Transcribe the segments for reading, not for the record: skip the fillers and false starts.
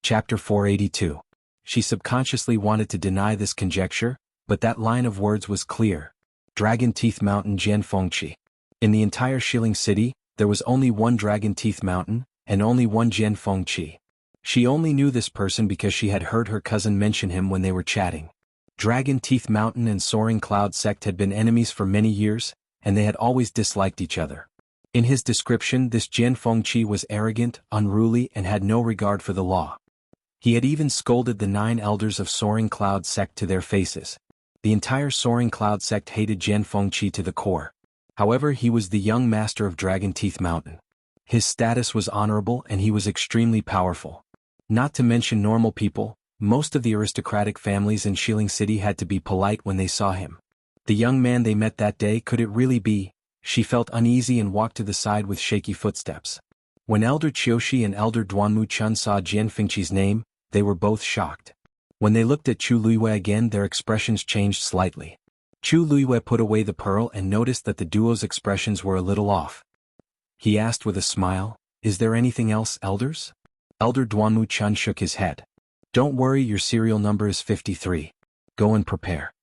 Chapter 482. She subconsciously wanted to deny this conjecture, but that line of words was clear. Dragon Teeth Mountain Jianfengqi. In the entire Shilling City, there was only one Dragon Teeth Mountain, and only one Jianfengqi. She only knew this person because she had heard her cousin mention him when they were chatting. Dragon Teeth Mountain and Soaring Cloud Sect had been enemies for many years, and they had always disliked each other. In his description, this Jianfengqi was arrogant, unruly, and had no regard for the law. He had even scolded the 9 elders of Soaring Cloud Sect to their faces. The entire Soaring Cloud Sect hated Jianfengqi to the core. However, he was the young master of Dragon Teeth Mountain. His status was honorable and he was extremely powerful. Not to mention normal people, most of the aristocratic families in Shilling City had to be polite when they saw him. The young man they met that day, could it really be? She felt uneasy and walked to the side with shaky footsteps. When Elder Qiushi and Elder Duanmu Chun saw Jianfengqi's name, they were both shocked. When they looked at Chu Luiyue again, their expressions changed slightly. Chu Luiyue put away the pearl and noticed that the duo's expressions were a little off. He asked with a smile, "Is there anything else, elders?" Elder Duanmu Chun shook his head. "Don't worry, your serial number is 53. Go and prepare."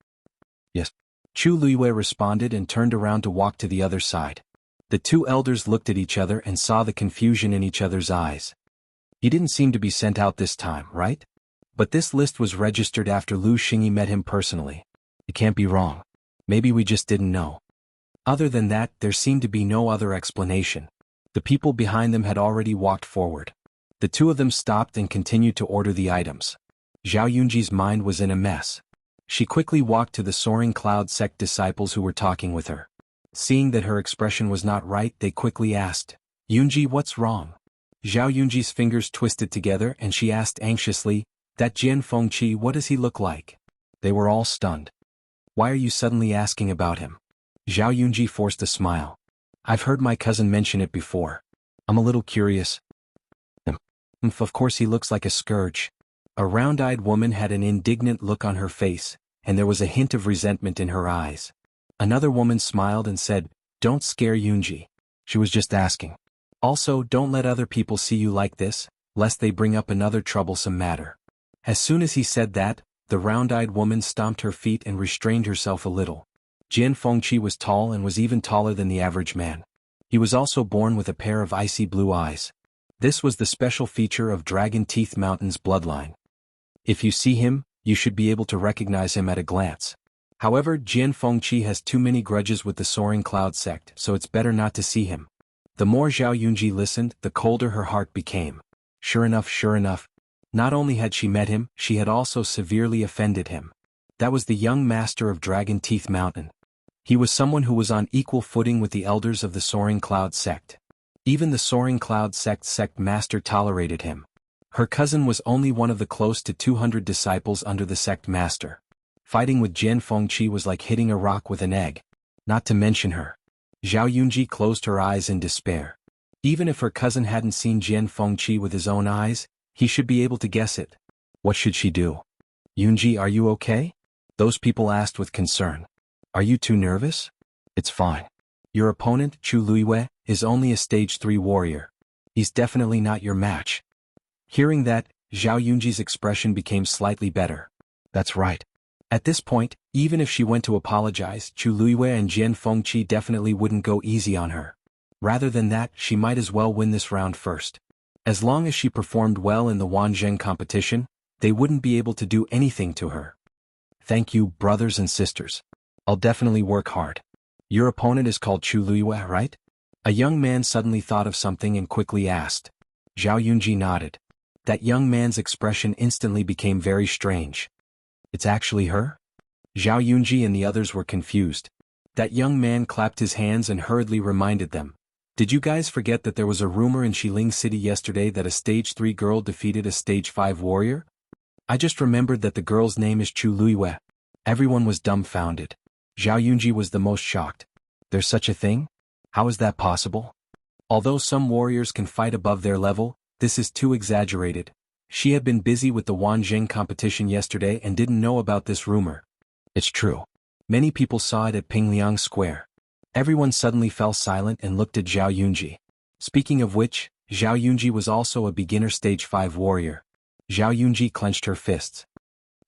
"Yes." Chu Luiyue responded and turned around to walk to the other side. The 2 elders looked at each other and saw the confusion in each other's eyes. He didn't seem to be sent out this time, right? But this list was registered after Lu Xingyi met him personally. It can't be wrong. Maybe we just didn't know. Other than that, there seemed to be no other explanation. The people behind them had already walked forward. The 2 of them stopped and continued to order the items. Zhao Yunji's mind was in a mess. She quickly walked to the Soaring Cloud Sect disciples who were talking with her. Seeing that her expression was not right, they quickly asked, "Yunji, what's wrong?" Zhao Yunji's fingers twisted together and she asked anxiously, "That Jianfengqi, what does he look like?" They were all stunned. "Why are you suddenly asking about him?" Zhao Yunji forced a smile. "I've heard my cousin mention it before. I'm a little curious." Of course he looks like a scourge." A round-eyed woman had an indignant look on her face, and there was a hint of resentment in her eyes. Another woman smiled and said, "Don't scare Yunji. She was just asking. Also, don't let other people see you like this, lest they bring up another troublesome matter." As soon as he said that, the round-eyed woman stomped her feet and restrained herself a little. Jianfengqi was tall and was even taller than the average man. He was also born with a pair of icy blue eyes. This was the special feature of Dragon Teeth Mountain's bloodline. If you see him, you should be able to recognize him at a glance. However, Jianfengqi has too many grudges with the Soaring Cloud Sect, so it's better not to see him. The more Zhao Yunji listened, the colder her heart became. Sure enough, not only had she met him, she had also severely offended him. That was the young master of Dragon Teeth Mountain. He was someone who was on equal footing with the elders of the Soaring Cloud Sect. Even the Soaring Cloud Sect master tolerated him. Her cousin was only one of the close to 200 disciples under the sect master. Fighting with Jianfengqi was like hitting a rock with an egg. Not to mention her. Zhao Yunji closed her eyes in despair. Even if her cousin hadn't seen Jianfengqi with his own eyes, he should be able to guess it. What should she do? "Yunji, are you okay?" Those people asked with concern. "Are you too nervous?" "It's fine. Your opponent, Chu Luiyue, is only a stage 3 warrior. He's definitely not your match." Hearing that, Zhao Yunji's expression became slightly better. That's right. At this point, even if she went to apologize, Chu Luiyue and Jianfengqi definitely wouldn't go easy on her. Rather than that, she might as well win this round first. As long as she performed well in the Wanzheng competition, they wouldn't be able to do anything to her. "Thank you, brothers and sisters. I'll definitely work hard." "Your opponent is called Chu Luiyue, right?" A young man suddenly thought of something and quickly asked. Zhao Yunji nodded. That young man's expression instantly became very strange. "It's actually her?" Zhao Yunji and the others were confused. That young man clapped his hands and hurriedly reminded them. "Did you guys forget that there was a rumor in Shilling City yesterday that a stage 3 girl defeated a stage 5 warrior? I just remembered that the girl's name is Chu Luiyue." Everyone was dumbfounded. Zhao Yunji was the most shocked. "There's such a thing? How is that possible? Although some warriors can fight above their level, this is too exaggerated." She had been busy with the Wanzheng competition yesterday and didn't know about this rumor. It's true. Many people saw it at Pingliang Square. Everyone suddenly fell silent and looked at Zhao Yunji. Speaking of which, Zhao Yunji was also a beginner stage 5 warrior. Zhao Yunji clenched her fists.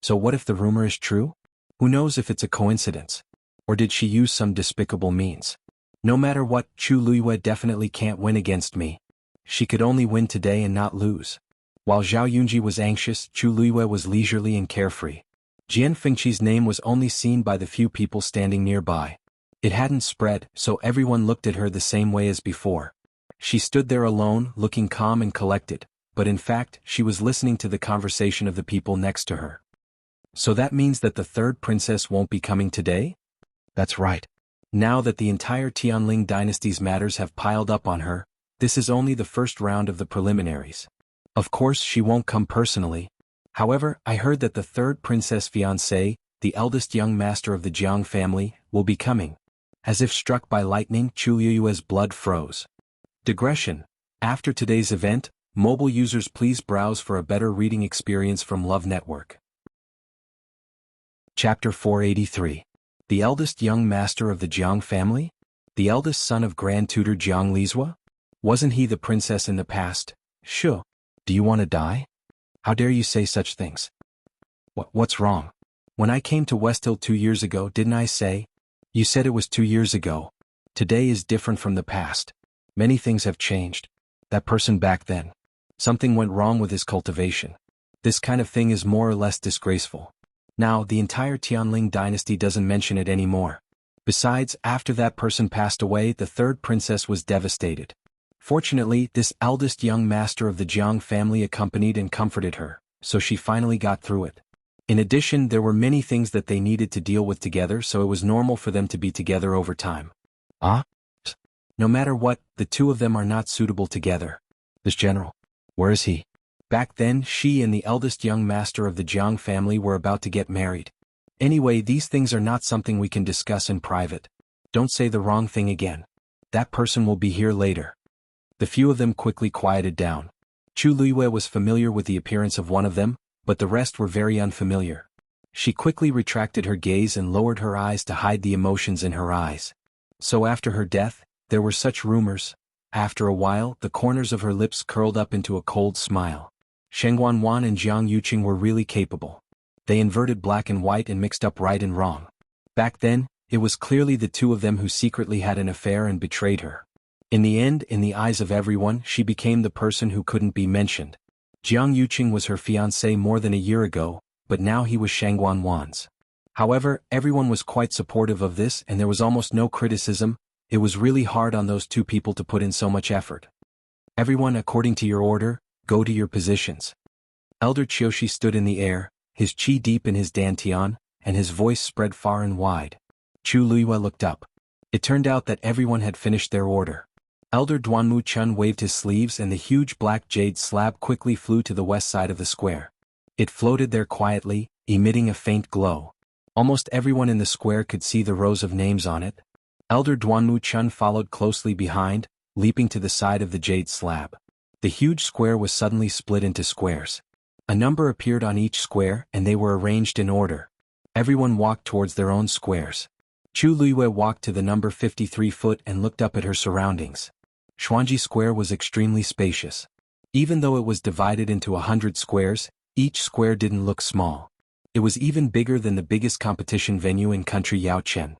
So what if the rumor is true? Who knows if it's a coincidence? Or did she use some despicable means? No matter what, Chu Luiyue definitely can't win against me. She could only win today and not lose. While Zhao Yunji was anxious, Chu Luiyue was leisurely and carefree. Jian Fengqi's name was only seen by the few people standing nearby. It hadn't spread, so everyone looked at her the same way as before. She stood there alone, looking calm and collected, but in fact, she was listening to the conversation of the people next to her. So that means that the third princess won't be coming today? That's right. Now that the entire Tianling dynasty's matters have piled up on her, this is only the first round of the preliminaries. Of course she won't come personally. However, I heard that the third princess fiancé, the eldest young master of the Jiang family, will be coming. As if struck by lightning, Chu Liyue's blood froze. Digression. After today's event, mobile users please browse for a better reading experience from Love Network. Chapter 483. The eldest young master of the Jiang family? The eldest son of Grand Tutor Jiang Lizhua? Wasn't he the princess in the past? Sure. Do you want to die? How dare you say such things? What's wrong? When I came to West Hill 2 years ago, didn't I say? You said it was 2 years ago. Today is different from the past. Many things have changed. That person back then. Something went wrong with his cultivation. This kind of thing is more or less disgraceful. Now, the entire Tianling dynasty doesn't mention it anymore. Besides, after that person passed away, the third princess was devastated. Fortunately, this eldest young master of the Jiang family accompanied and comforted her, so she finally got through it. In addition, there were many things that they needed to deal with together, so it was normal for them to be together over time. No matter what, the two of them are not suitable together. This general, where is he? Back then, she and the eldest young master of the Jiang family were about to get married. Anyway, these things are not something we can discuss in private. Don't say the wrong thing again. That person will be here later. The few of them quickly quieted down. Chu Luiyue was familiar with the appearance of one of them, but the rest were very unfamiliar. She quickly retracted her gaze and lowered her eyes to hide the emotions in her eyes. So after her death, there were such rumors. After a while, the corners of her lips curled up into a cold smile. Sheng Wanwan and Jiang Yuqing were really capable. They inverted black and white and mixed up right and wrong. Back then, it was clearly the two of them who secretly had an affair and betrayed her. In the end, in the eyes of everyone, she became the person who couldn't be mentioned. Jiang Yuqing was her fiancé more than a year ago, but now he was Sheng Wanwan's. However, everyone was quite supportive of this and there was almost no criticism. It was really hard on those two people to put in so much effort. Everyone, according to your order, go to your positions. Elder Qiushi stood in the air, his qi deep in his dantian, and his voice spread far and wide. Chu Luiyue looked up. It turned out that everyone had finished their order. Elder Duanmu Chun waved his sleeves and the huge black jade slab quickly flew to the west side of the square. It floated there quietly, emitting a faint glow. Almost everyone in the square could see the rows of names on it. Elder Duanmu Chun followed closely behind, leaping to the side of the jade slab. The huge square was suddenly split into squares. A number appeared on each square and they were arranged in order. Everyone walked towards their own squares. Chu Luiyue walked to the number 53 foot and looked up at her surroundings. Xuanji Square was extremely spacious. Even though it was divided into 100 squares, each square didn't look small. It was even bigger than the biggest competition venue in country Yaochen.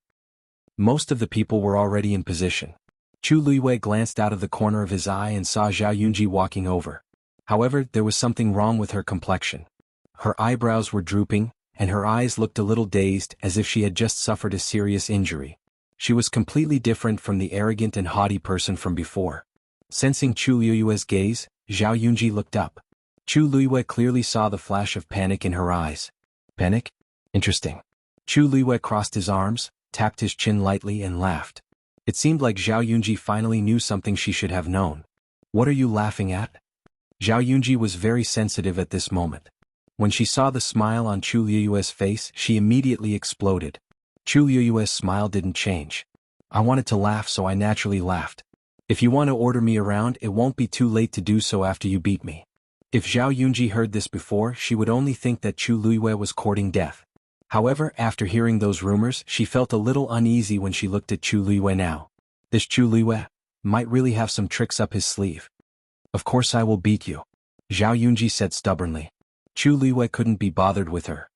Most of the people were already in position. Chu Luiyue glanced out of the corner of his eye and saw Zhao Yunji walking over. However, there was something wrong with her complexion. Her eyebrows were drooping, and her eyes looked a little dazed as if she had just suffered a serious injury. She was completely different from the arrogant and haughty person from before. Sensing Chu Luiyue's gaze, Zhao Yunji looked up. Chu Luiyue clearly saw the flash of panic in her eyes. Panic? Interesting. Chu Luiyue crossed his arms, tapped his chin lightly and laughed. It seemed like Zhao Yunji finally knew something she should have known. What are you laughing at? Zhao Yunji was very sensitive at this moment. When she saw the smile on Chu Luiyue's face, she immediately exploded. Chu Luiyue's smile didn't change. I wanted to laugh, so I naturally laughed. If you want to order me around, it won't be too late to do so after you beat me. If Zhao Yunji heard this before, she would only think that Chu Luiyue was courting death. However, after hearing those rumors, she felt a little uneasy when she looked at Chu Luiyue now. This Chu Luiyue might really have some tricks up his sleeve. Of course I will beat you, Zhao Yunji said stubbornly. Chu Liwei couldn't be bothered with her.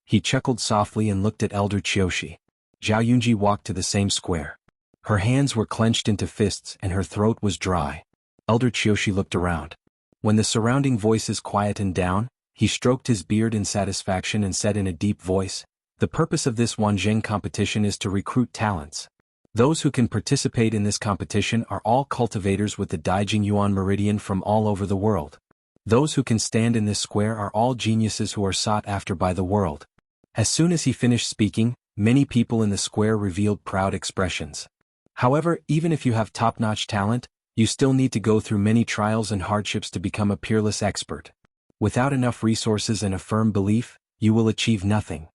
He chuckled softly and looked at Elder Qiushi. Zhao Yunji walked to the same square. Her hands were clenched into fists and her throat was dry. Elder Qiushi looked around. When the surrounding voices quietened down, he stroked his beard in satisfaction and said in a deep voice, "The purpose of this Wanzheng competition is to recruit talents. Those who can participate in this competition are all cultivators with the Daijing Yuan meridian from all over the world. Those who can stand in this square are all geniuses who are sought after by the world." As soon as he finished speaking, many people in the square revealed proud expressions. However, even if you have top-notch talent, you still need to go through many trials and hardships to become a peerless expert. Without enough resources and a firm belief, you will achieve nothing.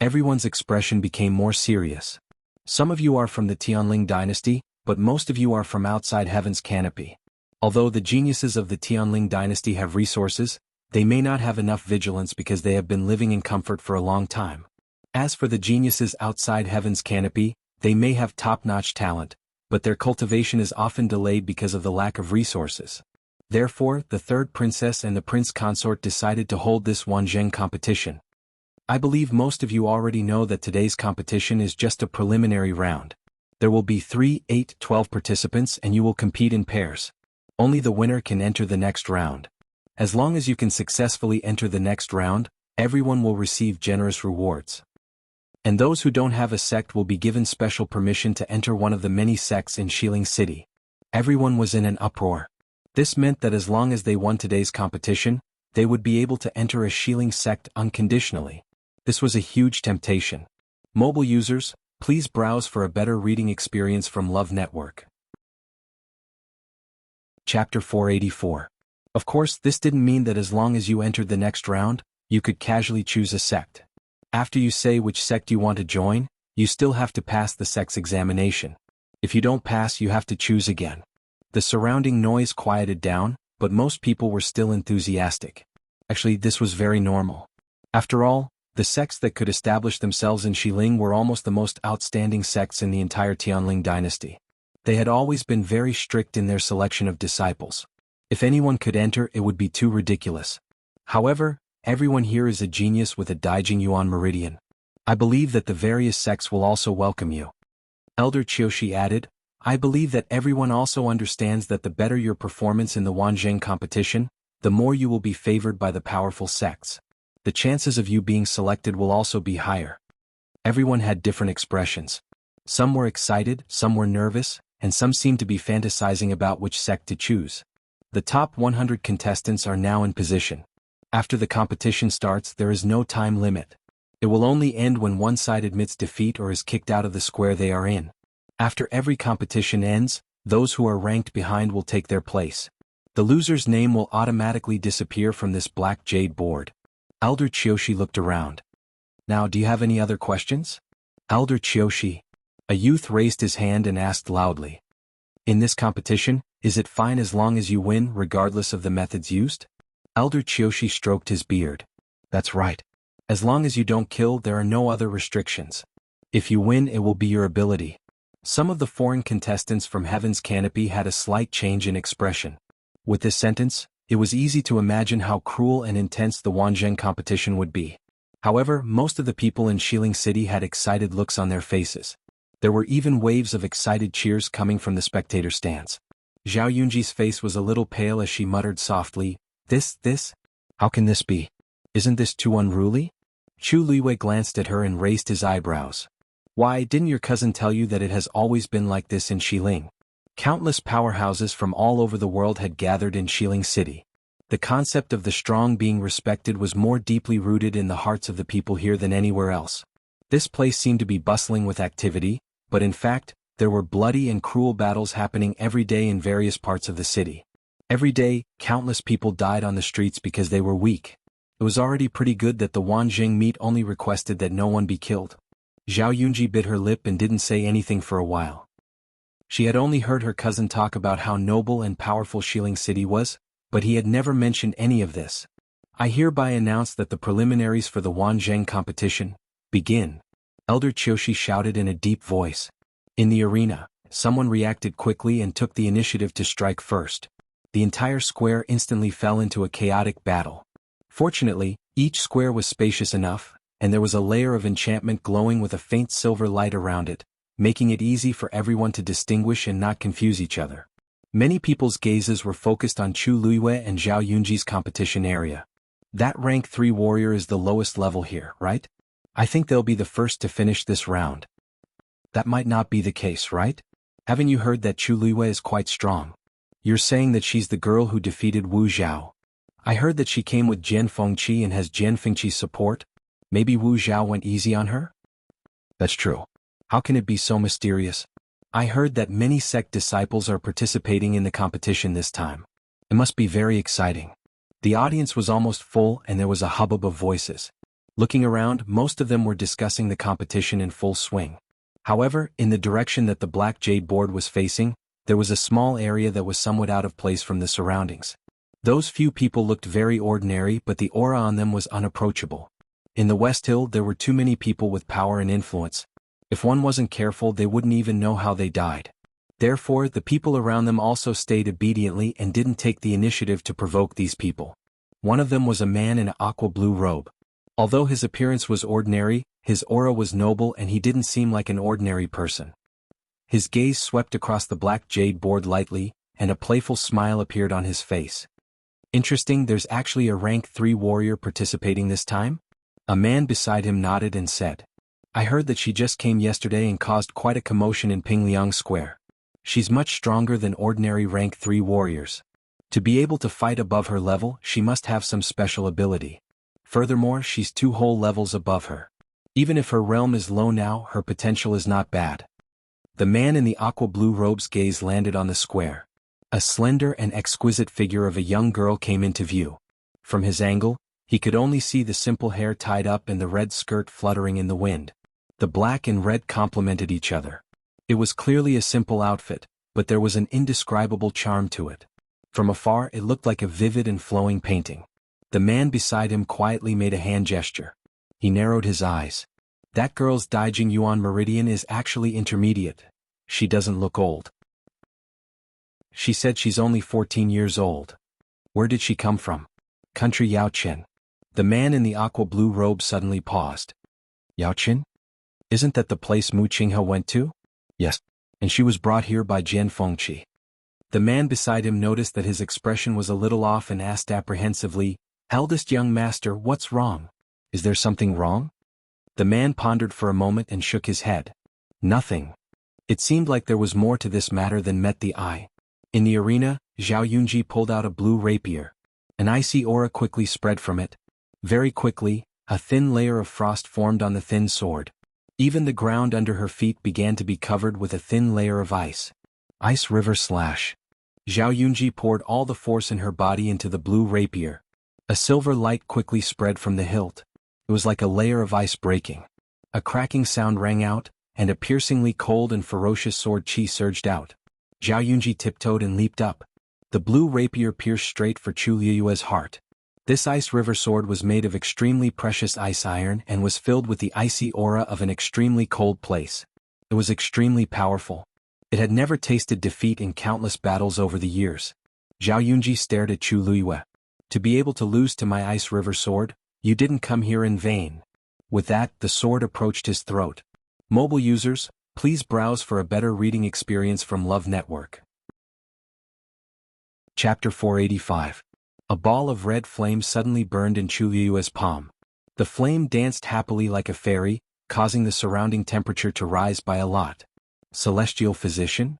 Everyone's expression became more serious. Some of you are from the Tianling dynasty, but most of you are from outside Heaven's canopy. Although the geniuses of the Tianling dynasty have resources, they may not have enough vigilance because they have been living in comfort for a long time. As for the geniuses outside Heaven's canopy, they may have top-notch talent, but their cultivation is often delayed because of the lack of resources. Therefore, the third princess and the prince consort decided to hold this Wanzheng competition. I believe most of you already know that today's competition is just a preliminary round. There will be 3, 8, 12 participants and you will compete in pairs. Only the winner can enter the next round. As long as you can successfully enter the next round, everyone will receive generous rewards. And those who don't have a sect will be given special permission to enter one of the many sects in Xiling City. Everyone was in an uproar. This meant that as long as they won today's competition, they would be able to enter a Xiling sect unconditionally. This was a huge temptation. Mobile users, please browse for a better reading experience from Love Network. Chapter 484. Of course, this didn't mean that as long as you entered the next round, you could casually choose a sect. After you say which sect you want to join, you still have to pass the sect's examination. If you don't pass, you have to choose again. The surrounding noise quieted down, but most people were still enthusiastic. Actually, this was very normal. After all, the sects that could establish themselves in Xiling were almost the most outstanding sects in the entire Tianling dynasty. They had always been very strict in their selection of disciples. If anyone could enter, it would be too ridiculous. However, everyone here is a genius with a Daijing Yuan meridian. I believe that the various sects will also welcome you. Elder Qiushi added, I believe that everyone also understands that the better your performance in the Wanzheng competition, the more you will be favored by the powerful sects. The chances of you being selected will also be higher. Everyone had different expressions. Some were excited, some were nervous, and some seemed to be fantasizing about which sect to choose. The top 100 contestants are now in position. After the competition starts, there is no time limit. It will only end when one side admits defeat or is kicked out of the square they are in. After every competition ends, those who are ranked behind will take their place. The loser's name will automatically disappear from this black jade board. Elder Qiushi looked around. Now, do you have any other questions? Elder Qiushi. A youth raised his hand and asked loudly. In this competition, is it fine as long as you win regardless of the methods used? Elder Qiushi stroked his beard. That's right. As long as you don't kill, there are no other restrictions. If you win, it will be your ability. Some of the foreign contestants from Heaven's Canopy had a slight change in expression. With this sentence, it was easy to imagine how cruel and intense the Wanzheng competition would be. However, most of the people in Xiling City had excited looks on their faces. There were even waves of excited cheers coming from the spectator stands. Zhao Yunji's face was a little pale as she muttered softly, This? How can this be? Isn't this too unruly? Chu Liwei glanced at her and raised his eyebrows. Why, didn't your cousin tell you that it has always been like this in Xiling? Countless powerhouses from all over the world had gathered in Xiling City. The concept of the strong being respected was more deeply rooted in the hearts of the people here than anywhere else. This place seemed to be bustling with activity, but in fact, there were bloody and cruel battles happening every day in various parts of the city. Every day, countless people died on the streets because they were weak. It was already pretty good that the Wanzheng meet only requested that no one be killed. Zhao Yunji bit her lip and didn't say anything for a while. She had only heard her cousin talk about how noble and powerful Xiling City was, but he had never mentioned any of this. I hereby announce that the preliminaries for the Wanzheng competition begin. Elder Qiushi shouted in a deep voice. In the arena, someone reacted quickly and took the initiative to strike first. The entire square instantly fell into a chaotic battle. Fortunately, each square was spacious enough, and there was a layer of enchantment glowing with a faint silver light around it, making it easy for everyone to distinguish and not confuse each other. Many people's gazes were focused on Chu Luiyue and Zhao Yunji's competition area. That rank 3 warrior is the lowest level here, right? I think they'll be the first to finish this round. That might not be the case, right? Haven't you heard that Chu Luiyue is quite strong? You're saying that she's the girl who defeated Wu Zhao. I heard that she came with Jian Fengqi and has Jian Fengqi's support. Maybe Wu Zhao went easy on her? That's true. How can it be so mysterious? I heard that many sect disciples are participating in the competition this time. It must be very exciting. The audience was almost full and there was a hubbub of voices. Looking around, most of them were discussing the competition in full swing. However, in the direction that the black jade board was facing, there was a small area that was somewhat out of place from the surroundings. Those few people looked very ordinary, but the aura on them was unapproachable. In the West Hill there were too many people with power and influence. If one wasn't careful, they wouldn't even know how they died. Therefore, the people around them also stayed obediently and didn't take the initiative to provoke these people. One of them was a man in an aqua blue robe. Although his appearance was ordinary, his aura was noble and he didn't seem like an ordinary person. His gaze swept across the black jade board lightly, and a playful smile appeared on his face. Interesting, there's actually a rank 3 warrior participating this time? A man beside him nodded and said, I heard that she just came yesterday and caused quite a commotion in Pingliang Square. She's much stronger than ordinary rank 3 warriors. To be able to fight above her level, she must have some special ability. Furthermore, she's 2 whole levels above her. Even if her realm is low now, her potential is not bad. The man in the aqua blue robe's gaze landed on the square. A slender and exquisite figure of a young girl came into view. From his angle, he could only see the simple hair tied up and the red skirt fluttering in the wind. The black and red complemented each other. It was clearly a simple outfit, but there was an indescribable charm to it. From afar it looked like a vivid and flowing painting. The man beside him quietly made a hand gesture. He narrowed his eyes. That girl's Daijing Yuan Meridian is actually intermediate. She doesn't look old. She said she's only 14 years old. Where did she come from? Country Yaochen. The man in the aqua blue robe suddenly paused. Yaochen? Isn't that the place Mu Qinghe went to? Yes. And she was brought here by Jian Fengqi. The man beside him noticed that his expression was a little off and asked apprehensively, Eldest young master, what's wrong? Is there something wrong? The man pondered for a moment and shook his head. Nothing. It seemed like there was more to this matter than met the eye. In the arena, Zhao Yunji pulled out a blue rapier. An icy aura quickly spread from it. Very quickly, a thin layer of frost formed on the thin sword. Even the ground under her feet began to be covered with a thin layer of ice. Ice river slash. Zhao Yunji poured all the force in her body into the blue rapier. A silver light quickly spread from the hilt. It was like a layer of ice breaking. A cracking sound rang out, and a piercingly cold and ferocious sword chi surged out. Zhao Yunji tiptoed and leaped up. The blue rapier pierced straight for Chu Liyue's heart. This ice river sword was made of extremely precious ice iron and was filled with the icy aura of an extremely cold place. It was extremely powerful. It had never tasted defeat in countless battles over the years. Zhao Yunji stared at Chu Liyue. To be able to lose to my ice river sword? You didn't come here in vain. With that, the sword approached his throat. Mobile users, please browse for a better reading experience from Love Network. Chapter 485. A ball of red flame suddenly burned in Chu Liyue's palm. The flame danced happily like a fairy, causing the surrounding temperature to rise by a lot. Celestial physician?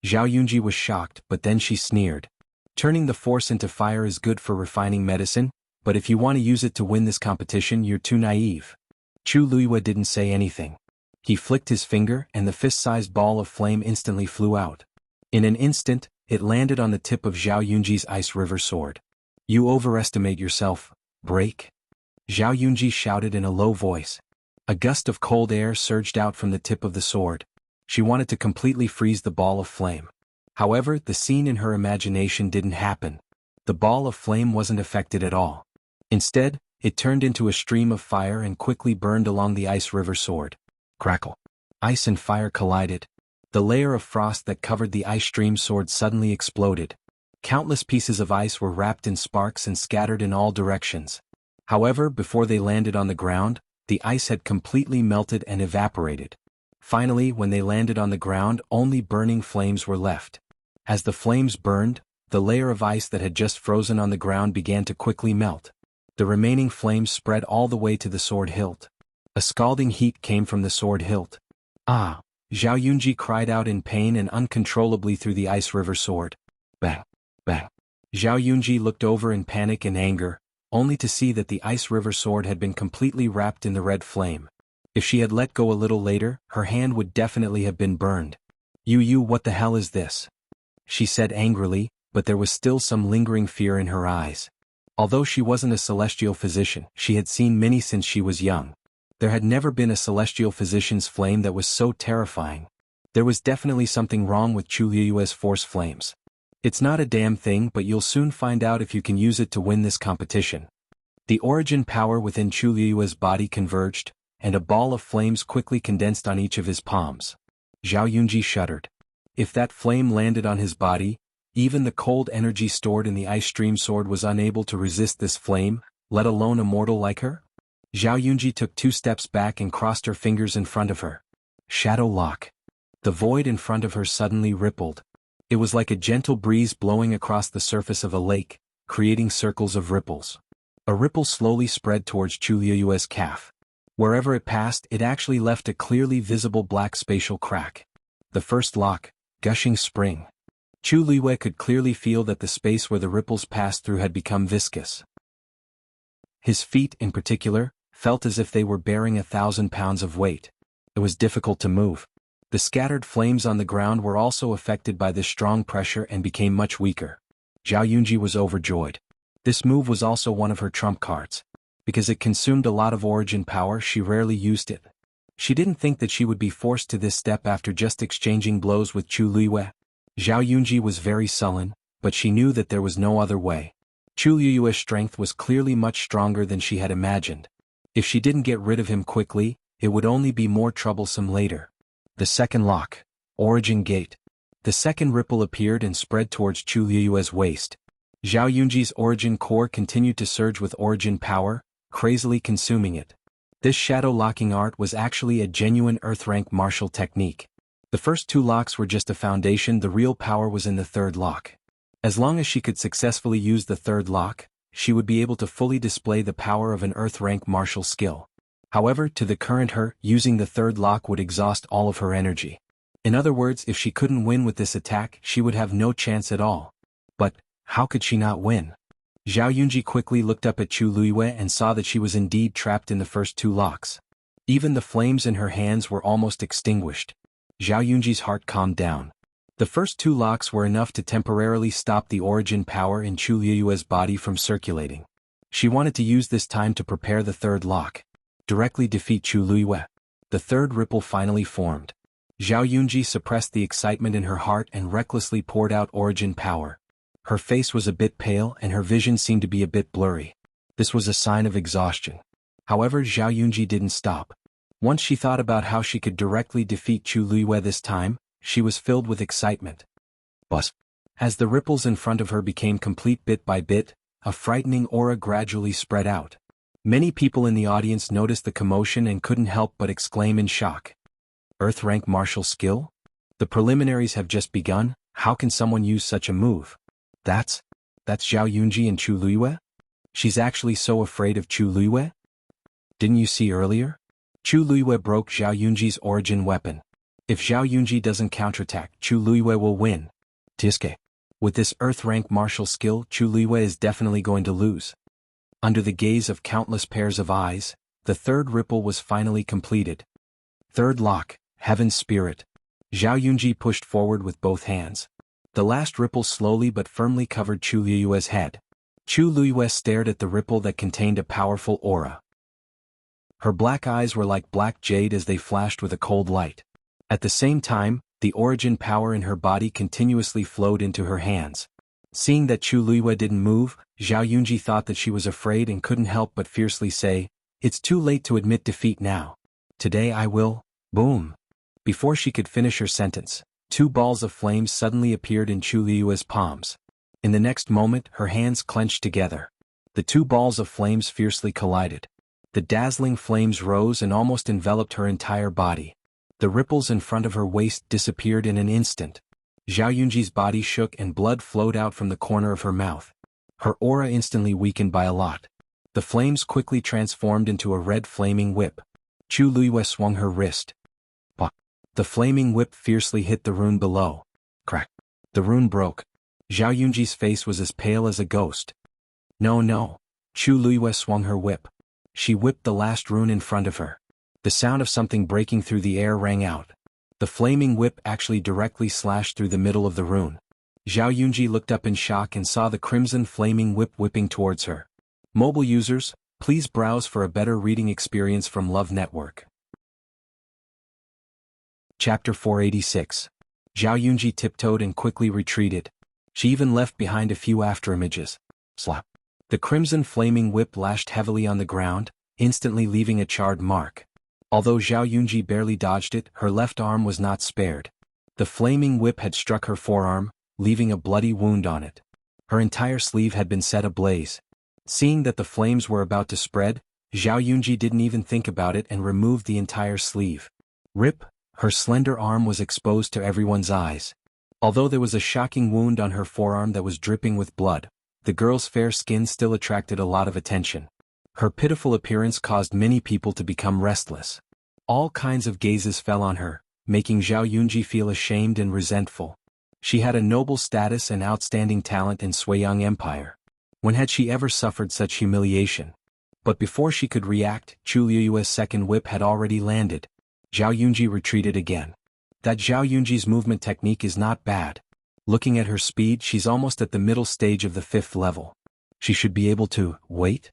Zhao Yunji was shocked, but then she sneered. Turning the force into fire is good for refining medicine, but if you want to use it to win this competition, you're too naive. Chu Liyue didn't say anything. He flicked his finger and the fist-sized ball of flame instantly flew out. In an instant, it landed on the tip of Zhao Yunji's ice river sword. You overestimate yourself, break. Zhao Yunji shouted in a low voice. A gust of cold air surged out from the tip of the sword. She wanted to completely freeze the ball of flame. However, the scene in her imagination didn't happen. The ball of flame wasn't affected at all. Instead, it turned into a stream of fire and quickly burned along the ice river sword. Crackle. Ice and fire collided. The layer of frost that covered the ice stream sword suddenly exploded. Countless pieces of ice were wrapped in sparks and scattered in all directions. However, before they landed on the ground, the ice had completely melted and evaporated. Finally, when they landed on the ground, only burning flames were left. As the flames burned, the layer of ice that had just frozen on the ground began to quickly melt. The remaining flames spread all the way to the sword hilt. A scalding heat came from the sword hilt. Ah! Zhao Yunji cried out in pain and uncontrollably threw the ice river sword. Bang! Bang! Zhao Yunji looked over in panic and anger, only to see that the ice river sword had been completely wrapped in the red flame. If she had let go a little later, her hand would definitely have been burned. You, what the hell is this? She said angrily, but there was still some lingering fear in her eyes. Although she wasn't a celestial physician, she had seen many since she was young. There had never been a celestial physician's flame that was so terrifying. There was definitely something wrong with Chu Liyue's force flames. It's not a damn thing, but you'll soon find out if you can use it to win this competition. The origin power within Chu Liyue's body converged, and a ball of flames quickly condensed on each of his palms. Zhao Yunji shuddered. If that flame landed on his body, even the cold energy stored in the ice stream sword was unable to resist this flame, let alone a mortal like her? Zhao Yunji took 2 steps back and crossed her fingers in front of her. Shadow lock. The void in front of her suddenly rippled. It was like a gentle breeze blowing across the surface of a lake, creating circles of ripples. A ripple slowly spread towards Chu Liyue's calf. Wherever it passed, it actually left a clearly visible black spatial crack. The first lock, gushing spring. Chu Liyue could clearly feel that the space where the ripples passed through had become viscous. His feet, in particular, felt as if they were bearing 1,000 pounds of weight. It was difficult to move. The scattered flames on the ground were also affected by this strong pressure and became much weaker. Zhao Yunji was overjoyed. This move was also one of her trump cards. Because it consumed a lot of origin power, she rarely used it. She didn't think that she would be forced to this step after just exchanging blows with Chu Liyue. Zhao Yunji was very sullen, but she knew that there was no other way. Chu Liyue's strength was clearly much stronger than she had imagined. If she didn't get rid of him quickly, it would only be more troublesome later. The second lock, Origin Gate. The second ripple appeared and spread towards Chu Liyue's waist. Zhao Yunji's origin core continued to surge with origin power, crazily consuming it. This shadow-locking art was actually a genuine Earth-rank martial technique. The first 2 locks were just a foundation, the real power was in the third lock. As long as she could successfully use the third lock, she would be able to fully display the power of an Earth-rank martial skill. However, to the current her, using the third lock would exhaust all of her energy. In other words, if she couldn't win with this attack, she would have no chance at all. But, how could she not win? Zhao Yunji quickly looked up at Chu Liyue and saw that she was indeed trapped in the first 2 locks. Even the flames in her hands were almost extinguished. Zhao Yunji's heart calmed down. The first 2 locks were enough to temporarily stop the origin power in Chu Liyue's body from circulating. She wanted to use this time to prepare the third lock. Directly defeat Chu Liyue. The third ripple finally formed. Zhao Yunji suppressed the excitement in her heart and recklessly poured out origin power. Her face was a bit pale and her vision seemed to be a bit blurry. This was a sign of exhaustion. However, Zhao Yunji didn't stop. Once she thought about how she could directly defeat Chu Liyue this time, she was filled with excitement. Buzz. As the ripples in front of her became complete bit by bit, a frightening aura gradually spread out. Many people in the audience noticed the commotion and couldn't help but exclaim in shock. Earth-rank martial skill? The preliminaries have just begun, how can someone use such a move? That's Zhao Yunji and Chu Liyue? She's actually so afraid of Chu Liyue? Didn't you see earlier? Chu Liyue broke Zhao Yunji's origin weapon. If Zhao Yunji doesn't counterattack, Chu Liyue will win. Tiske. With this Earth-rank martial skill, Chu Liyue is definitely going to lose. Under the gaze of countless pairs of eyes, the third ripple was finally completed. Third lock, Heaven's Spirit. Zhao Yunji pushed forward with both hands. The last ripple slowly but firmly covered Chu Liyue's head. Chu Liyue stared at the ripple that contained a powerful aura. Her black eyes were like black jade as they flashed with a cold light. At the same time, the origin power in her body continuously flowed into her hands. Seeing that Chu Liyue didn't move, Zhao Yunji thought that she was afraid and couldn't help but fiercely say, "It's too late to admit defeat now. Today I will." Boom. Before she could finish her sentence, 2 balls of flames suddenly appeared in Chu Liyue's palms. In the next moment, her hands clenched together. The two balls of flames fiercely collided. The dazzling flames rose and almost enveloped her entire body. The ripples in front of her waist disappeared in an instant. Zhao Yunji's body shook and blood flowed out from the corner of her mouth. Her aura instantly weakened by a lot. The flames quickly transformed into a red flaming whip. Chu Luiyue swung her wrist. Bah! The flaming whip fiercely hit the rune below. Crack! The rune broke. Zhao Yunji's face was as pale as a ghost. No, no. Chu Luiyue swung her whip. She whipped the last rune in front of her. The sound of something breaking through the air rang out. The flaming whip actually directly slashed through the middle of the rune. Zhao Yunji looked up in shock and saw the crimson flaming whip whipping towards her. Mobile users, please browse for a better reading experience from Love Network. Chapter 486. Zhao Yunji tiptoed and quickly retreated. She even left behind a few afterimages. Slap. The crimson flaming whip lashed heavily on the ground, instantly leaving a charred mark. Although Zhao Yunji barely dodged it, her left arm was not spared. The flaming whip had struck her forearm, leaving a bloody wound on it. Her entire sleeve had been set ablaze. Seeing that the flames were about to spread, Zhao Yunji didn't even think about it and removed the entire sleeve. Rip! Her slender arm was exposed to everyone's eyes. Although there was a shocking wound on her forearm that was dripping with blood, the girl's fair skin still attracted a lot of attention. Her pitiful appearance caused many people to become restless. All kinds of gazes fell on her, making Zhao Yunji feel ashamed and resentful. She had a noble status and outstanding talent in Suiyang Empire. When had she ever suffered such humiliation? But before she could react, Chu Luiyue's second whip had already landed. Zhao Yunji retreated again. That Zhao Yunji's movement technique is not bad. Looking at her speed, she's almost at the middle stage of the 5th level. She should be able to wait?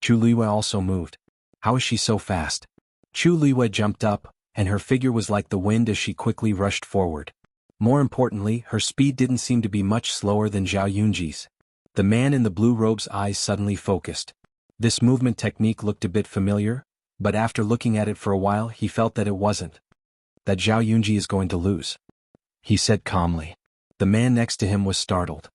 Chu Luiyue also moved. How is she so fast? Chu Luiyue jumped up, and her figure was like the wind as she quickly rushed forward. More importantly, her speed didn't seem to be much slower than Zhao Yunji's. The man in the blue robe's eyes suddenly focused. This movement technique looked a bit familiar, but after looking at it for a while he felt that it wasn't. That Zhao Yunji is going to lose, he said calmly. The man next to him was startled.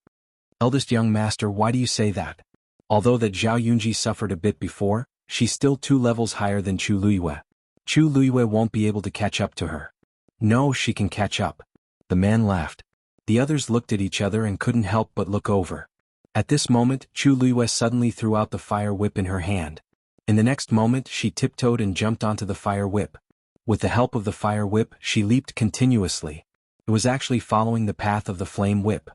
Eldest young master, why do you say that? Although that Zhao Yunji suffered a bit before, she's still 2 levels higher than Chu Luiyue. Chu Luiyue won't be able to catch up to her. No, she can catch up. The man laughed. The others looked at each other and couldn't help but look over. At this moment, Chu Luiyue suddenly threw out the fire whip in her hand. In the next moment, she tiptoed and jumped onto the fire whip. With the help of the fire whip, she leaped continuously. It was actually following the path of the flame whip.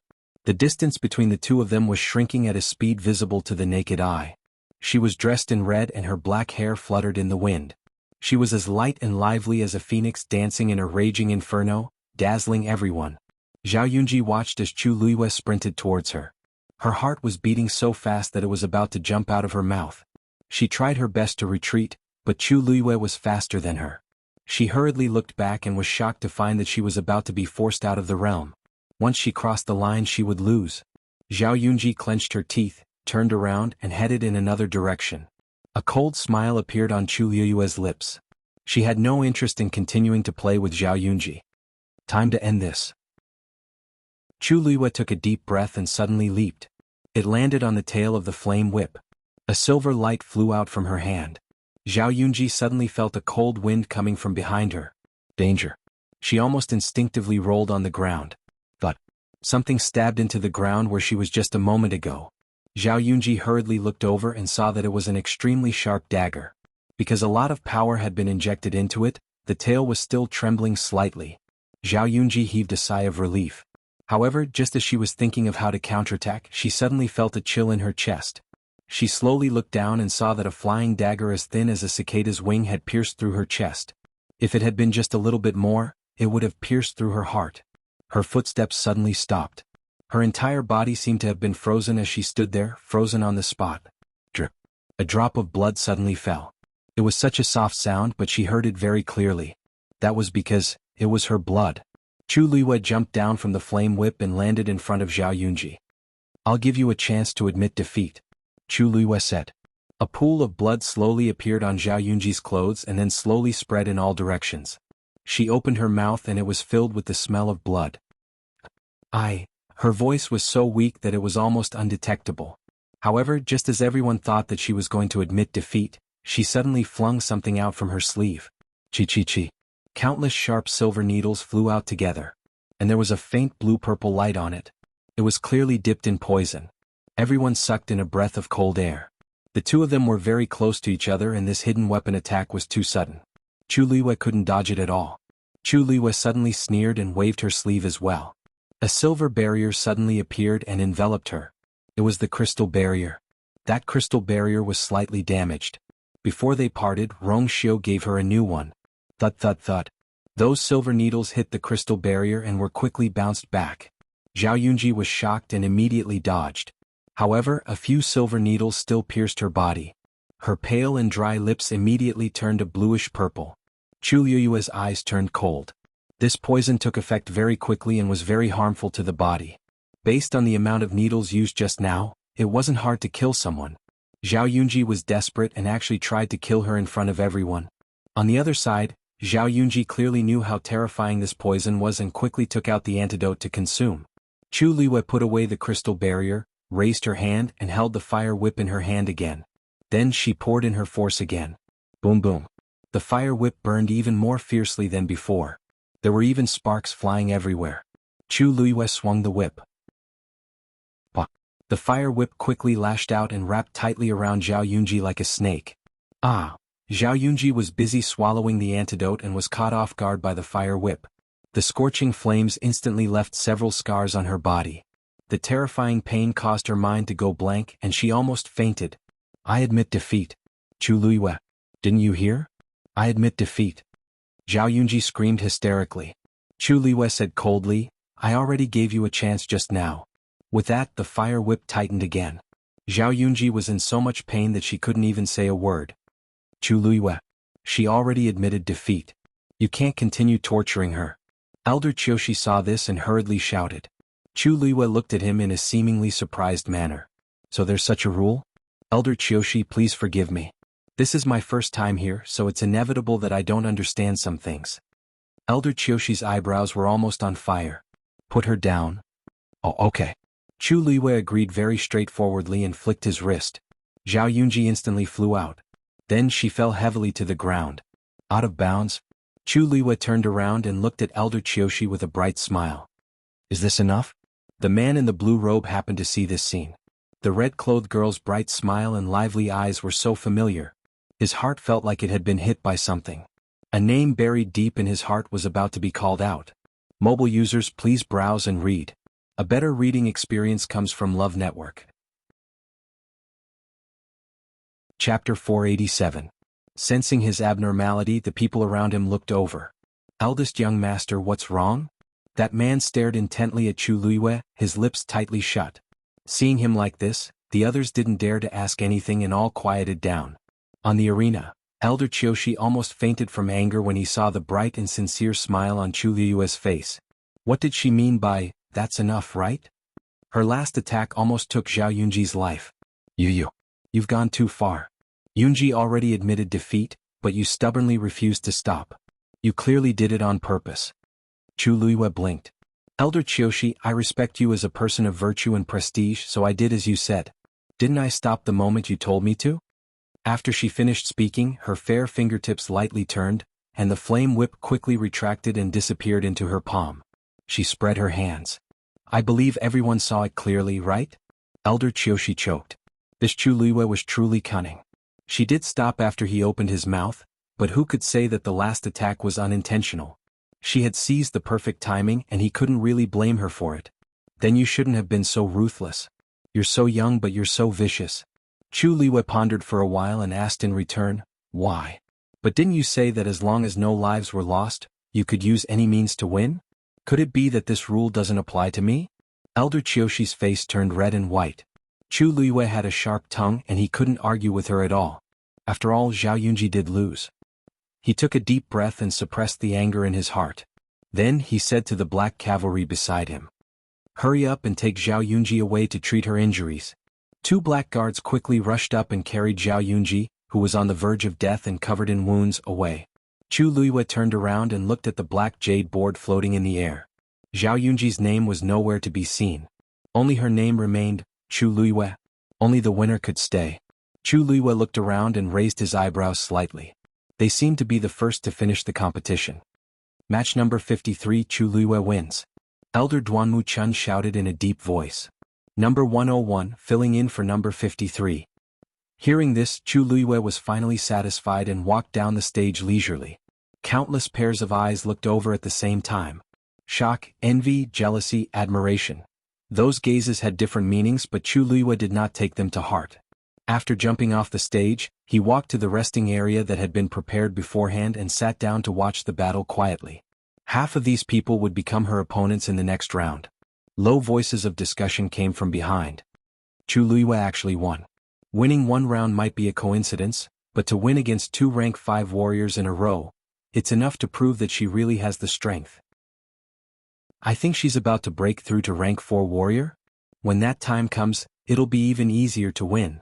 The distance between the two of them was shrinking at a speed visible to the naked eye. She was dressed in red and her black hair fluttered in the wind. She was as light and lively as a phoenix dancing in a raging inferno, dazzling everyone. Zhao Yunji watched as Chu Luiyue sprinted towards her. Her heart was beating so fast that it was about to jump out of her mouth. She tried her best to retreat, but Chu Luiyue was faster than her. She hurriedly looked back and was shocked to find that she was about to be forced out of the realm. Once she crossed the line, she would lose. Zhao Yunji clenched her teeth, turned around and headed in another direction. A cold smile appeared on Chu Luiyue's lips. She had no interest in continuing to play with Zhao Yunji. Time to end this. Chu Luiyue took a deep breath and suddenly leaped. It landed on the tail of the flame whip. A silver light flew out from her hand. Zhao Yunji suddenly felt a cold wind coming from behind her. Danger. She almost instinctively rolled on the ground. But something stabbed into the ground where she was just a moment ago. Zhao Yunji hurriedly looked over and saw that it was an extremely sharp dagger. Because a lot of power had been injected into it, the tail was still trembling slightly. Zhao Yunji heaved a sigh of relief. However, just as she was thinking of how to counterattack, she suddenly felt a chill in her chest. She slowly looked down and saw that a flying dagger as thin as a cicada's wing had pierced through her chest. If it had been just a little bit more, it would have pierced through her heart. Her footsteps suddenly stopped. Her entire body seemed to have been frozen as she stood there, frozen on the spot. Drip. A drop of blood suddenly fell. It was such a soft sound, but she heard it very clearly. That was because it was her blood. Chu Luiyue jumped down from the flame whip and landed in front of Zhao Yunji. I'll give you a chance to admit defeat, Chu Luiyue said. A pool of blood slowly appeared on Zhao Yunji's clothes and then slowly spread in all directions. She opened her mouth and it was filled with the smell of blood. Her voice was so weak that it was almost undetectable. However, just as everyone thought that she was going to admit defeat, she suddenly flung something out from her sleeve. Chi. Countless sharp silver needles flew out together. And there was a faint blue-purple light on it. It was clearly dipped in poison. Everyone sucked in a breath of cold air. The two of them were very close to each other and this hidden weapon attack was too sudden. Chu Liwei couldn't dodge it at all. Chu Liwei suddenly sneered and waved her sleeve as well. A silver barrier suddenly appeared and enveloped her. It was the crystal barrier. That crystal barrier was slightly damaged. Before they parted, Rong Xiu gave her a new one. Thud thud thud. Those silver needles hit the crystal barrier and were quickly bounced back. Zhao Yunji was shocked and immediately dodged. However, a few silver needles still pierced her body. Her pale and dry lips immediately turned a bluish purple. Chu Liyue's eyes turned cold. This poison took effect very quickly and was very harmful to the body. Based on the amount of needles used just now, it wasn't hard to kill someone. Zhao Yunji was desperate and actually tried to kill her in front of everyone. On the other side, Zhao Yunji clearly knew how terrifying this poison was and quickly took out the antidote to consume. Chu Liwei put away the crystal barrier, raised her hand and held the fire whip in her hand again. Then she poured in her force again. Boom boom. The fire whip burned even more fiercely than before. There were even sparks flying everywhere. Chu Liwei swung the whip. Pah. The fire whip quickly lashed out and wrapped tightly around Zhao Yunji like a snake. Ah! Zhao Yunji was busy swallowing the antidote and was caught off guard by the fire whip. The scorching flames instantly left several scars on her body. The terrifying pain caused her mind to go blank and she almost fainted. I admit defeat. Chu Liwei. Didn't you hear? I admit defeat. Zhao Yunji screamed hysterically. Chu Liwei said coldly, I already gave you a chance just now. With that, the fire whip tightened again. Zhao Yunji was in so much pain that she couldn't even say a word. Chu Liwei. She already admitted defeat. You can't continue torturing her. Elder Qiushi saw this and hurriedly shouted. Chu Liwei looked at him in a seemingly surprised manner. So there's such a rule? Elder Qiushi, please forgive me. This is my first time here, so it's inevitable that I don't understand some things. Elder Qiushi's eyebrows were almost on fire. Put her down. Oh, okay. Chu Liwei agreed very straightforwardly and flicked his wrist. Zhao Yunji instantly flew out. Then she fell heavily to the ground. Out of bounds? Chu Liwei turned around and looked at Elder Qiushi with a bright smile. Is this enough? The man in the blue robe happened to see this scene. The red-clothed girl's bright smile and lively eyes were so familiar. His heart felt like it had been hit by something. A name buried deep in his heart was about to be called out. Mobile users, please browse and read. A better reading experience comes from Love Network. Chapter 487. Sensing his abnormality, the people around him looked over. Eldest young master, what's wrong? That man stared intently at Chu Liwei, his lips tightly shut. Seeing him like this, the others didn't dare to ask anything and all quieted down. On the arena, Elder Qiushi almost fainted from anger when he saw the bright and sincere smile on Chu Liue's face. What did she mean by, that's enough, right? Her last attack almost took Zhao Yunji's life. You've gone too far. Yunji already admitted defeat, but you stubbornly refused to stop. You clearly did it on purpose. Chu Liwei blinked. Elder Qiushi, I respect you as a person of virtue and prestige, so I did as you said. Didn't I stop the moment you told me to? After she finished speaking, her fair fingertips lightly turned, and the flame whip quickly retracted and disappeared into her palm. She spread her hands. I believe everyone saw it clearly, right? Elder Qiushi choked. This Chu Liwei was truly cunning. She did stop after he opened his mouth, but who could say that the last attack was unintentional? She had seized the perfect timing and he couldn't really blame her for it. Then you shouldn't have been so ruthless. You're so young but you're so vicious. Chu Liwei pondered for a while and asked in return, why? But didn't you say that as long as no lives were lost, you could use any means to win? Could it be that this rule doesn't apply to me? Elder Qiushi's face turned red and white. Chu Liwei had a sharp tongue and he couldn't argue with her at all. After all, Zhao Yunji did lose. He took a deep breath and suppressed the anger in his heart. Then he said to the black cavalry beside him, hurry up and take Zhao Yunji away to treat her injuries. Two black guards quickly rushed up and carried Zhao Yunji, who was on the verge of death and covered in wounds, away. Chu Liwei turned around and looked at the black jade board floating in the air. Zhao Yunji's name was nowhere to be seen. Only her name remained, Chu Liwei. Only the winner could stay. Chu Luiyue looked around and raised his eyebrows slightly. They seemed to be the first to finish the competition. Match number 53, Chu Luiyue wins. Elder Duanmu Chun shouted in a deep voice. Number 101, filling in for number 53. Hearing this, Chu Luiyue was finally satisfied and walked down the stage leisurely. Countless pairs of eyes looked over at the same time. Shock, envy, jealousy, admiration. Those gazes had different meanings, but Chu Luiyue did not take them to heart. After jumping off the stage, he walked to the resting area that had been prepared beforehand and sat down to watch the battle quietly. Half of these people would become her opponents in the next round. Low voices of discussion came from behind. Chu Luiyue actually won. Winning one round might be a coincidence, but to win against two rank 5 warriors in a row, it's enough to prove that she really has the strength. I think she's about to break through to rank 4 warrior? When that time comes, it'll be even easier to win.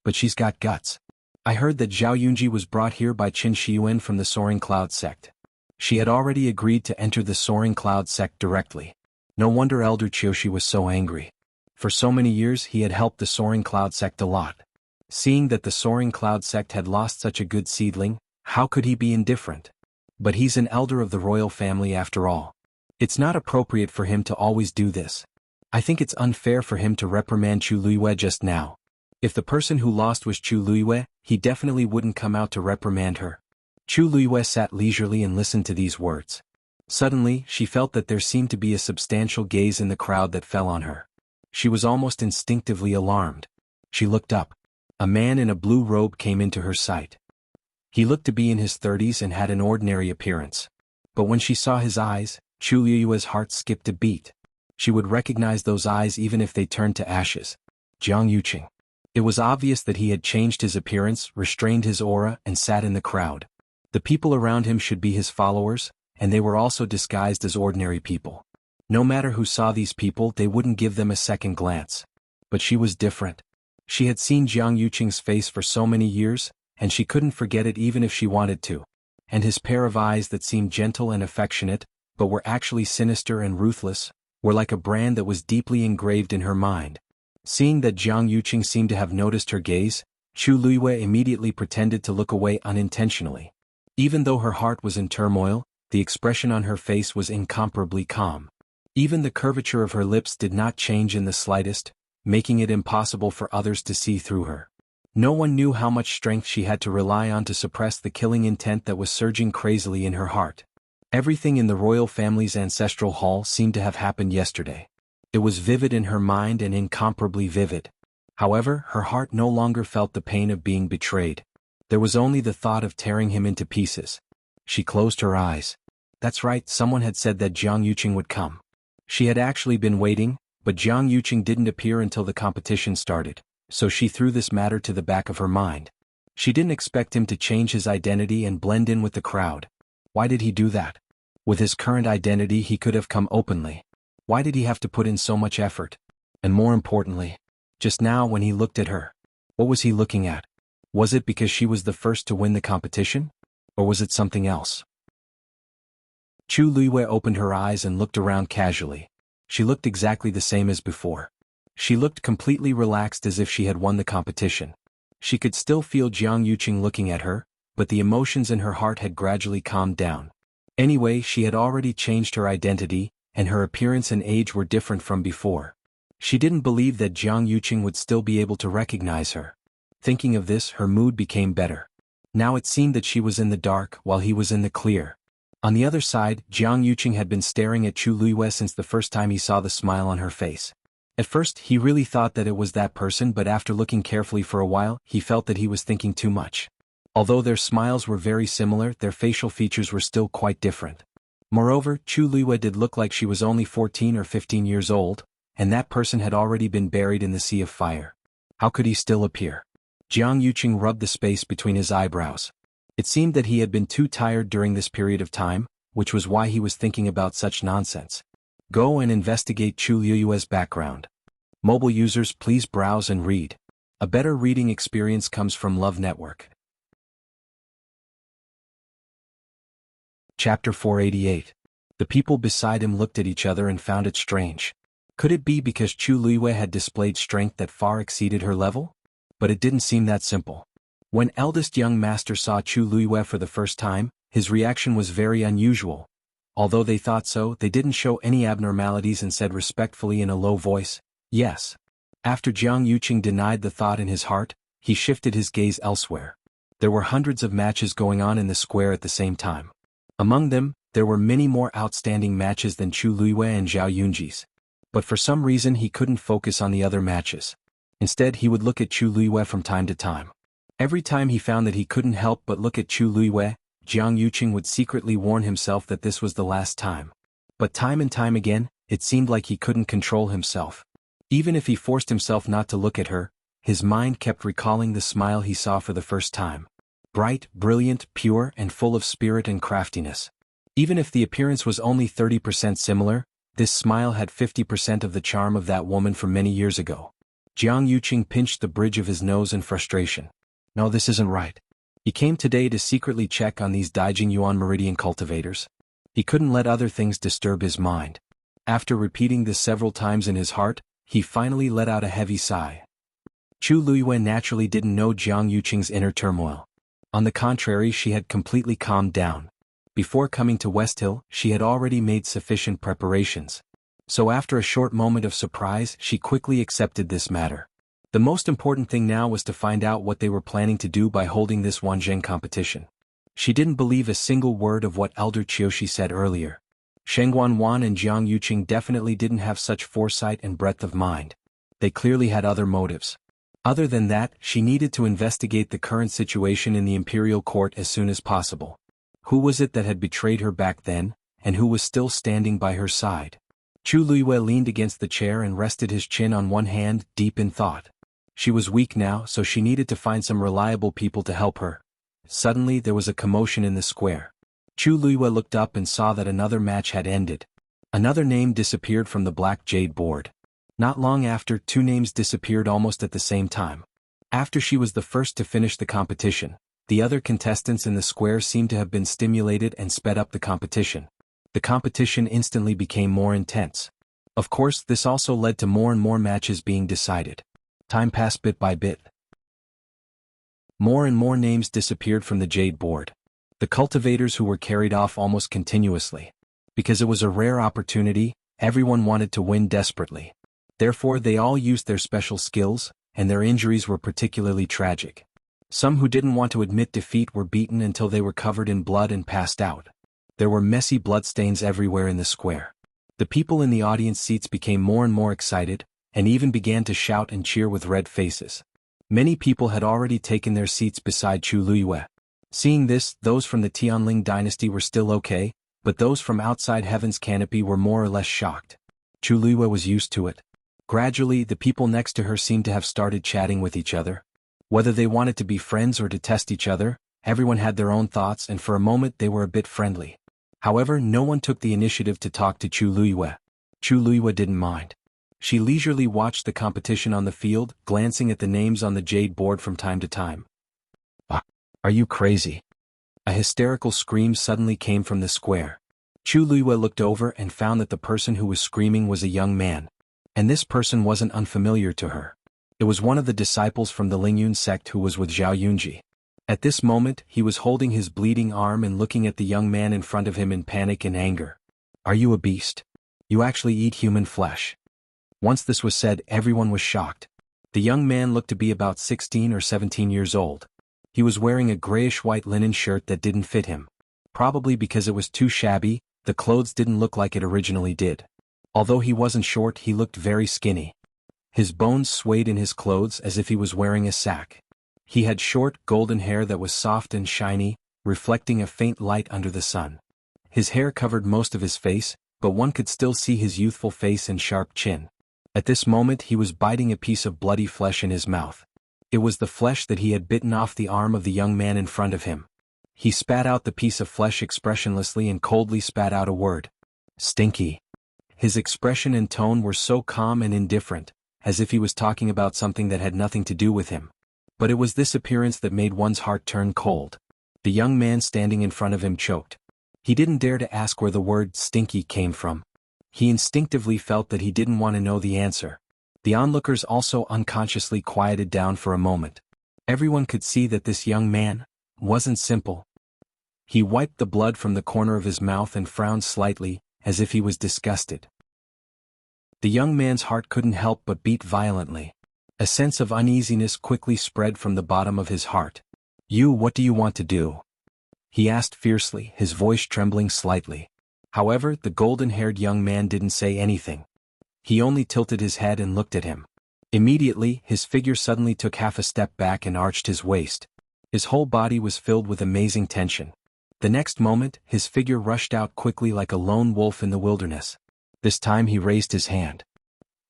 But she's got guts. I heard that Zhao Yunji was brought here by Qin Shiyuan from the Soaring Cloud sect. She had already agreed to enter the Soaring Cloud sect directly. No wonder Elder Qiushi was so angry. For so many years he had helped the Soaring Cloud sect a lot. Seeing that the Soaring Cloud sect had lost such a good seedling, how could he be indifferent? But he's an elder of the royal family after all. It's not appropriate for him to always do this. I think it's unfair for him to reprimand Chu Luiyue just now. If the person who lost was Chu Luiyue, he definitely wouldn't come out to reprimand her. Chu Luiyue sat leisurely and listened to these words. Suddenly, she felt that there seemed to be a substantial gaze in the crowd that fell on her. She was almost instinctively alarmed. She looked up. A man in a blue robe came into her sight. He looked to be in his 30s and had an ordinary appearance. But when she saw his eyes, Chu Luiyue's heart skipped a beat. She would recognize those eyes even if they turned to ashes. Jiang Yuqing. It was obvious that he had changed his appearance, restrained his aura, and sat in the crowd. The people around him should be his followers, and they were also disguised as ordinary people. No matter who saw these people, they wouldn't give them a second glance. But she was different. She had seen Jiang Yuqing's face for so many years, and she couldn't forget it even if she wanted to. And his pair of eyes that seemed gentle and affectionate, but were actually sinister and ruthless, were like a brand that was deeply engraved in her mind. Seeing that Jiang Yuqing seemed to have noticed her gaze, Chu Luiyue immediately pretended to look away unintentionally. Even though her heart was in turmoil, the expression on her face was incomparably calm. Even the curvature of her lips did not change in the slightest, making it impossible for others to see through her. No one knew how much strength she had to rely on to suppress the killing intent that was surging crazily in her heart. Everything in the royal family's ancestral hall seemed to have happened yesterday. It was vivid in her mind and incomparably vivid. However, her heart no longer felt the pain of being betrayed. There was only the thought of tearing him into pieces. She closed her eyes. That's right, someone had said that Jiang Yuqing would come. She had actually been waiting, but Jiang Yuqing didn't appear until the competition started, so she threw this matter to the back of her mind. She didn't expect him to change his identity and blend in with the crowd. Why did he do that? With his current identity he could have come openly. Why did he have to put in so much effort? And more importantly, just now when he looked at her, what was he looking at? Was it because she was the first to win the competition? Or was it something else? Chu Luiyue opened her eyes and looked around casually. She looked exactly the same as before. She looked completely relaxed as if she had won the competition. She could still feel Jiang Yuqing looking at her, but the emotions in her heart had gradually calmed down. Anyway, she had already changed her identity, and her appearance and age were different from before. She didn't believe that Jiang Yuqing would still be able to recognize her. Thinking of this, her mood became better. Now it seemed that she was in the dark while he was in the clear. On the other side, Jiang Yuqing had been staring at Chu Luiyue since the first time he saw the smile on her face. At first, he really thought that it was that person, but after looking carefully for a while, he felt that he was thinking too much. Although their smiles were very similar, their facial features were still quite different. Moreover, Chu Luiyue did look like she was only 14 or 15 years old, and that person had already been buried in the sea of fire. How could he still appear? Jiang Yuqing rubbed the space between his eyebrows. It seemed that he had been too tired during this period of time, which was why he was thinking about such nonsense. Go and investigate Chu Luiyue's background. Mobile users, please browse and read. A better reading experience comes from Love Network. Chapter 488. The people beside him looked at each other and found it strange. Could it be because Chu Luiyue had displayed strength that far exceeded her level? But it didn't seem that simple. When eldest young master saw Chu Luiyue for the first time, his reaction was very unusual. Although they thought so, they didn't show any abnormalities and said respectfully in a low voice, "Yes." After Jiang Yuqing denied the thought in his heart, he shifted his gaze elsewhere. There were hundreds of matches going on in the square at the same time. Among them, there were many more outstanding matches than Chu Luiyue and Zhao Yunji's. But for some reason he couldn't focus on the other matches. Instead he would look at Chu Luiyue from time to time. Every time he found that he couldn't help but look at Chu Luiyue, Jiang Yuqing would secretly warn himself that this was the last time. But time and time again, it seemed like he couldn't control himself. Even if he forced himself not to look at her, his mind kept recalling the smile he saw for the first time. Bright, brilliant, pure, and full of spirit and craftiness. Even if the appearance was only 30% similar, this smile had 50% of the charm of that woman from many years ago. Jiang Yuqing pinched the bridge of his nose in frustration. No, this isn't right. He came today to secretly check on these Daijing Yuan Meridian cultivators. He couldn't let other things disturb his mind. After repeating this several times in his heart, he finally let out a heavy sigh. Chu Luiyue naturally didn't know Jiang Yuqing's inner turmoil. On the contrary, she had completely calmed down. Before coming to West Hill, she had already made sufficient preparations. So after a short moment of surprise, she quickly accepted this matter. The most important thing now was to find out what they were planning to do by holding this Wanzheng competition. She didn't believe a single word of what Elder Qiushi said earlier. Sheng Guanwan and Jiang Yuqing definitely didn't have such foresight and breadth of mind. They clearly had other motives. Other than that, she needed to investigate the current situation in the imperial court as soon as possible. Who was it that had betrayed her back then, and who was still standing by her side? Chu Luiyue leaned against the chair and rested his chin on one hand, deep in thought. She was weak now, so she needed to find some reliable people to help her. Suddenly there was a commotion in the square. Chu Luiyue looked up and saw that another match had ended. Another name disappeared from the black jade board. Not long after, two names disappeared almost at the same time. After she was the first to finish the competition, the other contestants in the square seemed to have been stimulated and sped up the competition. The competition instantly became more intense. Of course, this also led to more and more matches being decided. Time passed bit by bit. More and more names disappeared from the jade board. The cultivators who were carried off almost continuously. Because it was a rare opportunity, everyone wanted to win desperately. Therefore they all used their special skills, and their injuries were particularly tragic. Some who didn't want to admit defeat were beaten until they were covered in blood and passed out. There were messy bloodstains everywhere in the square. The people in the audience seats became more and more excited, and even began to shout and cheer with red faces. Many people had already taken their seats beside Chu Luiyue. Seeing this, those from the Tianling dynasty were still okay, but those from outside Heaven's Canopy were more or less shocked. Chu Luiyue was used to it. Gradually, the people next to her seemed to have started chatting with each other. Whether they wanted to be friends or to test each other, everyone had their own thoughts, and for a moment they were a bit friendly. However, no one took the initiative to talk to Chu Luiyue. Chu Luiyue didn't mind. She leisurely watched the competition on the field, glancing at the names on the jade board from time to time. Are you crazy? A hysterical scream suddenly came from the square. Chu Luiyue looked over and found that the person who was screaming was a young man. And this person wasn't unfamiliar to her. It was one of the disciples from the Lingyun sect who was with Zhao Yunji. At this moment, he was holding his bleeding arm and looking at the young man in front of him in panic and anger. Are you a beast? You actually eat human flesh. Once this was said, everyone was shocked. The young man looked to be about 16 or 17 years old. He was wearing a grayish-white linen shirt that didn't fit him. Probably because it was too shabby, the clothes didn't look like it originally did. Although he wasn't short, he looked very skinny. His bones swayed in his clothes as if he was wearing a sack. He had short, golden hair that was soft and shiny, reflecting a faint light under the sun. His hair covered most of his face, but one could still see his youthful face and sharp chin. At this moment he was biting a piece of bloody flesh in his mouth. It was the flesh that he had bitten off the arm of the young man in front of him. He spat out the piece of flesh expressionlessly and coldly spat out a word. Stinky. His expression and tone were so calm and indifferent, as if he was talking about something that had nothing to do with him. But it was this appearance that made one's heart turn cold. The young man standing in front of him choked. He didn't dare to ask where the word stinky came from. He instinctively felt that he didn't want to know the answer. The onlookers also unconsciously quieted down for a moment. Everyone could see that this young man wasn't simple. He wiped the blood from the corner of his mouth and frowned slightly, as if he was disgusted. The young man's heart couldn't help but beat violently. A sense of uneasiness quickly spread from the bottom of his heart. What do you want to do?" he asked fiercely, his voice trembling slightly. However, the golden-haired young man didn't say anything. He only tilted his head and looked at him. Immediately, his figure suddenly took half a step back and arched his waist. His whole body was filled with amazing tension. The next moment, his figure rushed out quickly like a lone wolf in the wilderness. This time he raised his hand.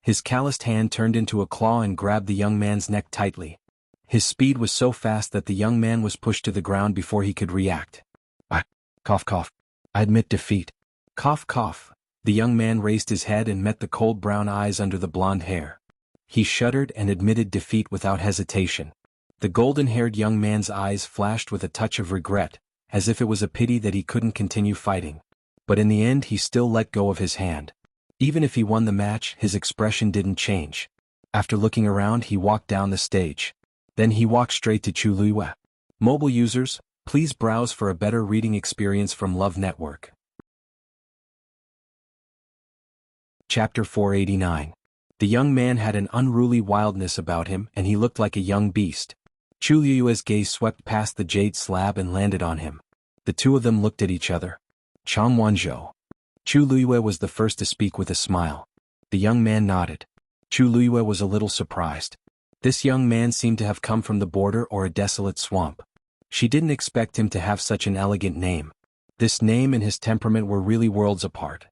His calloused hand turned into a claw and grabbed the young man's neck tightly. His speed was so fast that the young man was pushed to the ground before he could react. Cough cough. I admit defeat. Cough cough. The young man raised his head and met the cold brown eyes under the blonde hair. He shuddered and admitted defeat without hesitation. The golden-haired young man's eyes flashed with a touch of regret, as if it was a pity that he couldn't continue fighting. But in the end he still let go of his hand. Even if he won the match, his expression didn't change. After looking around, he walked down the stage. Then he walked straight to Chu Luiyue. Mobile users, please browse for a better reading experience from Love Network. Chapter 489. The young man had an unruly wildness about him, and he looked like a young beast. Chu Luiyue's gaze swept past the jade slab and landed on him. The two of them looked at each other. Chang Wanzhou. Chu Luiyue was the first to speak with a smile. The young man nodded. Chu Luiyue was a little surprised. This young man seemed to have come from the border or a desolate swamp. She didn't expect him to have such an elegant name. This name and his temperament were really worlds apart.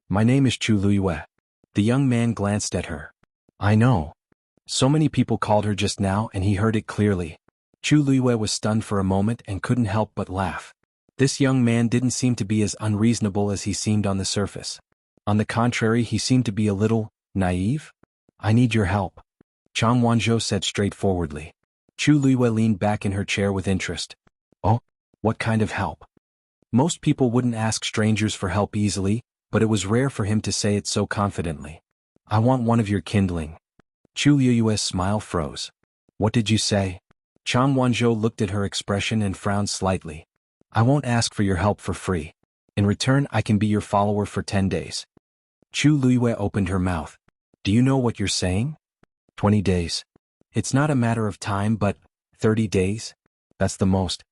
My name is Chu Luiyue. The young man glanced at her. I know. So many people called her just now and he heard it clearly. Chu Luiyue was stunned for a moment and couldn't help but laugh. This young man didn't seem to be as unreasonable as he seemed on the surface. On the contrary, he seemed to be a little naive. I need your help, Chang Wanzhou said straightforwardly. Chu Luiyue leaned back in her chair with interest. Oh, what kind of help? Most people wouldn't ask strangers for help easily, but it was rare for him to say it so confidently. I want one of your kindling. Chu Luiyue's smile froze. What did you say? Chang Wanzhou looked at her expression and frowned slightly. I won't ask for your help for free. In return, I can be your follower for 10 days. Chu Luiyue opened her mouth. Do you know what you're saying? 20 days. It's not a matter of time, but 30 days? That's the most.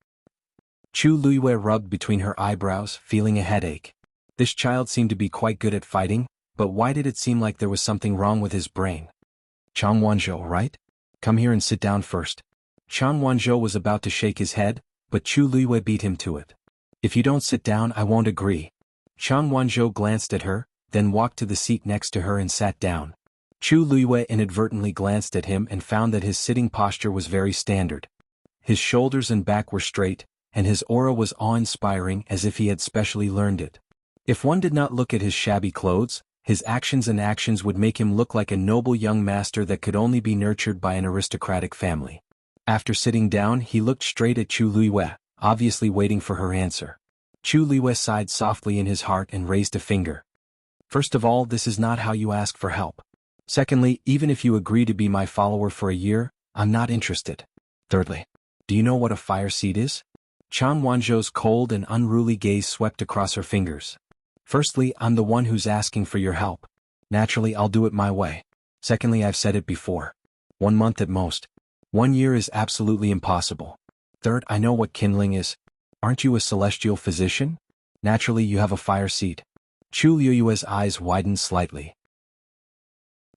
Chu Luiyue rubbed between her eyebrows, feeling a headache. This child seemed to be quite good at fighting, but why did it seem like there was something wrong with his brain? Chang Wanzhou, right? Come here and sit down first. Chang Wanzhou was about to shake his head, but Chu Luiyue beat him to it. If you don't sit down, I won't agree. Chang Wanzhou glanced at her, then walked to the seat next to her and sat down. Chu Luiyue inadvertently glanced at him and found that his sitting posture was very standard. His shoulders and back were straight, and his aura was awe-inspiring as if he had specially learned it. If one did not look at his shabby clothes, his actions would make him look like a noble young master that could only be nurtured by an aristocratic family. After sitting down, he looked straight at Chu Luiyue, obviously waiting for her answer. Chu Luiyue sighed softly in his heart and raised a finger. First of all, this is not how you ask for help. Secondly, even if you agree to be my follower for a year, I'm not interested. Thirdly, do you know what a fire seed is? Chang Wanzhou's cold and unruly gaze swept across her fingers. Firstly, I'm the one who's asking for your help. Naturally, I'll do it my way. Secondly, I've said it before. 1 month at most. 1 year is absolutely impossible. Third, I know what kindling is. Aren't you a celestial physician? Naturally, you have a fire seed. Chu Luiyue's eyes widened slightly.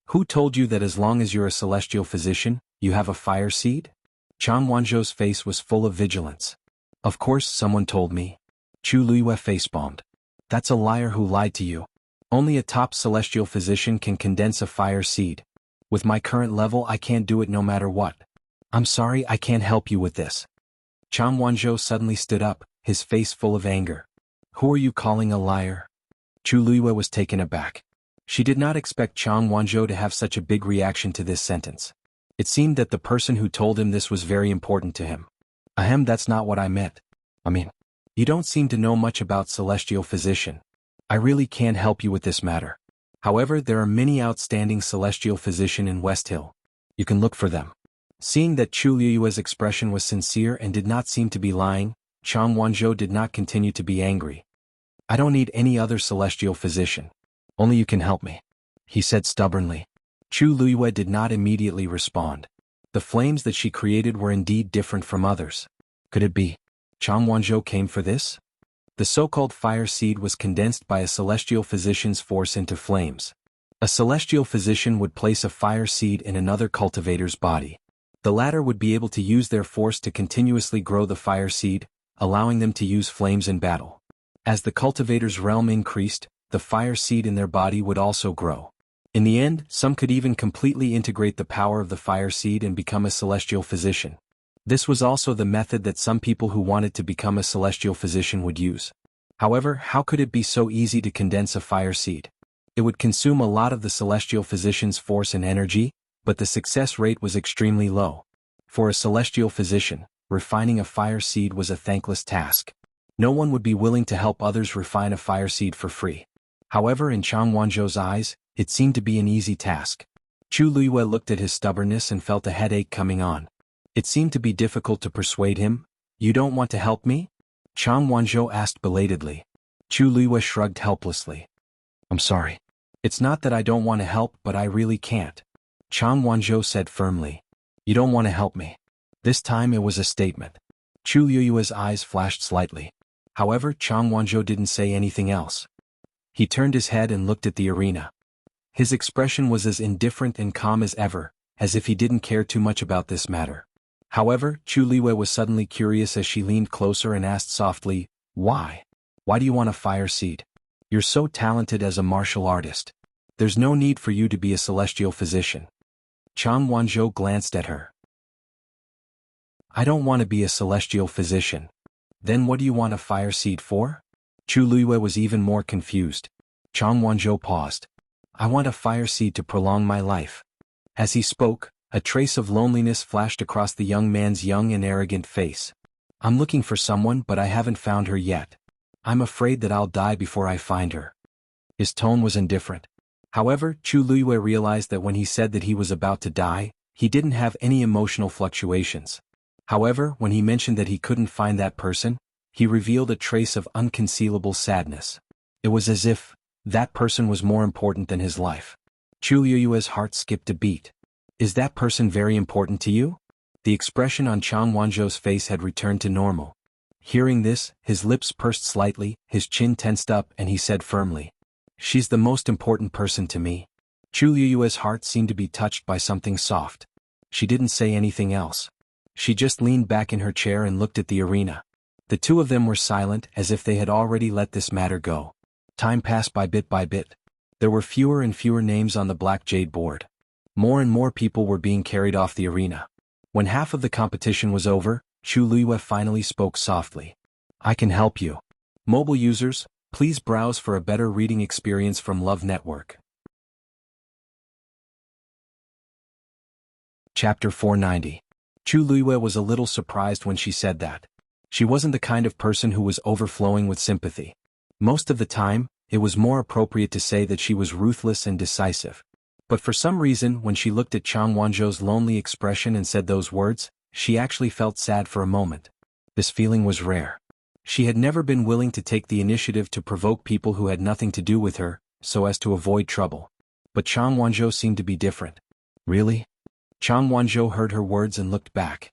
Who told you that as long as you're a celestial physician, you have a fire seed? Chang Wanzhou's face was full of vigilance. Of course, someone told me. Chu Luiyue facepalmed. That's a liar who lied to you. Only a top celestial physician can condense a fire seed. With my current level, I can't do it no matter what. I'm sorry, I can't help you with this. Chang Wanzhou suddenly stood up, his face full of anger. Who are you calling a liar? Chu Luiyue was taken aback. She did not expect Chang Wanzhou to have such a big reaction to this sentence. It seemed that the person who told him this was very important to him. Ahem, that's not what I meant. You don't seem to know much about celestial physician. I really can't help you with this matter. However, there are many outstanding celestial physicians in West Hill. You can look for them. Seeing that Chu Liyue's expression was sincere and did not seem to be lying, Chang Wanzhou did not continue to be angry. I don't need any other celestial physician. Only you can help me, he said stubbornly. Chu Liyue did not immediately respond. The flames that she created were indeed different from others. Could it be Chang Wanzhou came for this? The so-called fire seed was condensed by a celestial physician's force into flames. A celestial physician would place a fire seed in another cultivator's body. The latter would be able to use their force to continuously grow the fire seed, allowing them to use flames in battle. As the cultivator's realm increased, the fire seed in their body would also grow. In the end, some could even completely integrate the power of the fire seed and become a celestial physician. This was also the method that some people who wanted to become a celestial physician would use. However, how could it be so easy to condense a fire seed? It would consume a lot of the celestial physician's force and energy, but the success rate was extremely low. For a celestial physician, refining a fire seed was a thankless task. No one would be willing to help others refine a fire seed for free. However, in Chang Wanzhou's eyes, it seemed to be an easy task. Chu Liyue looked at his stubbornness and felt a headache coming on. It seemed to be difficult to persuade him. You don't want to help me? Chang Wanzhou asked belatedly. Chu Liyue shrugged helplessly. I'm sorry. It's not that I don't want to help, but I really can't. Chang Wanzhou said firmly. You don't want to help me. This time it was a statement. Chu Liyue's eyes flashed slightly. However, Chang Wanzhou didn't say anything else. He turned his head and looked at the arena. His expression was as indifferent and calm as ever, as if he didn't care too much about this matter. However, Chu Liyue was suddenly curious as she leaned closer and asked softly, Why? Why do you want a fire seed? You're so talented as a martial artist. There's no need for you to be a celestial physician. Chang Wanzhou glanced at her. I don't want to be a celestial physician. Then what do you want a fire seed for? Chu Liyue was even more confused. Chang Wanzhou paused. I want a fire seed to prolong my life. As he spoke, a trace of loneliness flashed across the young man's young and arrogant face. I'm looking for someone, but I haven't found her yet. I'm afraid that I'll die before I find her. His tone was indifferent. However, Chu Liyue realized that when he said that he was about to die, he didn't have any emotional fluctuations. However, when he mentioned that he couldn't find that person, he revealed a trace of unconcealable sadness. It was as if that person was more important than his life. Chu Liyue's heart skipped a beat. Is that person very important to you? The expression on Chang Wanzhou's face had returned to normal. Hearing this, his lips pursed slightly, his chin tensed up, and he said firmly, She's the most important person to me. Chu Liyue's heart seemed to be touched by something soft. She didn't say anything else. She just leaned back in her chair and looked at the arena. The two of them were silent, as if they had already let this matter go. Time passed by bit by bit. There were fewer and fewer names on the black jade board. More and more people were being carried off the arena. When half of the competition was over, Chu Liyue finally spoke softly. I can help you. Mobile users, please browse for a better reading experience from Love Network. Chapter 490. Chu Liyue was a little surprised when she said that. She wasn't the kind of person who was overflowing with sympathy. Most of the time, it was more appropriate to say that she was ruthless and decisive. But for some reason, when she looked at Chang Wanzhou's lonely expression and said those words, she actually felt sad for a moment. This feeling was rare. She had never been willing to take the initiative to provoke people who had nothing to do with her, so as to avoid trouble. But Chang Wanzhou seemed to be different. Really? Chang Wanzhou heard her words and looked back.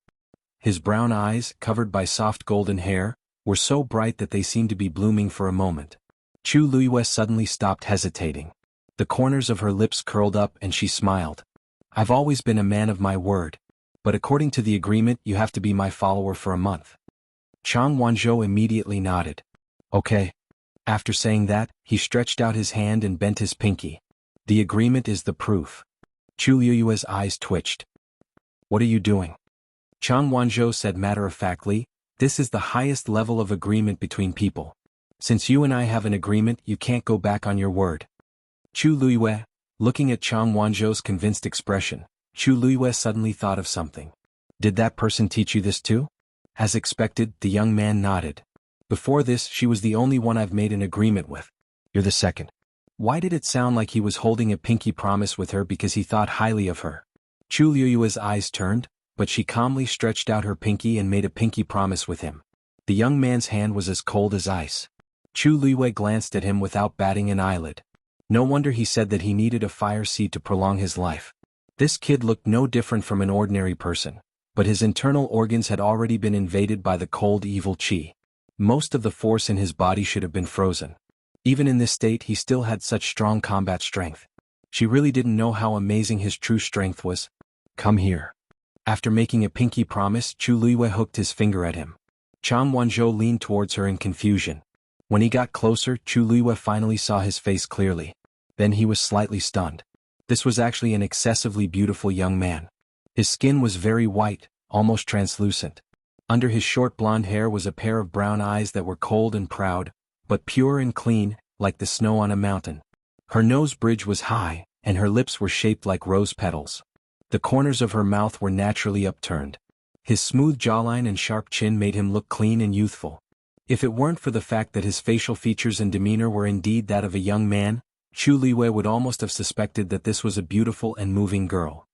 His brown eyes, covered by soft golden hair, were so bright that they seemed to be blooming for a moment. Chu Liyue suddenly stopped hesitating. The corners of her lips curled up and she smiled. I've always been a man of my word. But according to the agreement, you have to be my follower for a month. Chang Wanzhou immediately nodded. Okay. After saying that, he stretched out his hand and bent his pinky. The agreement is the proof. Chu Liyue's eyes twitched. What are you doing? Chang Wanzhou said matter-of-factly, this is the highest level of agreement between people. Since you and I have an agreement, you can't go back on your word. Chu Liyue, looking at Chang Wanzhou's convinced expression, Chu Liyue suddenly thought of something. Did that person teach you this too? As expected, the young man nodded. Before this, she was the only one I've made an agreement with. You're the second. Why did it sound like he was holding a pinky promise with her because he thought highly of her? Chu Liyue's eyes turned, but she calmly stretched out her pinky and made a pinky promise with him. The young man's hand was as cold as ice. Chu Liyue glanced at him without batting an eyelid. No wonder he said that he needed a fire seed to prolong his life. This kid looked no different from an ordinary person, but his internal organs had already been invaded by the cold evil qi. Most of the force in his body should have been frozen. Even in this state he still had such strong combat strength. She really didn't know how amazing his true strength was. Come here. After making a pinky promise, Chu Liyue hooked his finger at him. Chang Wanzhou leaned towards her in confusion. When he got closer, Chu Liyue finally saw his face clearly. Then he was slightly stunned. This was actually an excessively beautiful young man. His skin was very white, almost translucent. Under his short blonde hair was a pair of brown eyes that were cold and proud, but pure and clean, like the snow on a mountain. Her nose bridge was high, and her lips were shaped like rose petals. The corners of her mouth were naturally upturned. His smooth jawline and sharp chin made him look clean and youthful. If it weren't for the fact that his facial features and demeanor were indeed that of a young man, Chu Liyue would almost have suspected that this was a beautiful and moving girl.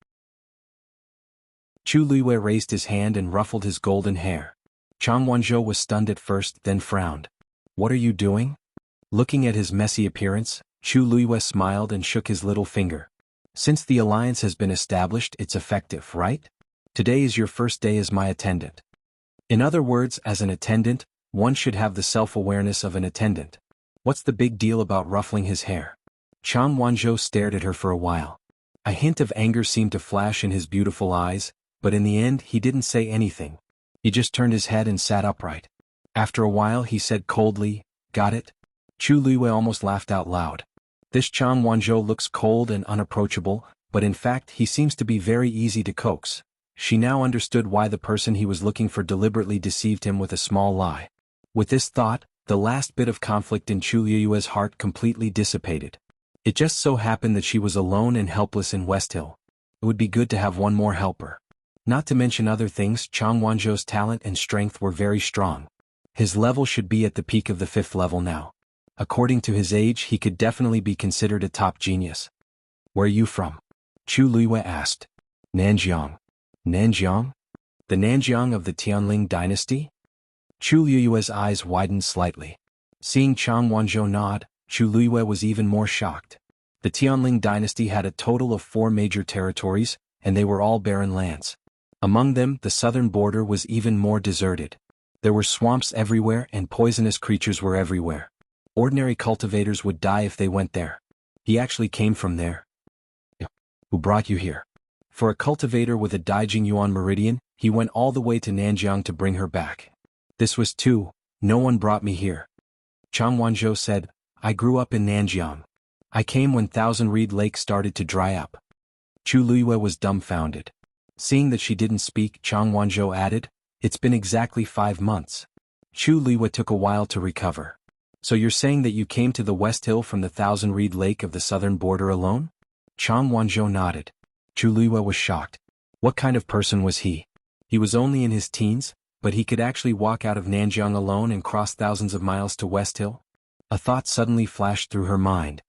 Chu Liyue raised his hand and ruffled his golden hair. Chang Wanzhou was stunned at first, then frowned. What are you doing? Looking at his messy appearance, Chu Liyue smiled and shook his little finger. Since the alliance has been established, it's effective, right? Today is your first day as my attendant. In other words, as an attendant, one should have the self-awareness of an attendant. What's the big deal about ruffling his hair? Chang Wanzhou stared at her for a while. A hint of anger seemed to flash in his beautiful eyes, but in the end he didn't say anything. He just turned his head and sat upright. After a while he said coldly, "Got it?" Chu Liyue almost laughed out loud. This Chang Wanzhou looks cold and unapproachable, but in fact he seems to be very easy to coax. She now understood why the person he was looking for deliberately deceived him with a small lie. With this thought, the last bit of conflict in Chu Liyue's heart completely dissipated. It just so happened that she was alone and helpless in West Hill. It would be good to have one more helper. Not to mention other things, Chang Wanzhou's talent and strength were very strong. His level should be at the peak of the 5th level now. According to his age, he could definitely be considered a top genius. Where are you from? Chu Liyue asked. Nanjiang. Nanjiang? The Nanjiang of the Tianling dynasty? Chu Liyue's eyes widened slightly. Seeing Chang Wanzhou nod, Chu Liyue was even more shocked. The Tianling dynasty had a total of 4 major territories, and they were all barren lands. Among them, the southern border was even more deserted. There were swamps everywhere and poisonous creatures were everywhere. Ordinary cultivators would die if they went there. He actually came from there. Who brought you here? For a cultivator with a Daijing Yuan meridian, he went all the way to Nanjiang to bring her back. This was too. No one brought me here. Chang Wanzhou said, I grew up in Nanjiang. I came when Thousand Reed Lake started to dry up. Chu Liyue was dumbfounded. Seeing that she didn't speak, Chang Wanzhou added, It's been exactly 5 months. Chu Liyue took a while to recover. So you're saying that you came to the West Hill from the Thousand Reed Lake of the southern border alone? Chang Wanzhou nodded. Chu Liyue was shocked. What kind of person was he? He was only in his teens, but he could actually walk out of Nanjiang alone and cross thousands of miles to West Hill? A thought suddenly flashed through her mind.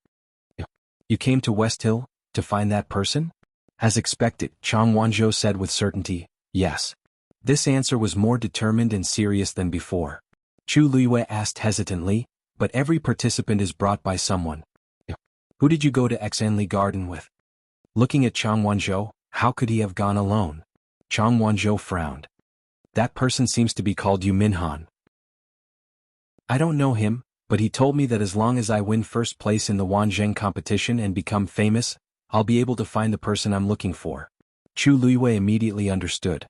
You came to West Hill, to find that person? As expected, Chang Wanzhou said with certainty, yes. This answer was more determined and serious than before. Chu Liyue asked hesitantly, but every participant is brought by someone. Who did you go to Xanli Garden with? Looking at Chang Wanzhou, how could he have gone alone? Chang Wanzhou frowned. That person seems to be called Yu Minhan. I don't know him, but he told me that as long as I win first place in the Wanzheng competition and become famous, I'll be able to find the person I'm looking for. Chu Liyue immediately understood.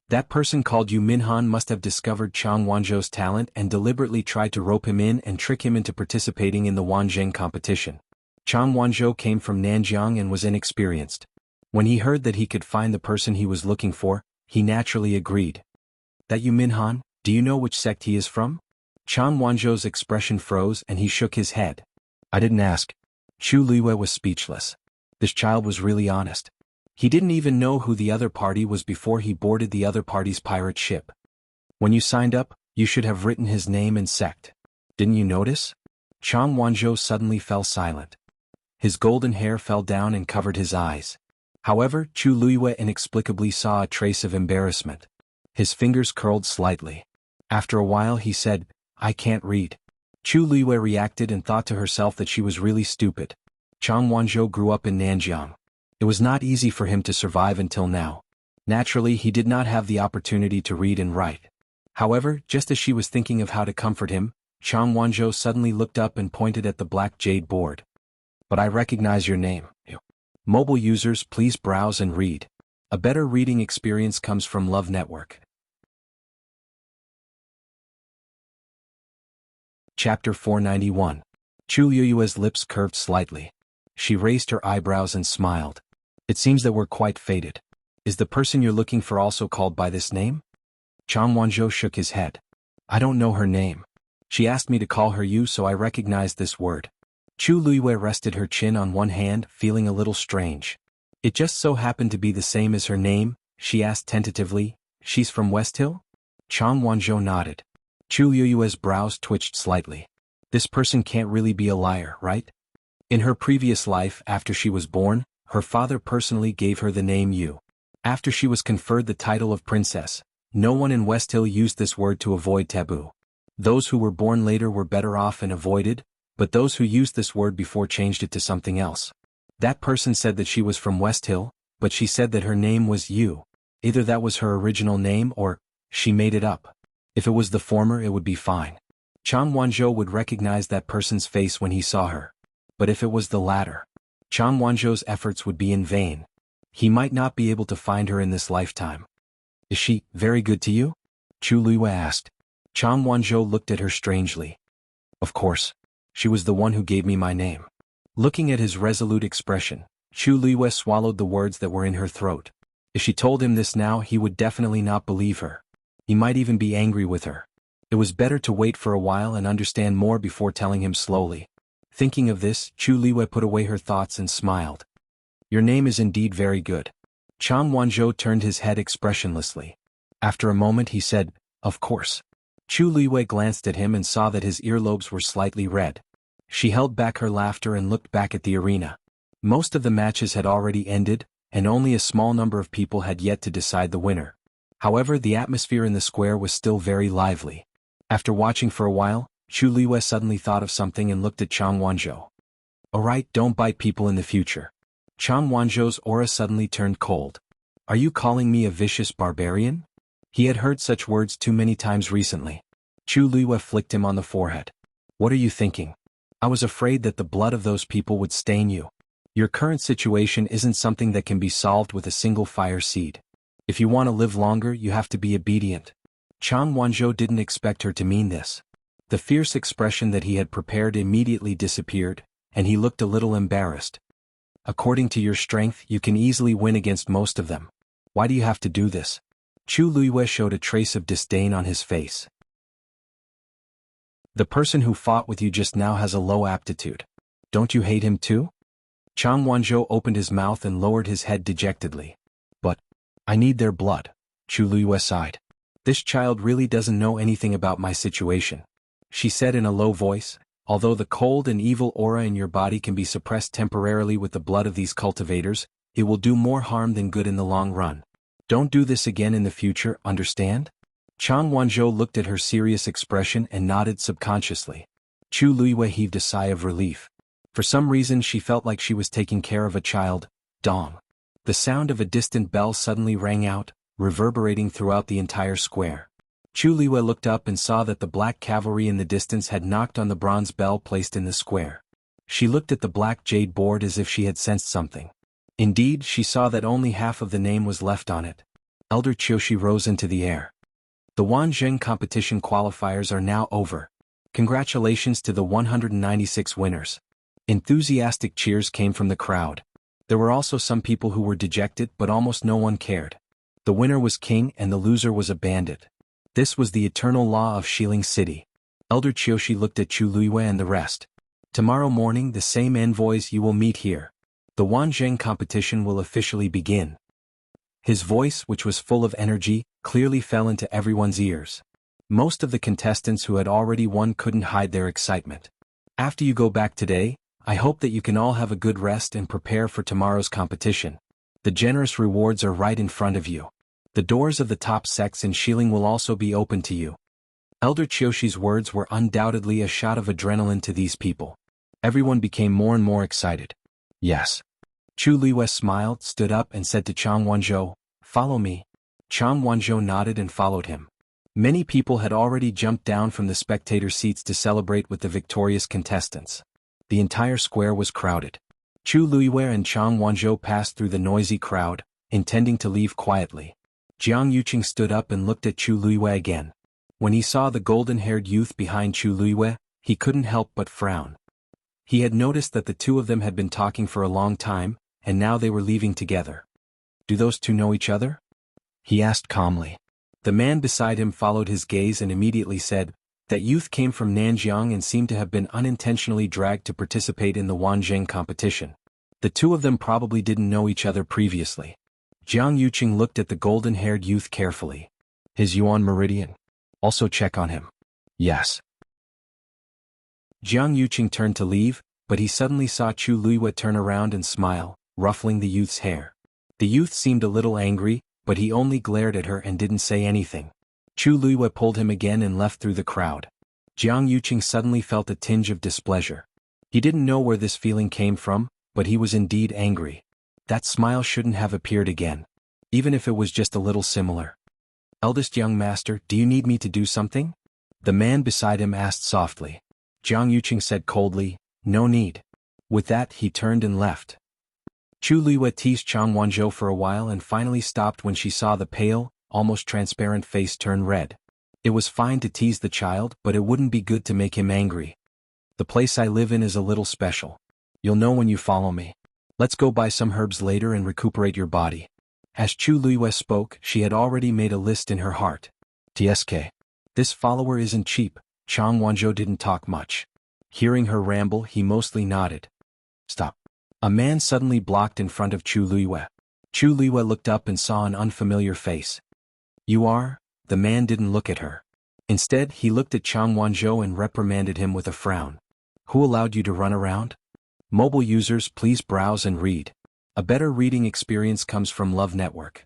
That person called Yu Minhan must have discovered Chang Wanzhou's talent and deliberately tried to rope him in and trick him into participating in the Wanzheng competition. Chang Wanzhou came from Nanjiang and was inexperienced. When he heard that he could find the person he was looking for, he naturally agreed. That Yu Minhan, do you know which sect he is from? Chang Wanzhou's expression froze and he shook his head. I didn't ask. Chu Liyue was speechless. This child was really honest. He didn't even know who the other party was before he boarded the other party's pirate ship. When you signed up, you should have written his name and sect. Didn't you notice? Chang Wanzhou suddenly fell silent. His golden hair fell down and covered his eyes. However, Chu Luiyue inexplicably saw a trace of embarrassment. His fingers curled slightly. After a while he said, "I can't read." Chu Luiyue reacted and thought to herself that she was really stupid. Chang Wanzhou grew up in Nanjiang. It was not easy for him to survive until now. Naturally, he did not have the opportunity to read and write. However, just as she was thinking of how to comfort him, Chang Wanzhou suddenly looked up and pointed at the black jade board. "But I recognize your name." Mobile users, please browse and read. A better reading experience comes from Love Network. Chapter 491. Chu Liyue's lips curved slightly. She raised her eyebrows and smiled. "It seems that we're quite fated. Is the person you're looking for also called by this name?" Chang Wanzhou shook his head. "I don't know her name. She asked me to call her you, so I recognized this word." Chu Luiyue rested her chin on one hand, feeling a little strange. "It just so happened to be the same as her name?" she asked tentatively. "She's from West Hill?" Chang Wanzhou nodded. Chu Luiyue's brows twitched slightly. "This person can't really be a liar, right?" In her previous life, after she was born, her father personally gave her the name Yu. After she was conferred the title of princess, no one in West Hill used this word to avoid taboo. Those who were born later were better off and avoided, but those who used this word before changed it to something else. That person said that she was from West Hill, but she said that her name was Yu. Either that was her original name or she made it up. If it was the former, it would be fine. Chang Wanzhou would recognize that person's face when he saw her. But if it was the latter, Chang Wanzhou's efforts would be in vain. He might not be able to find her in this lifetime. "Is she very good to you?" Chu Luiyue asked. Chang Wanzhou looked at her strangely. "Of course. She was the one who gave me my name." Looking at his resolute expression, Chu Luiyue swallowed the words that were in her throat. If she told him this now, he would definitely not believe her. He might even be angry with her. It was better to wait for a while and understand more before telling him slowly. Thinking of this, Chu Luiyue put away her thoughts and smiled. "Your name is indeed very good." Chang Wanzhou turned his head expressionlessly. After a moment he said, "Of course." Chu Luiyue glanced at him and saw that his earlobes were slightly red. She held back her laughter and looked back at the arena. Most of the matches had already ended, and only a small number of people had yet to decide the winner. However, the atmosphere in the square was still very lively. After watching for a while, Chu Luiyue suddenly thought of something and looked at Chang Wanzhou. "Alright, don't bite people in the future." Chang Wanzhou's aura suddenly turned cold. "Are you calling me a vicious barbarian?" He had heard such words too many times recently. Chu Luiyue flicked him on the forehead. "What are you thinking? I was afraid that the blood of those people would stain you. Your current situation isn't something that can be solved with a single fire seed. If you want to live longer, you have to be obedient." Chang Wanzhou didn't expect her to mean this. The fierce expression that he had prepared immediately disappeared, and he looked a little embarrassed. "According to your strength, you can easily win against most of them. Why do you have to do this?" Chu Luiyue showed a trace of disdain on his face. "The person who fought with you just now has a low aptitude. Don't you hate him too?" Chang Wanzhou opened his mouth and lowered his head dejectedly. "But I need their blood." Chu Luiyue sighed. "This child really doesn't know anything about my situation," she said in a low voice. "Although the cold and evil aura in your body can be suppressed temporarily with the blood of these cultivators, it will do more harm than good in the long run. Don't do this again in the future, understand?" Chang Wanzhou looked at her serious expression and nodded subconsciously. Chu Luiyue heaved a sigh of relief. For some reason she felt like she was taking care of a child. Dong. The sound of a distant bell suddenly rang out, reverberating throughout the entire square. Chu Luiyue looked up and saw that the black cavalry in the distance had knocked on the bronze bell placed in the square. She looked at the black jade board as if she had sensed something. Indeed, she saw that only half of the name was left on it. Elder Qiushi rose into the air. "The Wanzheng competition qualifiers are now over. Congratulations to the 196 winners." Enthusiastic cheers came from the crowd. There were also some people who were dejected, but almost no one cared. The winner was king and the loser was a bandit. This was the eternal law of Xiling City. Elder Qiushi looked at Chu Luiyue and the rest. "Tomorrow morning the same envoys you will meet here. The Wanzheng competition will officially begin." His voice, which was full of energy, clearly fell into everyone's ears. Most of the contestants who had already won couldn't hide their excitement. "After you go back today, I hope that you can all have a good rest and prepare for tomorrow's competition. The generous rewards are right in front of you. The doors of the top sects in Shilling will also be open to you. Elder Chioshi's words were undoubtedly a shot of adrenaline to these people. Everyone became more and more excited. Yes. Chu Liwei smiled, stood up and said to Chang Wanzhou, "Follow me." Chang Wanzhou nodded and followed him. Many people had already jumped down from the spectator seats to celebrate with the victorious contestants. The entire square was crowded. Chu Liwei and Chang Wanzhou passed through the noisy crowd, intending to leave quietly. Jiang Yuqing stood up and looked at Chu Liwei again. When he saw the golden-haired youth behind Chu Liwei, he couldn't help but frown. He had noticed that the two of them had been talking for a long time, and now they were leaving together. Do those two know each other? He asked calmly. The man beside him followed his gaze and immediately said, that youth came from Nanjiang and seemed to have been unintentionally dragged to participate in the Wanzheng competition. The two of them probably didn't know each other previously. Jiang Yuqing looked at the golden-haired youth carefully. His Yuan Meridian. Also check on him. Yes. Jiang Yuqing turned to leave, but he suddenly saw Chu Liwei turn around and smile, ruffling the youth's hair. The youth seemed a little angry, but he only glared at her and didn't say anything. Chu Liwei pulled him again and left through the crowd. Jiang Yuqing suddenly felt a tinge of displeasure. He didn't know where this feeling came from, but he was indeed angry. That smile shouldn't have appeared again. Even if it was just a little similar. Eldest young master, do you need me to do something? The man beside him asked softly. Jiang Yuqing said coldly, no need. With that he turned and left. Chu Liwei teased Chang Wanzhou for a while and finally stopped when she saw the pale, almost transparent face turn red. It was fine to tease the child, but it wouldn't be good to make him angry. The place I live in is a little special. You'll know when you follow me. Let's go buy some herbs later and recuperate your body. As Chu Liwei spoke, she had already made a list in her heart. TSK. This follower isn't cheap. Chang Wanzhou didn't talk much. Hearing her ramble, he mostly nodded. Stop. A man suddenly blocked in front of Chu Liwei. Chu Liwei looked up and saw an unfamiliar face. You are? The man didn't look at her. Instead, he looked at Chang Wanzhou and reprimanded him with a frown. Who allowed you to run around? Mobile users, please browse and read. A better reading experience comes from Love Network.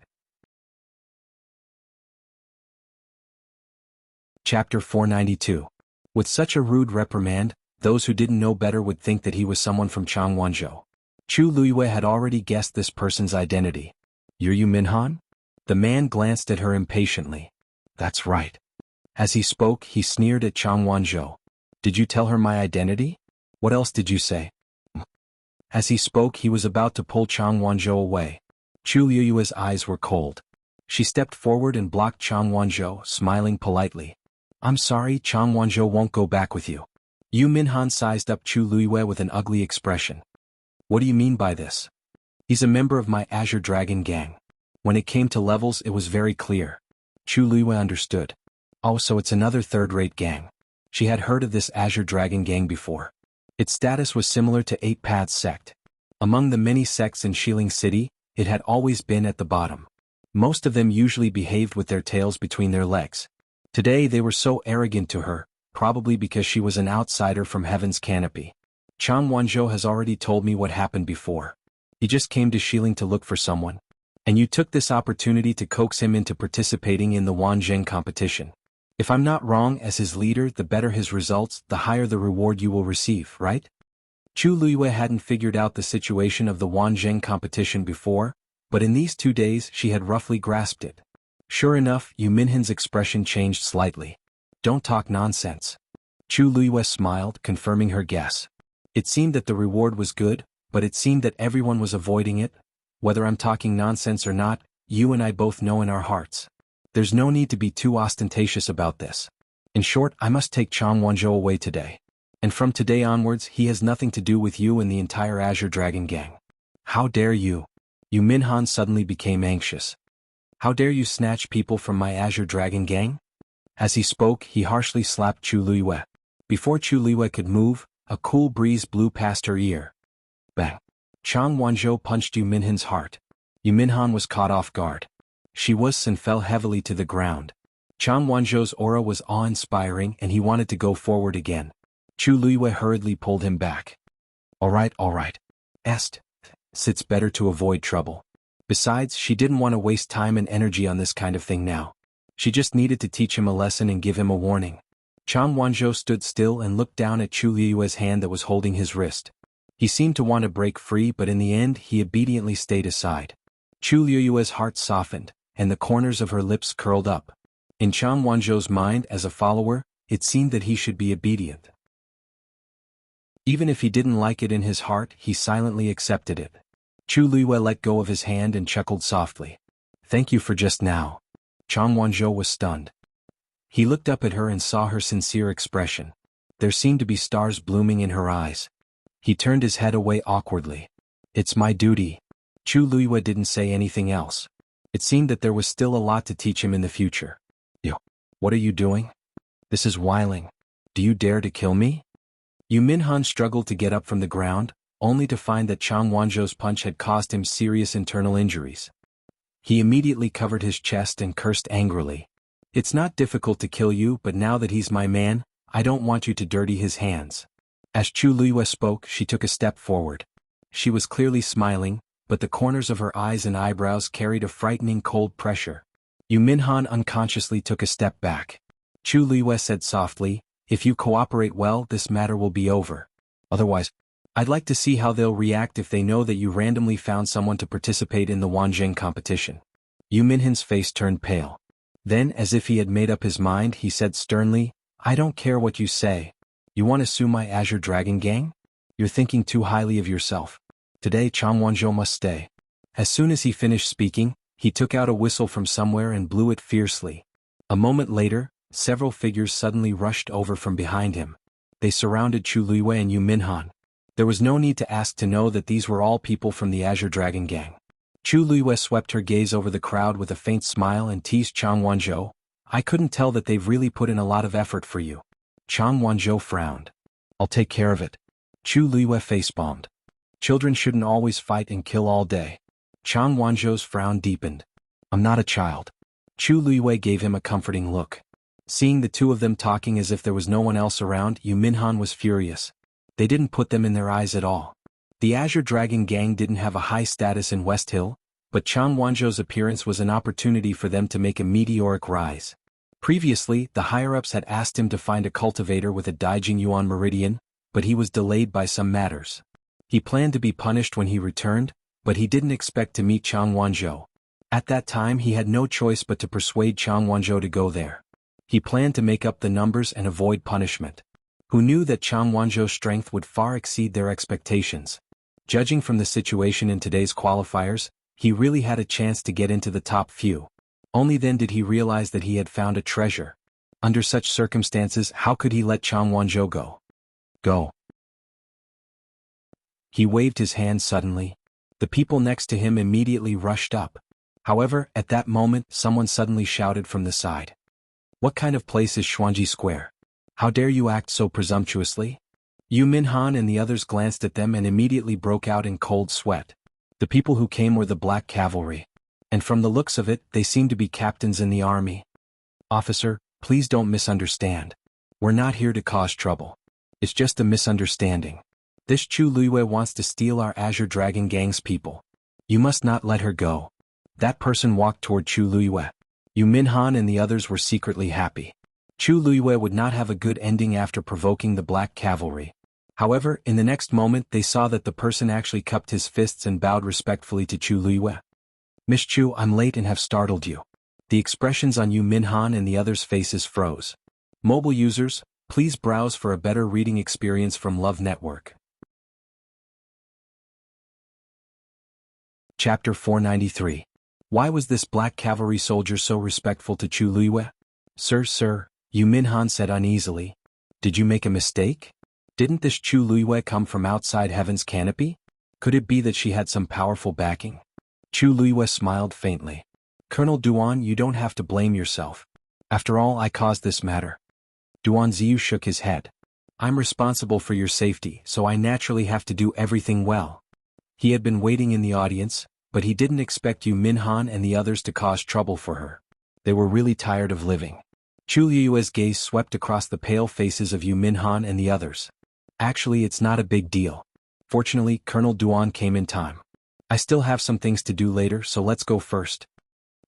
Chapter 492. With such a rude reprimand, those who didn't know better would think that he was someone from Chang Wanzhou. Chu Liwei had already guessed this person's identity. You're Yu Minhan? The man glanced at her impatiently. That's right. As he spoke, he sneered at Chang Wanzhou. Did you tell her my identity? What else did you say? As he spoke, he was about to pull Chang Wanzhou away. Chu Liwei's eyes were cold. She stepped forward and blocked Chang Wanzhou, smiling politely. I'm sorry, Chang Wanzhou won't go back with you. Yu Minhan sized up Chu Liwei with an ugly expression. What do you mean by this? He's a member of my Azure Dragon gang. When it came to levels, it was very clear. Chu Liwei understood. Oh, so it's another third-rate gang. She had heard of this Azure Dragon gang before. Its status was similar to Eight Paths sect. Among the many sects in Shilling City, it had always been at the bottom. Most of them usually behaved with their tails between their legs. Today they were so arrogant to her, probably because she was an outsider from Heaven's Canopy. Chang Wanzhou has already told me what happened before. He just came to Shilling to look for someone. And you took this opportunity to coax him into participating in the Wanzheng competition. If I'm not wrong, as his leader, the better his results, the higher the reward you will receive, right? Chu Liwei hadn't figured out the situation of the Wanzheng competition before, but in these 2 days she had roughly grasped it. Sure enough, Yu Minhan's expression changed slightly. Don't talk nonsense. Chu Liwei smiled, confirming her guess. It seemed that the reward was good, but it seemed that everyone was avoiding it. Whether I'm talking nonsense or not, you and I both know in our hearts. There's no need to be too ostentatious about this. In short, I must take Chang Wanzhou away today. And from today onwards, he has nothing to do with you and the entire Azure Dragon gang. How dare you? Yu Minhan suddenly became anxious. How dare you snatch people from my Azure Dragon gang? As he spoke, he harshly slapped Chu Liwei. Before Chu Liwei could move, a cool breeze blew past her ear. Bang! Chang Wanzhou punched Yu Minhan's heart. Yu Minhan was caught off guard. She was and fell heavily to the ground. Chang Wanzhou's aura was awe-inspiring and he wanted to go forward again. Chu Liwei hurriedly pulled him back. All right. It's better to avoid trouble. Besides, she didn't want to waste time and energy on this kind of thing now. She just needed to teach him a lesson and give him a warning. Chang Wanzhou stood still and looked down at Chu Liyue's hand that was holding his wrist. He seemed to want to break free, but in the end he obediently stayed aside. Chu Liyue's heart softened, and the corners of her lips curled up. In Chang Wanzhou's mind as a follower, it seemed that he should be obedient. Even if he didn't like it in his heart, he silently accepted it. Chu Liyue let go of his hand and chuckled softly. Thank you for just now. Chang Wanzhou was stunned. He looked up at her and saw her sincere expression. There seemed to be stars blooming in her eyes. He turned his head away awkwardly. It's my duty. Chu Liyue didn't say anything else. It seemed that there was still a lot to teach him in the future. What are you doing? This is wiling. Do you dare to kill me? Yu Minhan struggled to get up from the ground, only to find that Chang Wanzhou's punch had caused him serious internal injuries. He immediately covered his chest and cursed angrily. It's not difficult to kill you, but now that he's my man, I don't want you to dirty his hands. As Chu Liyue spoke, she took a step forward. She was clearly smiling, but the corners of her eyes and eyebrows carried a frightening cold pressure. Yu Minhan unconsciously took a step back. Chu Liyue said softly, if you cooperate well, this matter will be over. Otherwise, I'd like to see how they'll react if they know that you randomly found someone to participate in the Wanzheng competition. Yu Minhan's face turned pale. Then, as if he had made up his mind, he said sternly, I don't care what you say. You want to sue my Azure Dragon Gang? You're thinking too highly of yourself. Today Chang Wanzhou must stay. As soon as he finished speaking, he took out a whistle from somewhere and blew it fiercely. A moment later, several figures suddenly rushed over from behind him. They surrounded Chu Liyue and Yu Minhan. There was no need to ask to know that these were all people from the Azure Dragon Gang. Chu Liyue swept her gaze over the crowd with a faint smile and teased Chang Wanzhou. I couldn't tell that they've really put in a lot of effort for you. Chang Wanzhou frowned. I'll take care of it. Chu Liyue facepalmed. Children shouldn't always fight and kill all day. Chang Wanzhou's frown deepened. I'm not a child. Chu Liyue gave him a comforting look. Seeing the two of them talking as if there was no one else around, Yu Minhan was furious. They didn't put them in their eyes at all. The Azure Dragon Gang didn't have a high status in West Hill, but Chang Wanzhou's appearance was an opportunity for them to make a meteoric rise. Previously, the higher-ups had asked him to find a cultivator with a Daijing Yuan meridian, but he was delayed by some matters. He planned to be punished when he returned, but he didn't expect to meet Chang Wanzhou. At that time he had no choice but to persuade Chang Wanzhou to go there. He planned to make up the numbers and avoid punishment. Who knew that Chang Wanzhou's strength would far exceed their expectations? Judging from the situation in today's qualifiers, he really had a chance to get into the top few. Only then did he realize that he had found a treasure. Under such circumstances, how could he let Chang Wanzhou go? Go. He waved his hand suddenly. The people next to him immediately rushed up. However, at that moment, someone suddenly shouted from the side. What kind of place is Xuanji Square? How dare you act so presumptuously? Yu Minhan and the others glanced at them and immediately broke out in cold sweat. The people who came were the Black Cavalry. And from the looks of it, they seemed to be captains in the army. Officer, please don't misunderstand. We're not here to cause trouble. It's just a misunderstanding. This Chu Liyue wants to steal our Azure Dragon Gang's people. You must not let her go. That person walked toward Chu Liyue. Yu Minhan and the others were secretly happy. Chu Liyue would not have a good ending after provoking the Black Cavalry. However, in the next moment they saw that the person actually cupped his fists and bowed respectfully to Chu Liyue. Miss Chu, I'm late and have startled you. The expressions on Yu Minhan and the others' faces froze. Mobile users, please browse for a better reading experience from Love Network. Chapter 493. Why was this Black Cavalry soldier so respectful to Chu Liyue? Sir, Yu Minhan said uneasily. Did you make a mistake? Didn't this Chu Liyue come from outside Heaven's canopy? Could it be that she had some powerful backing? Chu Liyue smiled faintly. Colonel Duan, you don't have to blame yourself. After all, I caused this matter. Duan Ziyu shook his head. I'm responsible for your safety, so I naturally have to do everything well. He had been waiting in the audience, but he didn't expect Yu Minhan and the others to cause trouble for her. They were really tired of living. Chu Liyue's gaze swept across the pale faces of Yu Minhan and the others. Actually, it's not a big deal. Fortunately, Colonel Duan came in time. I still have some things to do later, so let's go first.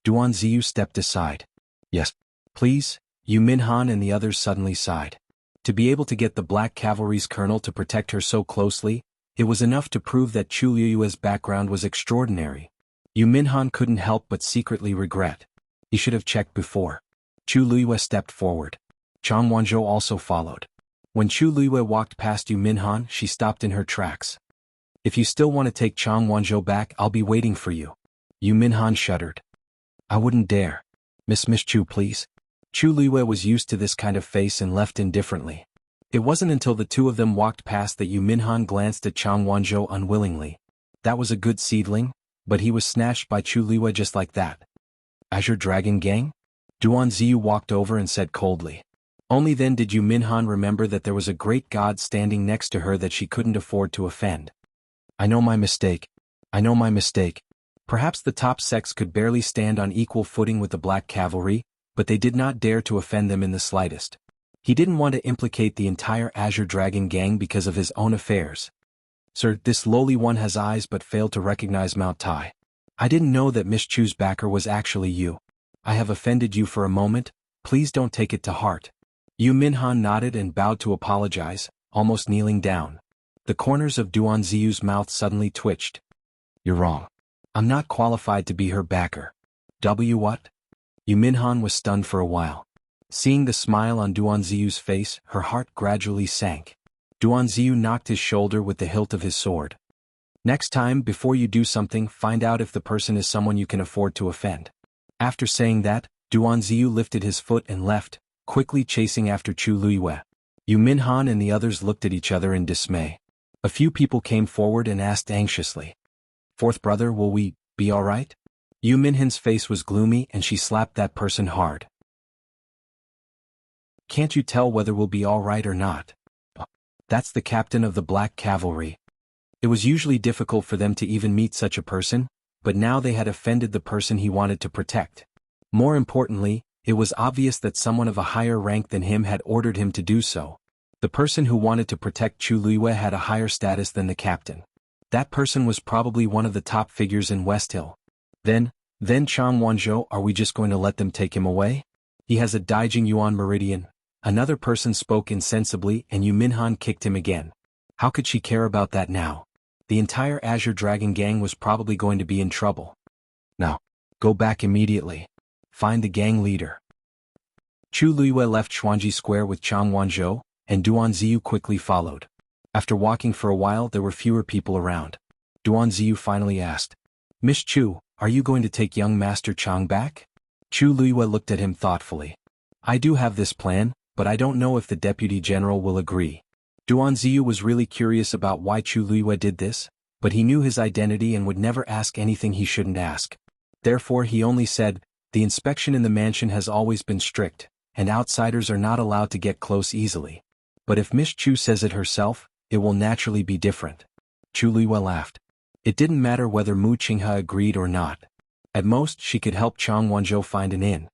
Duan Ziyu stepped aside. Yes. Please, Yu Minhan and the others suddenly sighed. To be able to get the Black Cavalry's colonel to protect her so closely, it was enough to prove that Chu Liyue's background was extraordinary. Yu Minhan couldn't help but secretly regret. He should have checked before. Chu Liyue stepped forward. Chang Wanzhou also followed. When Chu Liyue walked past Yu Minhan, she stopped in her tracks. If you still want to take Chang Wanzhou back, I'll be waiting for you. Yu Minhan shuddered. I wouldn't dare. Miss Chu, please. Chu Liyue was used to this kind of face and left indifferently. It wasn't until the two of them walked past that Yu Minhan glanced at Chang Wanzhou unwillingly. That was a good seedling, but he was snatched by Chu Liyue just like that. Azure Dragon Gang? Duan Ziyu walked over and said coldly. Only then did Yu Minhan remember that there was a great god standing next to her that she couldn't afford to offend. I know my mistake. I know my mistake. Perhaps the top sex could barely stand on equal footing with the Black Cavalry, but they did not dare to offend them in the slightest. He didn't want to implicate the entire Azure Dragon Gang because of his own affairs. Sir, this lowly one has eyes but failed to recognize Mount Tai. I didn't know that Miss Chu's backer was actually you. I have offended you for a moment, please don't take it to heart. Yu Minhan nodded and bowed to apologize, almost kneeling down. The corners of Duan Ziyu's mouth suddenly twitched. You're wrong. I'm not qualified to be her backer. What? Yu Minhan was stunned for a while. Seeing the smile on Duan Ziyu's face, her heart gradually sank. Duan Ziyu knocked his shoulder with the hilt of his sword. Next time, before you do something, find out if the person is someone you can afford to offend. After saying that, Duan Ziyu lifted his foot and left, quickly chasing after Chu Liyue. Yu Minhan and the others looked at each other in dismay. A few people came forward and asked anxiously. Fourth brother, will we be all right? Yu Minhan's face was gloomy and she slapped that person hard. Can't you tell whether we'll be all right or not? That's the captain of the Black Cavalry. It was usually difficult for them to even meet such a person, but now they had offended the person he wanted to protect. More importantly, it was obvious that someone of a higher rank than him had ordered him to do so. The person who wanted to protect Chu Liyue had a higher status than the captain. That person was probably one of the top figures in West Hill. Then Chang Wanzhou, are we just going to let them take him away? He has a Daijing Yuan meridian. Another person spoke insensibly and Yu Minhan kicked him again. How could she care about that now? The entire Azure Dragon Gang was probably going to be in trouble. Now, go back immediately. Find the gang leader. Chu Liyue left Xuanji Square with Chang Wanzhou, and Duan Ziyu quickly followed. After walking for a while, there were fewer people around. Duan Ziyu finally asked, Miss Chu, are you going to take young Master Chang back? Chu Liyue looked at him thoughtfully. I do have this plan, but I don't know if the Deputy General will agree. Duan Ziyu was really curious about why Chu Liyue did this, but he knew his identity and would never ask anything he shouldn't ask. Therefore he only said, the inspection in the mansion has always been strict, and outsiders are not allowed to get close easily. But if Miss Chu says it herself, it will naturally be different. Chu Liyue laughed. It didn't matter whether Mu Qinghe agreed or not. At most, she could help Chang Wanzhou find an inn.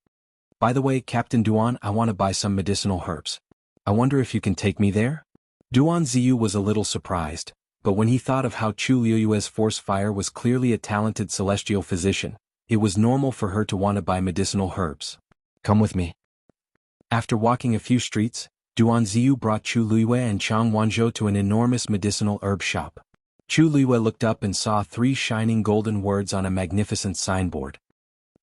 By the way, Captain Duan, I want to buy some medicinal herbs. I wonder if you can take me there? Duan Ziyu was a little surprised, but when he thought of how Chu Liyue's force fire was clearly a talented celestial physician, it was normal for her to want to buy medicinal herbs. Come with me. After walking a few streets, Duan Ziyu brought Chu Liyue and Chang Wanzhou to an enormous medicinal herb shop. Chu Liyue looked up and saw 3 shining golden words on a magnificent signboard.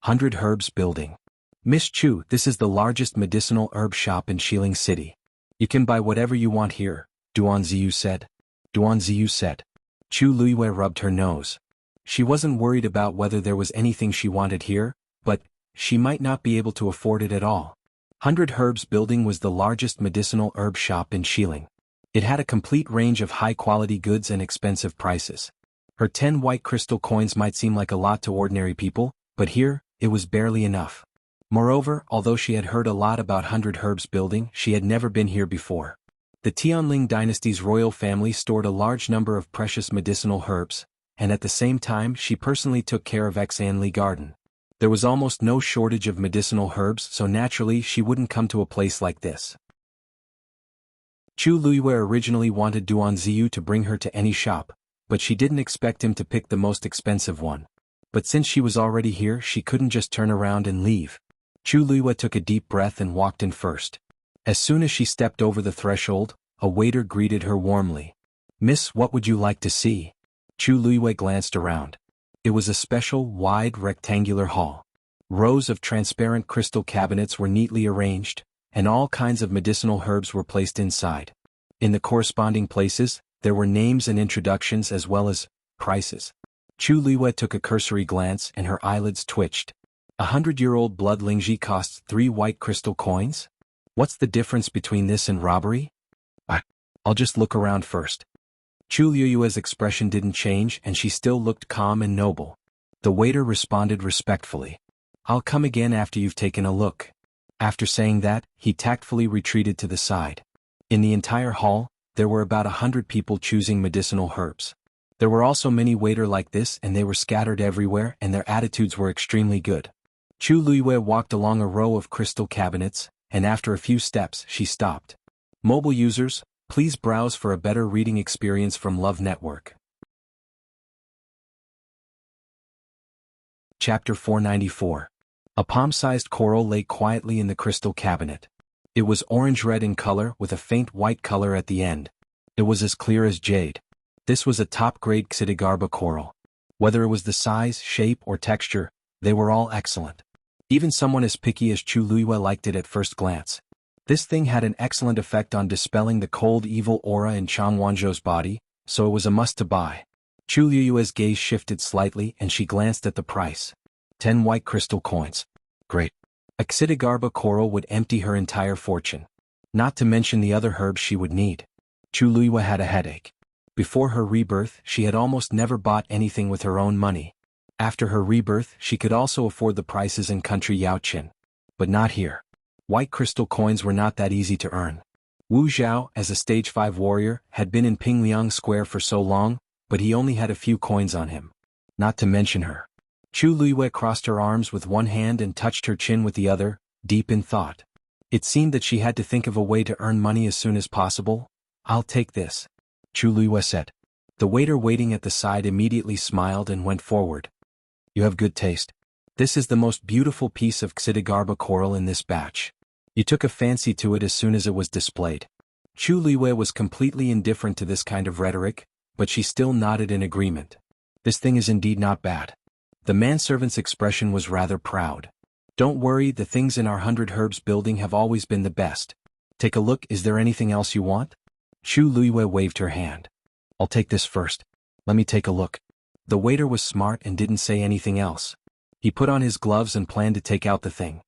100 Herbs Building. Miss Chu, this is the largest medicinal herb shop in Xiling City. You can buy whatever you want here, Duan Ziyu said. Duan Ziyu said. Chu Liyue rubbed her nose. She wasn't worried about whether there was anything she wanted here, but she might not be able to afford it at all. 100 Herbs Building was the largest medicinal herb shop in Xiling. It had a complete range of high-quality goods and expensive prices. Her 10 white crystal coins might seem like a lot to ordinary people, but here, it was barely enough. Moreover, although she had heard a lot about 100 Herbs Building, she had never been here before. The Tianling dynasty's royal family stored a large number of precious medicinal herbs, and at the same time she personally took care of Xanli Garden. There was almost no shortage of medicinal herbs, so naturally she wouldn't come to a place like this. Chu Luiyue originally wanted Duan Ziyu to bring her to any shop, but she didn't expect him to pick the most expensive one. But since she was already here, she couldn't just turn around and leave. Chu Luiyue took a deep breath and walked in first. As soon as she stepped over the threshold, a waiter greeted her warmly. "Miss, what would you like to see?" Chu Luiyue glanced around. It was a special, wide, rectangular hall. Rows of transparent crystal cabinets were neatly arranged, and all kinds of medicinal herbs were placed inside. In the corresponding places, there were names and introductions as well as prices. Chu Luiyue took a cursory glance and her eyelids twitched. 100-year-old blood lingji costs 3 white crystal coins? What's the difference between this and robbery? I'll just look around first. Chu Luiyue's expression didn't change and she still looked calm and noble. The waiter responded respectfully. "I'll come again after you've taken a look." After saying that, he tactfully retreated to the side. In the entire hall, there were about 100 people choosing medicinal herbs. There were also many waiters like this and they were scattered everywhere and their attitudes were extremely good. Chu Luiyue walked along a row of crystal cabinets, and after a few steps she stopped. Mobile users, please browse for a better reading experience from Love Network. Chapter 494. A palm-sized coral lay quietly in the crystal cabinet. It was orange-red in color with a faint white color at the end. It was as clear as jade. This was a top-grade Xidigarba coral. Whether it was the size, shape, or texture, they were all excellent. Even someone as picky as Chu Luiyue liked it at first glance. This thing had an excellent effect on dispelling the cold evil aura in Chang Wanzhou's body, so it was a must to buy. Chu Luiyue's gaze shifted slightly and she glanced at the price. 10 white crystal coins. Great. A Xidigarba coral would empty her entire fortune. Not to mention the other herbs she would need. Chu Luiyue had a headache. Before her rebirth, she had almost never bought anything with her own money. After her rebirth, she could also afford the prices in country Yaoqin. But not here. White crystal coins were not that easy to earn. Wu Zhao, as a stage 5 warrior, had been in Pingliang Square for so long, but he only had a few coins on him. Not to mention her. Chu Luiyue crossed her arms with one hand and touched her chin with the other, deep in thought. It seemed that she had to think of a way to earn money as soon as possible. "I'll take this," Chu Luiyue said. The waiter waiting at the side immediately smiled and went forward. "You have good taste. This is the most beautiful piece of Xidigarba coral in this batch. You took a fancy to it as soon as it was displayed." Chu Luiyue was completely indifferent to this kind of rhetoric, but she still nodded in agreement. "This thing is indeed not bad." The manservant's expression was rather proud. "Don't worry, the things in our 100 Herbs building have always been the best. Take a look, is there anything else you want?" Chu Luiyue waved her hand. "I'll take this first. Let me take a look." The waiter was smart and didn't say anything else. He put on his gloves and planned to take out the thing.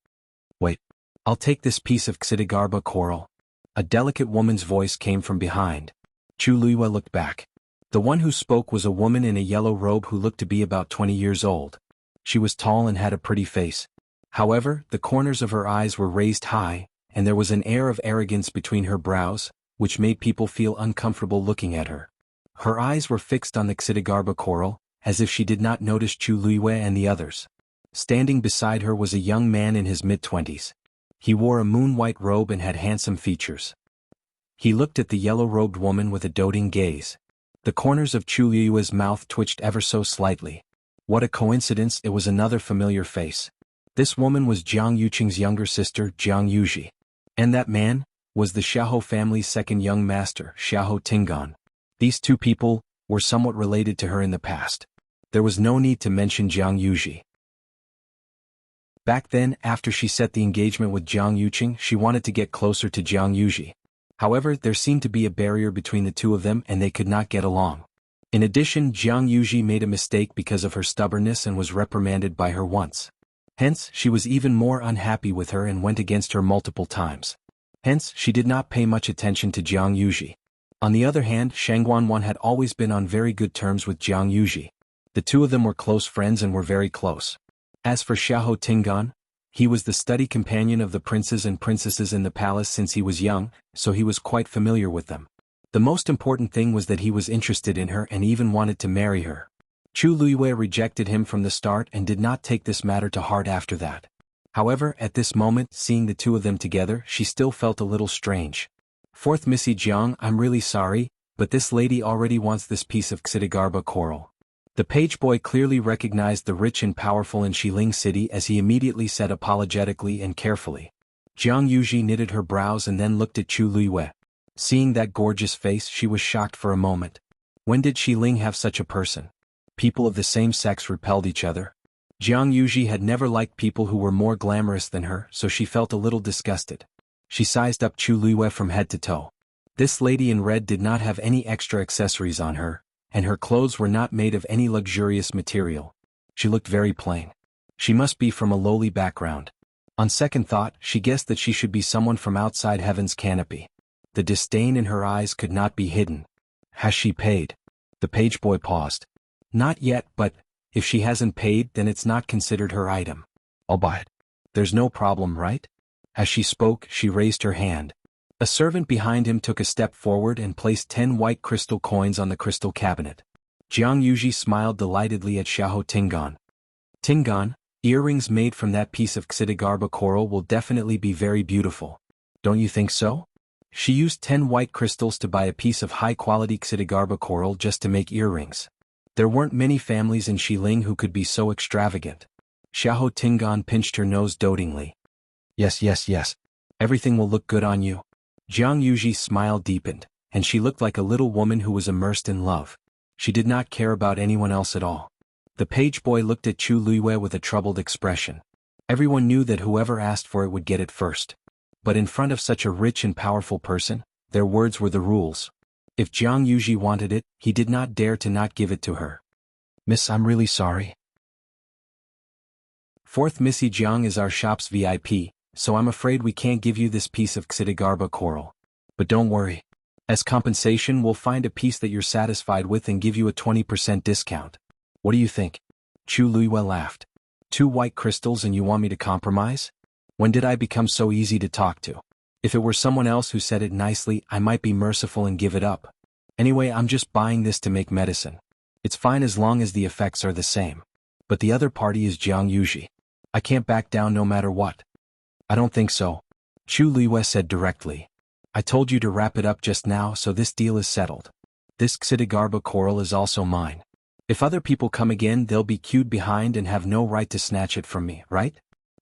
"Wait. I'll take this piece of Xidigarba coral." A delicate woman's voice came from behind. Chu Luiyue looked back. The one who spoke was a woman in a yellow robe who looked to be about 20 years old. She was tall and had a pretty face. However, the corners of her eyes were raised high, and there was an air of arrogance between her brows, which made people feel uncomfortable looking at her. Her eyes were fixed on the Xidigarba coral, as if she did not notice Chu Luiyue and the others. Standing beside her was a young man in his mid-20s. He wore a moon-white robe and had handsome features. He looked at the yellow-robed woman with a doting gaze. The corners of Chu Luiyue's mouth twitched ever so slightly. What a coincidence, it was another familiar face. This woman was Jiang Yuqing's younger sister, Jiang Yuji. And that man was the Xiahou family's second young master, Xiahou Tingan. These two people were somewhat related to her in the past. There was no need to mention Jiang Yuji. Back then, after she set the engagement with Jiang Yuqing, she wanted to get closer to Jiang Yuji. However, there seemed to be a barrier between the two of them and they could not get along. In addition, Jiang Yuji made a mistake because of her stubbornness and was reprimanded by her once. Hence, she was even more unhappy with her and went against her multiple times. Hence, she did not pay much attention to Jiang Yuji. On the other hand, Shangguanwan had always been on very good terms with Jiang Yuji. The two of them were close friends and were very close. As for Xiahou Tingan, he was the study companion of the princes and princesses in the palace since he was young, so he was quite familiar with them. The most important thing was that he was interested in her and even wanted to marry her. Chu Luiyue rejected him from the start and did not take this matter to heart after that. However, at this moment, seeing the two of them together, she still felt a little strange. Fourth Missy Jiang, I'm really sorry, but this lady already wants this piece of Xidigarba coral. The page boy clearly recognized the rich and powerful in Xiling City as he immediately said apologetically and carefully. Jiang Yuji knitted her brows and then looked at Chu Luiyue. Seeing that gorgeous face, she was shocked for a moment. When did Xiling have such a person? People of the same sex repelled each other. Jiang Yuji had never liked people who were more glamorous than her, so she felt a little disgusted. She sized up Chu Luiyue from head to toe. This lady in red did not have any extra accessories on her, and her clothes were not made of any luxurious material. She looked very plain. She must be from a lowly background. On second thought, she guessed that she should be someone from outside heaven's canopy. The disdain in her eyes could not be hidden. Has she paid? The page boy paused. Not yet, but if she hasn't paid, then it's not considered her item. I'll buy it. There's no problem, right? As she spoke, she raised her hand. A servant behind him took a step forward and placed 10 white crystal coins on the crystal cabinet. Jiang Yuji smiled delightedly at Xiahou Tingan. Tingan, earrings made from that piece of Xidigarba coral will definitely be very beautiful. Don't you think so? She used 10 white crystals to buy a piece of high-quality Xidigarba coral just to make earrings. There weren't many families in Xiling who could be so extravagant. Xiahou Tingan pinched her nose dotingly. Yes. Everything will look good on you. Jiang Yuji's smile deepened, and she looked like a little woman who was immersed in love. She did not care about anyone else at all. The page boy looked at Chu Luiyue with a troubled expression. Everyone knew that whoever asked for it would get it first. But in front of such a rich and powerful person, their words were the rules. If Jiang Yuji wanted it, he did not dare to not give it to her. Miss, I'm really sorry. Fourth Missy Jiang is our shop's VIP, so I'm afraid we can't give you this piece of Xidigarba coral. But don't worry. As compensation, we'll find a piece that you're satisfied with and give you a 20% discount. What do you think? Chu Luiyue laughed. 2 white crystals and you want me to compromise? When did I become so easy to talk to? If it were someone else who said it nicely, I might be merciful and give it up. Anyway, I'm just buying this to make medicine. It's fine as long as the effects are the same. But the other party is Jiang Yuji. I can't back down no matter what. I don't think so. Chu Luiyue said directly. I told you to wrap it up just now, so this deal is settled. This Xidigarba coral is also mine. If other people come again, they'll be queued behind and have no right to snatch it from me, right?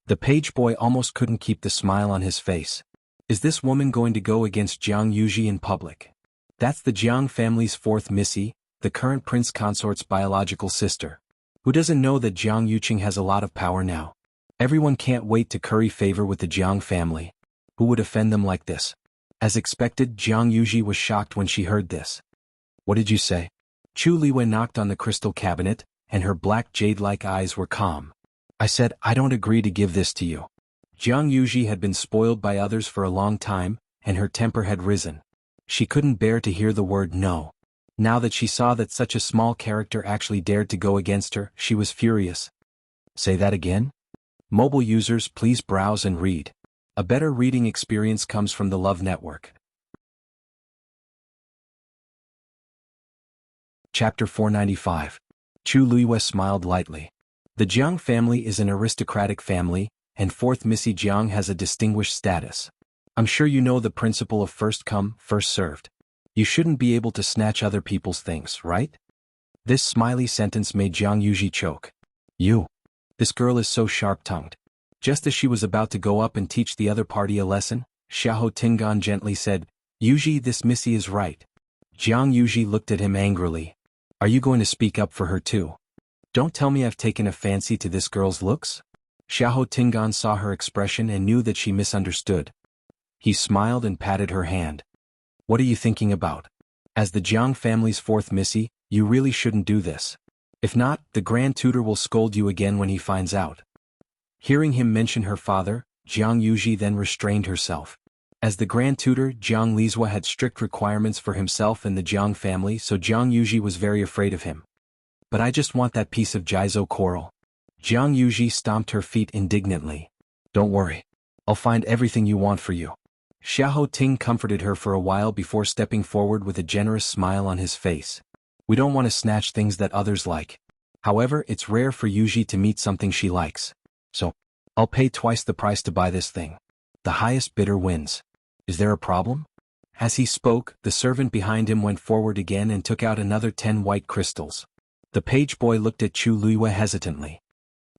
The page boy almost couldn't keep the smile on his face. Is this woman going to go against Jiang Yuji in public? That's the Jiang family's 4th Missy, the current prince consort's biological sister. Who doesn't know that Jiang Yuqing has a lot of power now? Everyone can't wait to curry favor with the Jiang family. Who would offend them like this? As expected, Jiang Yuji was shocked when she heard this. What did you say? Chu Luiyue knocked on the crystal cabinet, and her black jade-like eyes were calm. I said, I don't agree to give this to you. Jiang Yuji had been spoiled by others for a long time, and her temper had risen. She couldn't bear to hear the word no. Now that she saw that such a small character actually dared to go against her, she was furious. Say that again? Mobile users, please browse and read. A better reading experience comes from the Love Network. Chapter 495. Chu Luiyue smiled lightly. The Jiang family is an aristocratic family, and 4th Missy Jiang has a distinguished status. I'm sure you know the principle of first come, first served. You shouldn't be able to snatch other people's things, right? This smiley sentence made Jiang Yuji choke. You. This girl is so sharp-tongued. Just as she was about to go up and teach the other party a lesson, Xiahou Tingan gently said, Yuji, this Missy is right. Jiang Yuji looked at him angrily. Are you going to speak up for her too? Don't tell me I've taken a fancy to this girl's looks? Xiahou Tingan saw her expression and knew that she misunderstood. He smiled and patted her hand. What are you thinking about? As the Jiang family's 4th Missy, you really shouldn't do this. If not, the Grand Tutor will scold you again when he finds out. Hearing him mention her father, Jiang Yuji then restrained herself. As the Grand Tutor, Jiang Lizhua had strict requirements for himself and the Jiang family, so Jiang Yuji was very afraid of him. But I just want that piece of Jizo coral. Jiang Yuji stomped her feet indignantly. Don't worry. I'll find everything you want for you. Xiahou Ting comforted her for a while before stepping forward with a generous smile on his face. We don't want to snatch things that others like. However, it's rare for Yuji to meet something she likes. So, I'll pay twice the price to buy this thing. The highest bidder wins. Is there a problem? As he spoke, the servant behind him went forward again and took out another 10 white crystals. The page boy looked at Chu Luiyue hesitantly.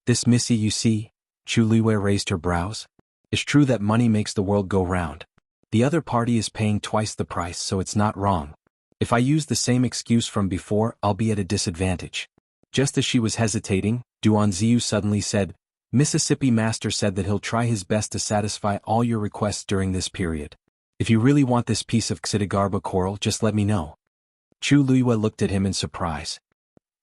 This missy you see, Chu Luiyue raised her brows. It's true that money makes the world go round. The other party is paying twice the price, so it's not wrong. If I use the same excuse from before, I'll be at a disadvantage. Just as she was hesitating, Duan Ziyu suddenly said, Mississippi Master said that he'll try his best to satisfy all your requests during this period. If you really want this piece of Xidigarba coral, just let me know. Chu Luiyue looked at him in surprise.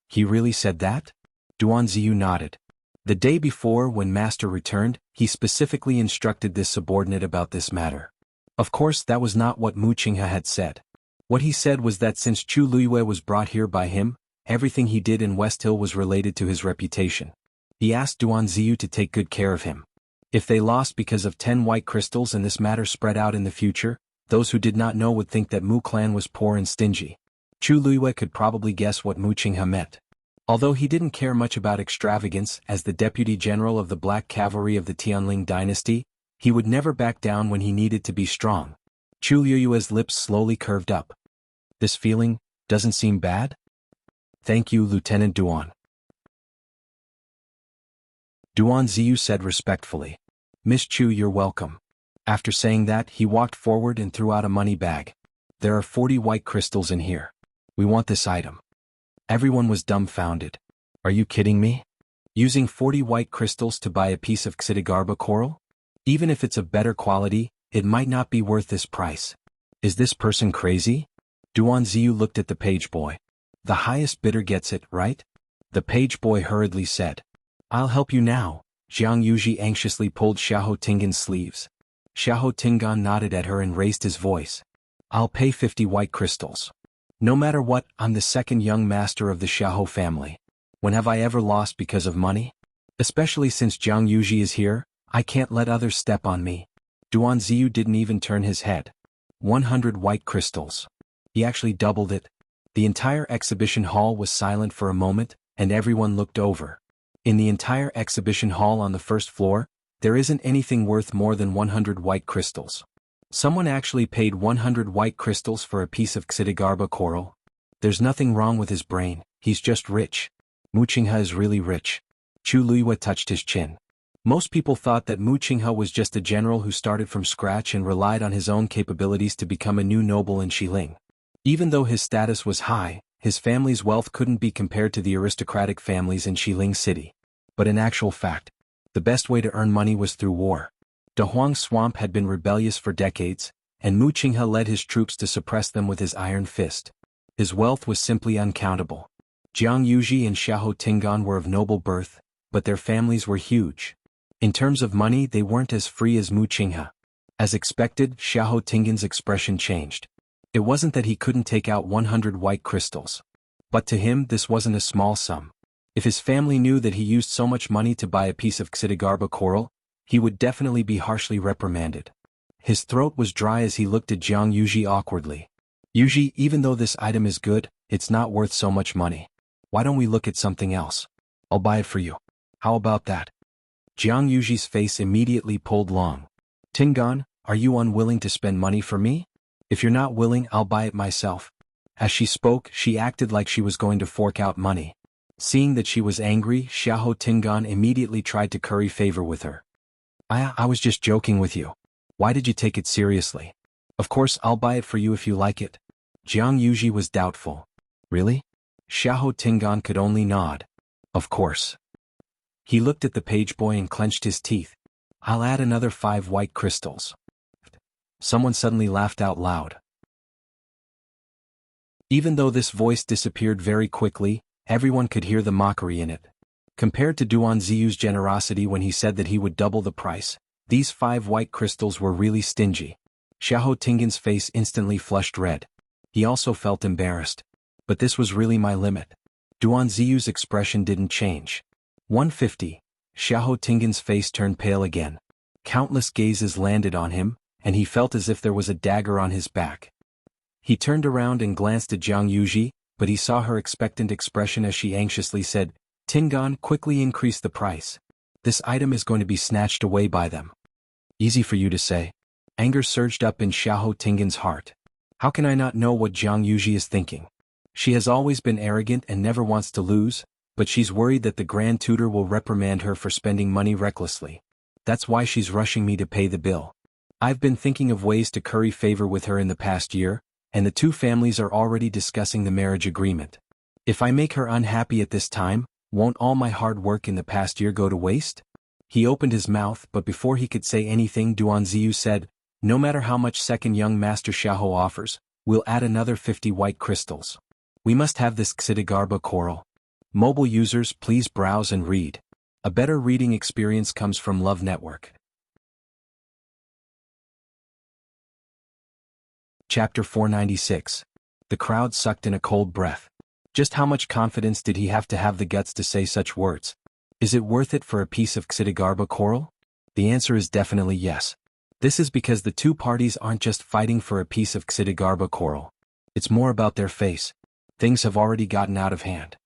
He really said that? Duan Ziyu nodded. The day before, when Master returned, he specifically instructed this subordinate about this matter. Of course, that was not what Mu Qinghe had said. What he said was that since Chu Luiyue was brought here by him, everything he did in West Hill was related to his reputation. He asked Duan Ziyu to take good care of him. If they lost because of 10 white crystals and this matter spread out in the future, those who did not know would think that Mu clan was poor and stingy. Chu Luiyue could probably guess what Mu Qinghe meant. Although he didn't care much about extravagance, as the deputy general of the Black Cavalry of the Tianling dynasty, he would never back down when he needed to be strong. Chu Luiyue's lips slowly curved up. This feeling doesn't seem bad? Thank you, Lieutenant Duan. Duan Ziyu said respectfully. Miss Chu, you're welcome. After saying that, he walked forward and threw out a money bag. There are 40 white crystals in here. We want this item. Everyone was dumbfounded. Are you kidding me? Using 40 white crystals to buy a piece of Xidigarba coral? Even if it's of better quality, it might not be worth this price. Is this person crazy? Duan Ziyu looked at the page boy. The highest bidder gets it, right? The page boy hurriedly said. I'll help you now. Jiang Yuji anxiously pulled Xiahou Tingan's sleeves. Xiahou Tingan nodded at her and raised his voice. I'll pay 50 white crystals. No matter what, I'm the second young master of the Xiahou family. When have I ever lost because of money? Especially since Jiang Yuji is here, I can't let others step on me. Duan Ziyu didn't even turn his head. 100 white crystals. He actually doubled it. The entire exhibition hall was silent for a moment, and everyone looked over. In the entire exhibition hall on the first floor, there isn't anything worth more than 100 white crystals. Someone actually paid 100 white crystals for a piece of Xidigarba coral. There's nothing wrong with his brain, he's just rich. Mu Qinghe is really rich. Chu Luiyue touched his chin. Most people thought that Mu Qinghe was just a general who started from scratch and relied on his own capabilities to become a new noble in Xiling. Even though his status was high, his family's wealth couldn't be compared to the aristocratic families in Xiling City. But in actual fact, the best way to earn money was through war. De Huang Swamp had been rebellious for decades, and Mu Qinghe led his troops to suppress them with his iron fist. His wealth was simply uncountable. Jiang Yuji and Xiahou Tingan were of noble birth, but their families were huge. In terms of money, they weren't as free as Mu Qinghe. As expected, Xiahou Tingan's expression changed. It wasn't that he couldn't take out 100 white crystals. But to him, this wasn't a small sum. If his family knew that he used so much money to buy a piece of Xidigarba coral, he would definitely be harshly reprimanded. His throat was dry as he looked at Jiang Yuji awkwardly. Yuji, even though this item is good, it's not worth so much money. Why don't we look at something else? I'll buy it for you. How about that? Jiang Yuji's face immediately pulled long. Tingan, are you unwilling to spend money for me? If you're not willing, I'll buy it myself. As she spoke, she acted like she was going to fork out money. Seeing that she was angry, Xiahou Tingan immediately tried to curry favor with her. I was just joking with you. Why did you take it seriously? Of course I'll buy it for you if you like it. Jiang Yuji was doubtful. Really? Xiahou Tingan could only nod. Of course. He looked at the page boy and clenched his teeth. I'll add another 5 white crystals. Someone suddenly laughed out loud. Even though this voice disappeared very quickly, everyone could hear the mockery in it. Compared to Duan Ziyu's generosity when he said that he would double the price, these 5 white crystals were really stingy. Xiahou Tingan's face instantly flushed red. He also felt embarrassed. But this was really my limit. Duan Ziyu's expression didn't change. 150. Xiahou Tingan's face turned pale again. Countless gazes landed on him, and he felt as if there was a dagger on his back. He turned around and glanced at Jiang Yuji, but he saw her expectant expression as she anxiously said, Tingan, quickly increase the price. This item is going to be snatched away by them. Easy for you to say. Anger surged up in Xiahou Tingan's heart. How can I not know what Jiang Yuji is thinking? She has always been arrogant and never wants to lose, but she's worried that the Grand Tutor will reprimand her for spending money recklessly. That's why she's rushing me to pay the bill. I've been thinking of ways to curry favor with her in the past year, and the two families are already discussing the marriage agreement. If I make her unhappy at this time, won't all my hard work in the past year go to waste? He opened his mouth, but before he could say anything, Duan Ziyu said, no matter how much second young Master Xiahou offers, we'll add another 50 white crystals. We must have this Xidagarba coral. Mobile users, please browse and read. A better reading experience comes from Love Network. Chapter 496. The crowd sucked in a cold breath. Just how much confidence did he have to the guts to say such words? Is it worth it for a piece of Xidagarba coral? The answer is definitely yes. This is because the two parties aren't just fighting for a piece of Xidagarba coral. It's more about their face. Things have already gotten out of hand.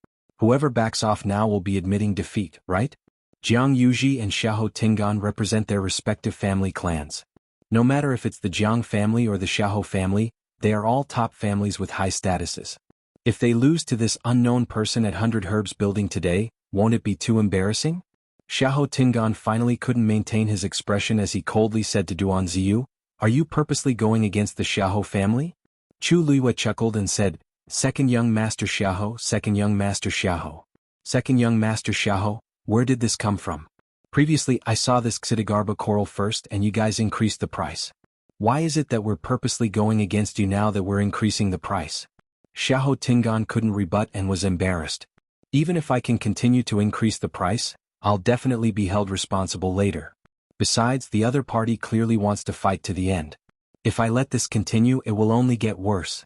Whoever backs off now will be admitting defeat, right? Jiang Yuji and Xiahou Tingan represent their respective family clans. No matter if it's the Jiang family or the Xiahou family, they are all top families with high statuses. If they lose to this unknown person at 100 Herbs Building today, won't it be too embarrassing? Xiahou Tingan finally couldn't maintain his expression as he coldly said to Duan Ziyu, are you purposely going against the Xiahou family? Chu Luihua chuckled and said, second young Master Xiahou, second young Master Xiahou. Second young Master Xiahou, where did this come from? Previously I saw this Xidagarba coral first and you guys increased the price. Why is it that we're purposely going against you now that we're increasing the price? Xiahou Tingan couldn't rebut and was embarrassed. Even if I can continue to increase the price, I'll definitely be held responsible later. Besides, the other party clearly wants to fight to the end. If I let this continue, it will only get worse.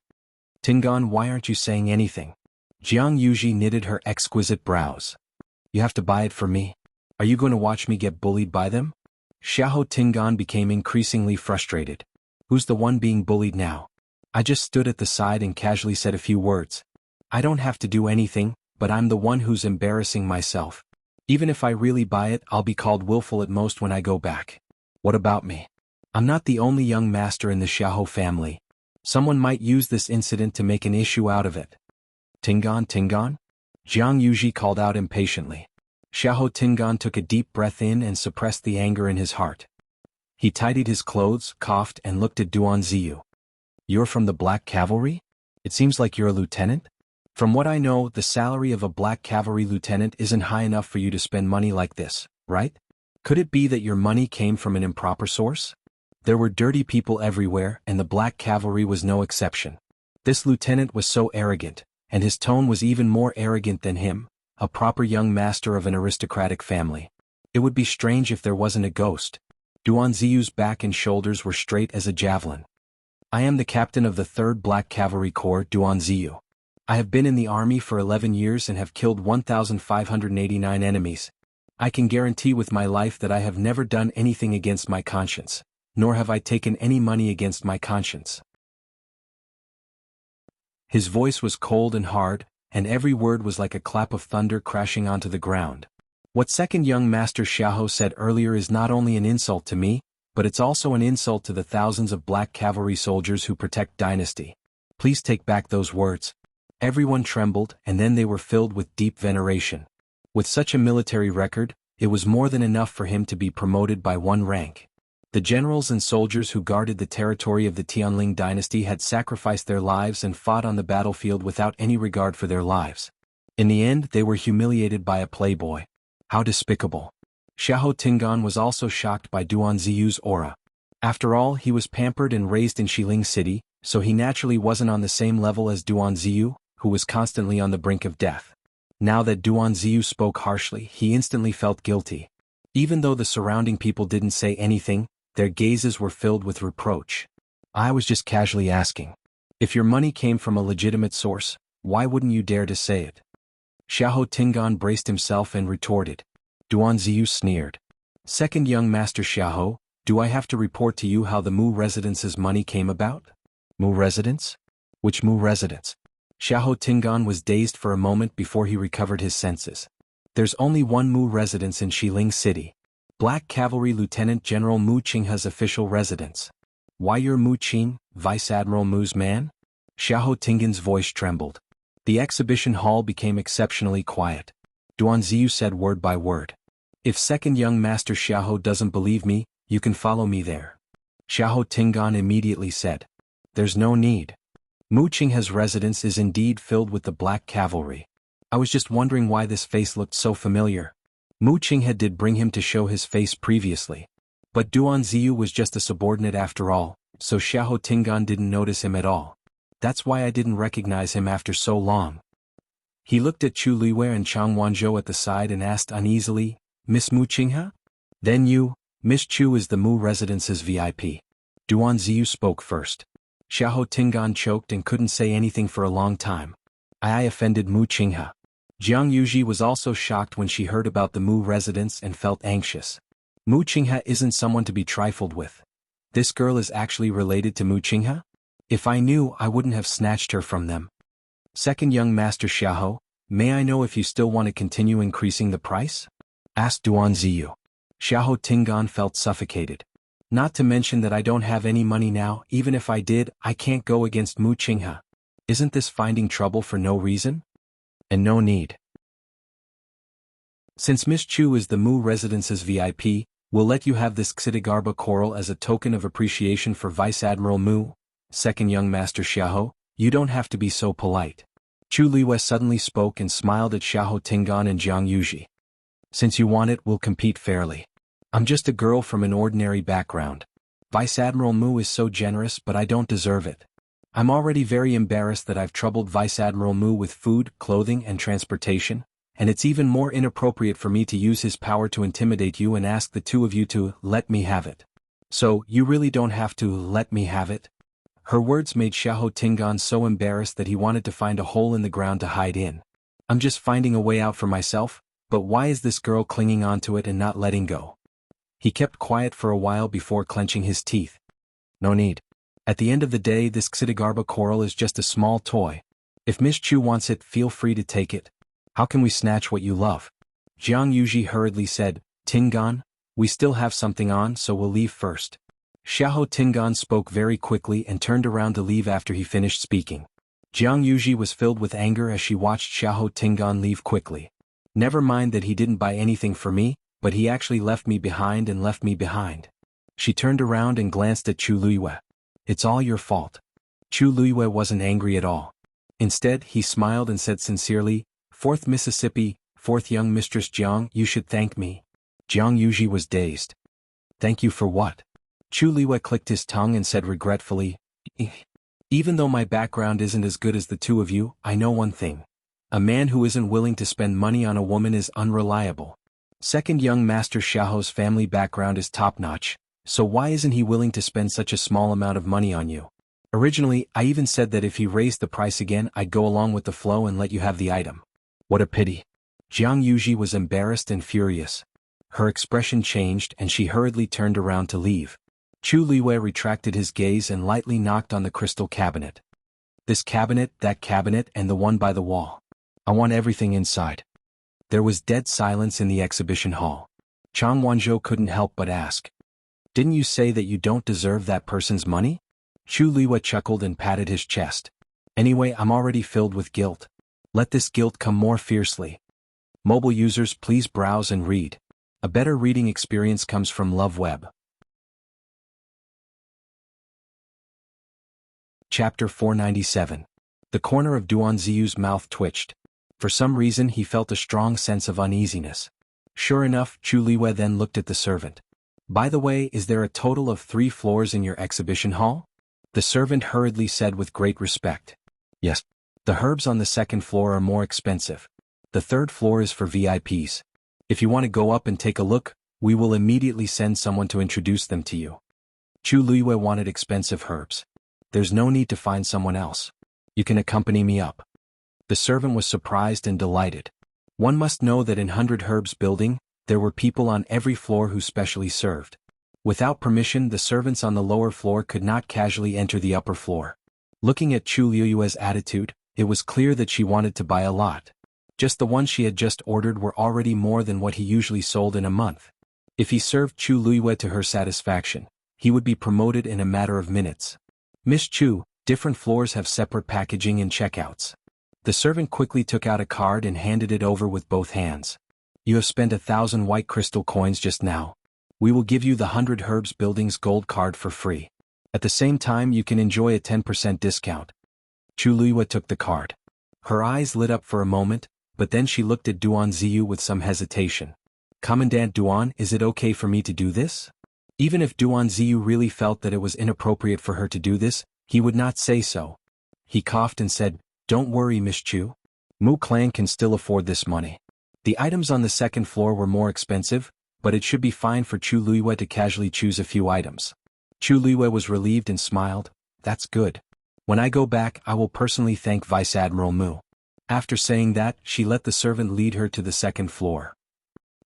Tingan, why aren't you saying anything? Jiang Yuji knitted her exquisite brows. You have to buy it for me. Are you going to watch me get bullied by them? Xiahou Tingan became increasingly frustrated. Who's the one being bullied now? I just stood at the side and casually said a few words. I don't have to do anything, but I'm the one who's embarrassing myself. Even if I really buy it, I'll be called willful at most when I go back. What about me? I'm not the only young master in the Xiahou family. Someone might use this incident to make an issue out of it. Tingan, Tingan? Jiang Yuji called out impatiently. Xiahou Tingan took a deep breath in and suppressed the anger in his heart. He tidied his clothes, coughed, and looked at Duan Ziyu. You're from the Black Cavalry? It seems like you're a lieutenant? From what I know, the salary of a Black Cavalry lieutenant isn't high enough for you to spend money like this, right? Could it be that your money came from an improper source? There were dirty people everywhere, and the Black Cavalry was no exception. This lieutenant was so arrogant, and his tone was even more arrogant than him, a proper young master of an aristocratic family. It would be strange if there wasn't a ghost. Duan Ziyu's back and shoulders were straight as a javelin. I am the captain of the 3rd Black Cavalry Corps, Duan Ziyu. I have been in the army for 11 years and have killed 1,589 enemies. I can guarantee with my life that I have never done anything against my conscience, nor have I taken any money against my conscience. His voice was cold and hard, and every word was like a clap of thunder crashing onto the ground. What second young Master Xiahou said earlier is not only an insult to me, but it's also an insult to the thousands of Black Cavalry soldiers who protect Dynasty. Please take back those words. Everyone trembled, and then they were filled with deep veneration. With such a military record, it was more than enough for him to be promoted by 1 rank. The generals and soldiers who guarded the territory of the Tianling dynasty had sacrificed their lives and fought on the battlefield without any regard for their lives. In the end, they were humiliated by a playboy. How despicable. Xiahou Tingan was also shocked by Duan Ziyu's aura. After all, he was pampered and raised in Xiling City, so he naturally wasn't on the same level as Duan Ziyu, who was constantly on the brink of death. Now that Duan Ziyu spoke harshly, he instantly felt guilty. Even though the surrounding people didn't say anything, their gazes were filled with reproach. I was just casually asking. If your money came from a legitimate source, why wouldn't you dare to say it? Xiahou Tingan braced himself and retorted. Duan Ziyu sneered. Second young Master Xiahou, do I have to report to you how the Mu residence's money came about? Mu residence? Which Mu residence? Xiahou Tingan was dazed for a moment before he recovered his senses. There's only one Mu residence in Xiling City. Black Cavalry Lieutenant General Mu Qinghe's official residence. Why your Mu Qing? Vice Admiral Mu's man? Xiahou Tingan's voice trembled. The exhibition hall became exceptionally quiet. Duan Ziyu said word by word. If second young master Xiahou doesn't believe me, you can follow me there. Xiahou Tingan immediately said. There's no need. Mu Qinghe's residence is indeed filled with the black cavalry. I was just wondering why this face looked so familiar. Mu Qinghe did bring him to show his face previously. But Duan Ziyu was just a subordinate after all, so Xiahou Tingan didn't notice him at all. That's why I didn't recognize him after so long. He looked at Chu Liwei and Chang Wanzhou at the side and asked uneasily, Miss Mu Qinghe? Then you, Miss Chu is the Mu residence's VIP. Duan Ziyu spoke first. Xiahou Tingan choked and couldn't say anything for a long time. I offended Mu Qinghe. Jiang Yuji was also shocked when she heard about the Mu residence and felt anxious. Mu Qinghe isn't someone to be trifled with. This girl is actually related to Mu Qinghe? If I knew, I wouldn't have snatched her from them. Second young master Xiahou, may I know if you still want to continue increasing the price? Asked Duan Ziyu. Xiahou Tingan felt suffocated. Not to mention that I don't have any money now. Even if I did, I can't go against Mu Qinghe. Isn't this finding trouble for no reason? And no need. Since Miss Chu is the Mu residence's VIP, we'll let you have this Xidigarba coral as a token of appreciation for Vice Admiral Mu. Second young master Xiahou, you don't have to be so polite. Chu Liwei suddenly spoke and smiled at Xiahou Tingan and Jiang Yuji. Since you want it, we'll compete fairly. I'm just a girl from an ordinary background. Vice Admiral Mu is so generous, but I don't deserve it. I'm already very embarrassed that I've troubled Vice Admiral Mu with food, clothing, and transportation, and it's even more inappropriate for me to use his power to intimidate you and ask the two of you to let me have it. So, you really don't have to let me have it? Her words made Xiahou Tingan so embarrassed that he wanted to find a hole in the ground to hide in. I'm just finding a way out for myself, but why is this girl clinging onto it and not letting go? He kept quiet for a while before clenching his teeth. No need. At the end of the day, this Xidigarba coral is just a small toy. If Miss Chu wants it, feel free to take it. How can we snatch what you love? Jiang Yuji hurriedly said, Tingan, we still have something on, so we'll leave first. Xiahou Tingan spoke very quickly and turned around to leave after he finished speaking. Jiang Yuji was filled with anger as she watched Xiahou Tingan leave quickly. Never mind that he didn't buy anything for me, but he actually left me behind. She turned around and glanced at Chu Liwei. It's all your fault. Chu Liwei wasn't angry at all. Instead, he smiled and said sincerely, Fourth Mississippi, fourth young Mistress Jiang, you should thank me. Jiang Yuji was dazed. Thank you for what? Chu Liwei clicked his tongue and said regretfully, Even though my background isn't as good as the two of you, I know one thing. A man who isn't willing to spend money on a woman is unreliable. Second young master Xiahou's family background is top-notch, so why isn't he willing to spend such a small amount of money on you? Originally, I even said that if he raised the price again, I'd go along with the flow and let you have the item. What a pity. Jiang Yuji was embarrassed and furious. Her expression changed and she hurriedly turned around to leave. Chu Liwei retracted his gaze and lightly knocked on the crystal cabinet. This cabinet, that cabinet, and the one by the wall. I want everything inside. There was dead silence in the exhibition hall. Chang Wanzhou couldn't help but ask. Didn't you say that you don't deserve that person's money? Chu Liwei chuckled and patted his chest. Anyway, I'm already filled with guilt. Let this guilt come more fiercely. Mobile users, please browse and read. A better reading experience comes from Love Web. Chapter 497. The corner of Duan Ziyu's mouth twitched. For some reason he felt a strong sense of uneasiness. Sure enough, Chu Liwei then looked at the servant. By the way, is there a total of 3 floors in your exhibition hall? The servant hurriedly said with great respect. Yes. The herbs on the 2nd floor are more expensive. The 3rd floor is for VIPs. If you want to go up and take a look, we will immediately send someone to introduce them to you. Chu Liwei wanted expensive herbs. There's no need to find someone else. You can accompany me up. The servant was surprised and delighted. One must know that in 100 Herbs building, there were people on every floor who specially served. Without permission, the servants on the lower floor could not casually enter the upper floor. Looking at Chu Liu's attitude, it was clear that she wanted to buy a lot. Just the ones she had just ordered were already more than what he usually sold in a month. If he served Chu Liu to her satisfaction, he would be promoted in a matter of minutes. Miss Chu, different floors have separate packaging and checkouts. The servant quickly took out a card and handed it over with both hands. You have spent 1,000 white crystal coins just now. We will give you the 100 Herbs Buildings gold card for free. At the same time you can enjoy a 10% discount. Chu Luiyue took the card. Her eyes lit up for a moment, but then she looked at Duan Ziyu with some hesitation. Commandant Duan, is it okay for me to do this? Even if Duan Ziyu really felt that it was inappropriate for her to do this, he would not say so. He coughed and said, "Don't worry, Miss Chu. Mu Clan can still afford this money." The items on the second floor were more expensive, but it should be fine for Chu Luiyue to casually choose a few items. Chu Luiyue was relieved and smiled. That's good. When I go back I will personally thank Vice Admiral Mu. After saying that, she let the servant lead her to the second floor.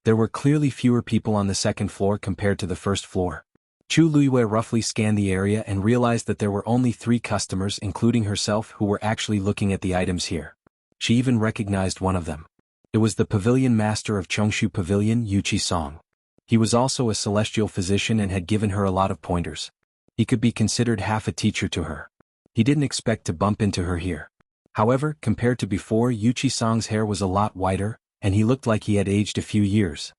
There were clearly fewer people on the second floor compared to the first floor. Chu Luiyue roughly scanned the area and realized that there were only 3 customers including herself who were actually looking at the items here. She even recognized one of them. It was the pavilion master of Chongshu Pavilion, Yuchi Song. He was also a celestial physician and had given her a lot of pointers. He could be considered half a teacher to her. He didn't expect to bump into her here. However, compared to before, Yuchi Song's hair was a lot whiter, and he looked like he had aged a few years.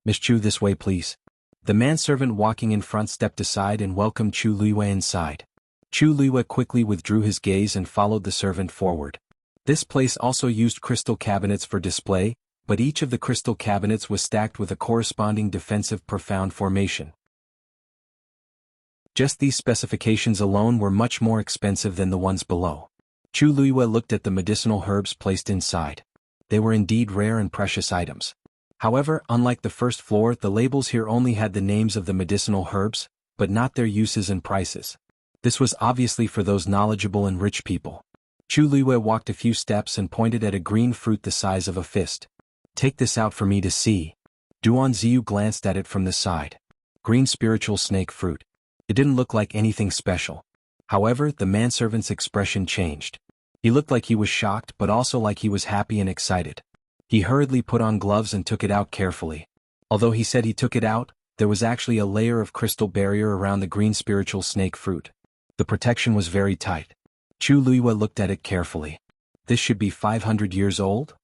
"Miss Chu, this way please." The manservant walking in front stepped aside and welcomed Chu Luiyue inside. Chu Luiyue quickly withdrew his gaze and followed the servant forward. This place also used crystal cabinets for display, but each of the crystal cabinets was stacked with a corresponding defensive profound formation. Just these specifications alone were much more expensive than the ones below. Chu Luiyue looked at the medicinal herbs placed inside. They were indeed rare and precious items. However, unlike the first floor, the labels here only had the names of the medicinal herbs, but not their uses and prices. This was obviously for those knowledgeable and rich people. Chu Luiyue walked a few steps and pointed at a green fruit the size of a fist. "Take this out for me to see." Duan Ziyu glanced at it from the side. Green spiritual snake fruit. It didn't look like anything special. However, the manservant's expression changed. He looked like he was shocked but also like he was happy and excited. He hurriedly put on gloves and took it out carefully. Although he said he took it out, there was actually a layer of crystal barrier around the green spiritual snake fruit. The protection was very tight. Chu Luiyue looked at it carefully. This should be 500 years old?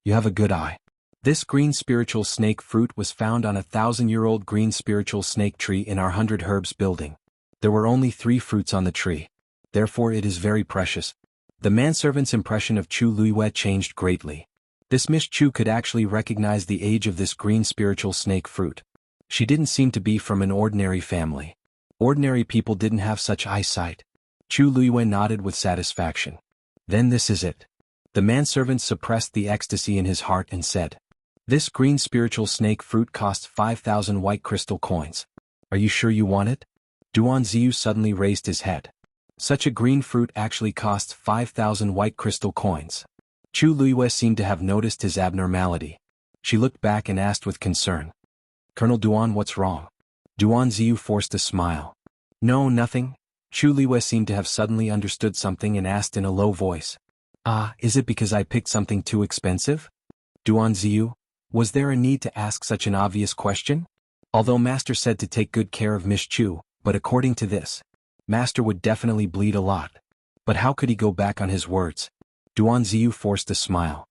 You have a good eye. This green spiritual snake fruit was found on a 1,000-year-old green spiritual snake tree in our 100 Herbs building. There were only 3 fruits on the tree. Therefore it is very precious. The manservant's impression of Chu Luiyue changed greatly. This Miss Chu could actually recognize the age of this green spiritual snake fruit. She didn't seem to be from an ordinary family. Ordinary people didn't have such eyesight. Chu Luiyue nodded with satisfaction. Then this is it. The manservant suppressed the ecstasy in his heart and said, "This green spiritual snake fruit costs 5,000 white crystal coins. Are you sure you want it?" Duan Ziyu suddenly raised his head. Such a green fruit actually costs 5,000 white crystal coins. Chu Luiyue seemed to have noticed his abnormality. She looked back and asked with concern, "Colonel Duan, what's wrong?" Duan Ziyu forced a smile. "No, nothing." Chu Luiyue seemed to have suddenly understood something and asked in a low voice, Is it because I picked something too expensive?" Duan Ziyu, was there a need to ask such an obvious question? Although Master said to take good care of Miss Chu, but according to this, Master would definitely bleed a lot. But how could he go back on his words? Duan Ziyu forced a smile.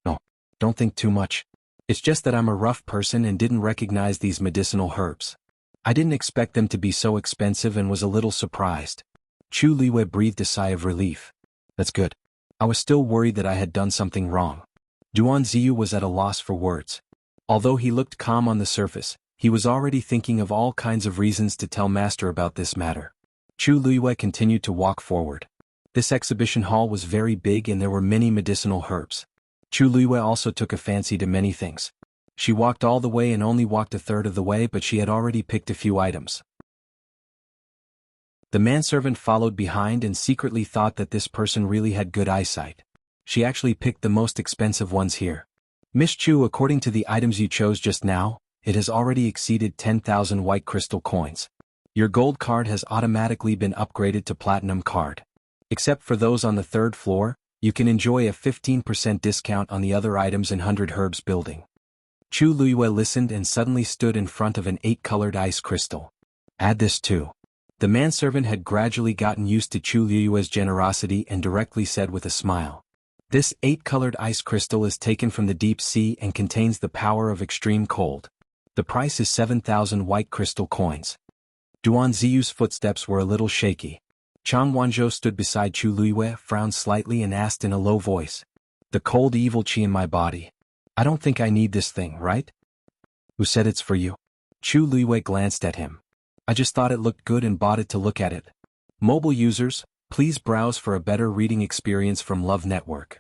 "No, don't think too much. It's just that I'm a rough person and didn't recognize these medicinal herbs. I didn't expect them to be so expensive and was a little surprised." Chu Luiyue breathed a sigh of relief. "That's good. I was still worried that I had done something wrong." Duan Ziyu was at a loss for words. Although he looked calm on the surface, he was already thinking of all kinds of reasons to tell Master about this matter. Chu Luiyue continued to walk forward. This exhibition hall was very big and there were many medicinal herbs. Chu Luiyue also took a fancy to many things. She walked all the way and only walked a third of the way, but she had already picked a few items. The manservant followed behind and secretly thought that this person really had good eyesight. She actually picked the most expensive ones here. "Miss Chu, according to the items you chose just now, it has already exceeded 10,000 white crystal coins. Your gold card has automatically been upgraded to platinum card. Except for those on the 3rd floor, you can enjoy a 15% discount on the other items in 100 Herbs building." Chu Luiyue listened and suddenly stood in front of an 8-colored ice crystal. "Add this too." The manservant had gradually gotten used to Chu Liyue's generosity and directly said with a smile. This 8-colored ice crystal is taken from the deep sea and contains the power of extreme cold. The price is 7,000 white crystal coins. Duan Ziyu's footsteps were a little shaky. Chang Wanzhou stood beside Chu Liyue, frowned slightly and asked in a low voice. The cold evil chi in my body. I don't think I need this thing, right? Who said it's for you? Chu Liyue glanced at him. I just thought it looked good and bought it to look at it. Mobile users, please browse for a better reading experience from Love Network.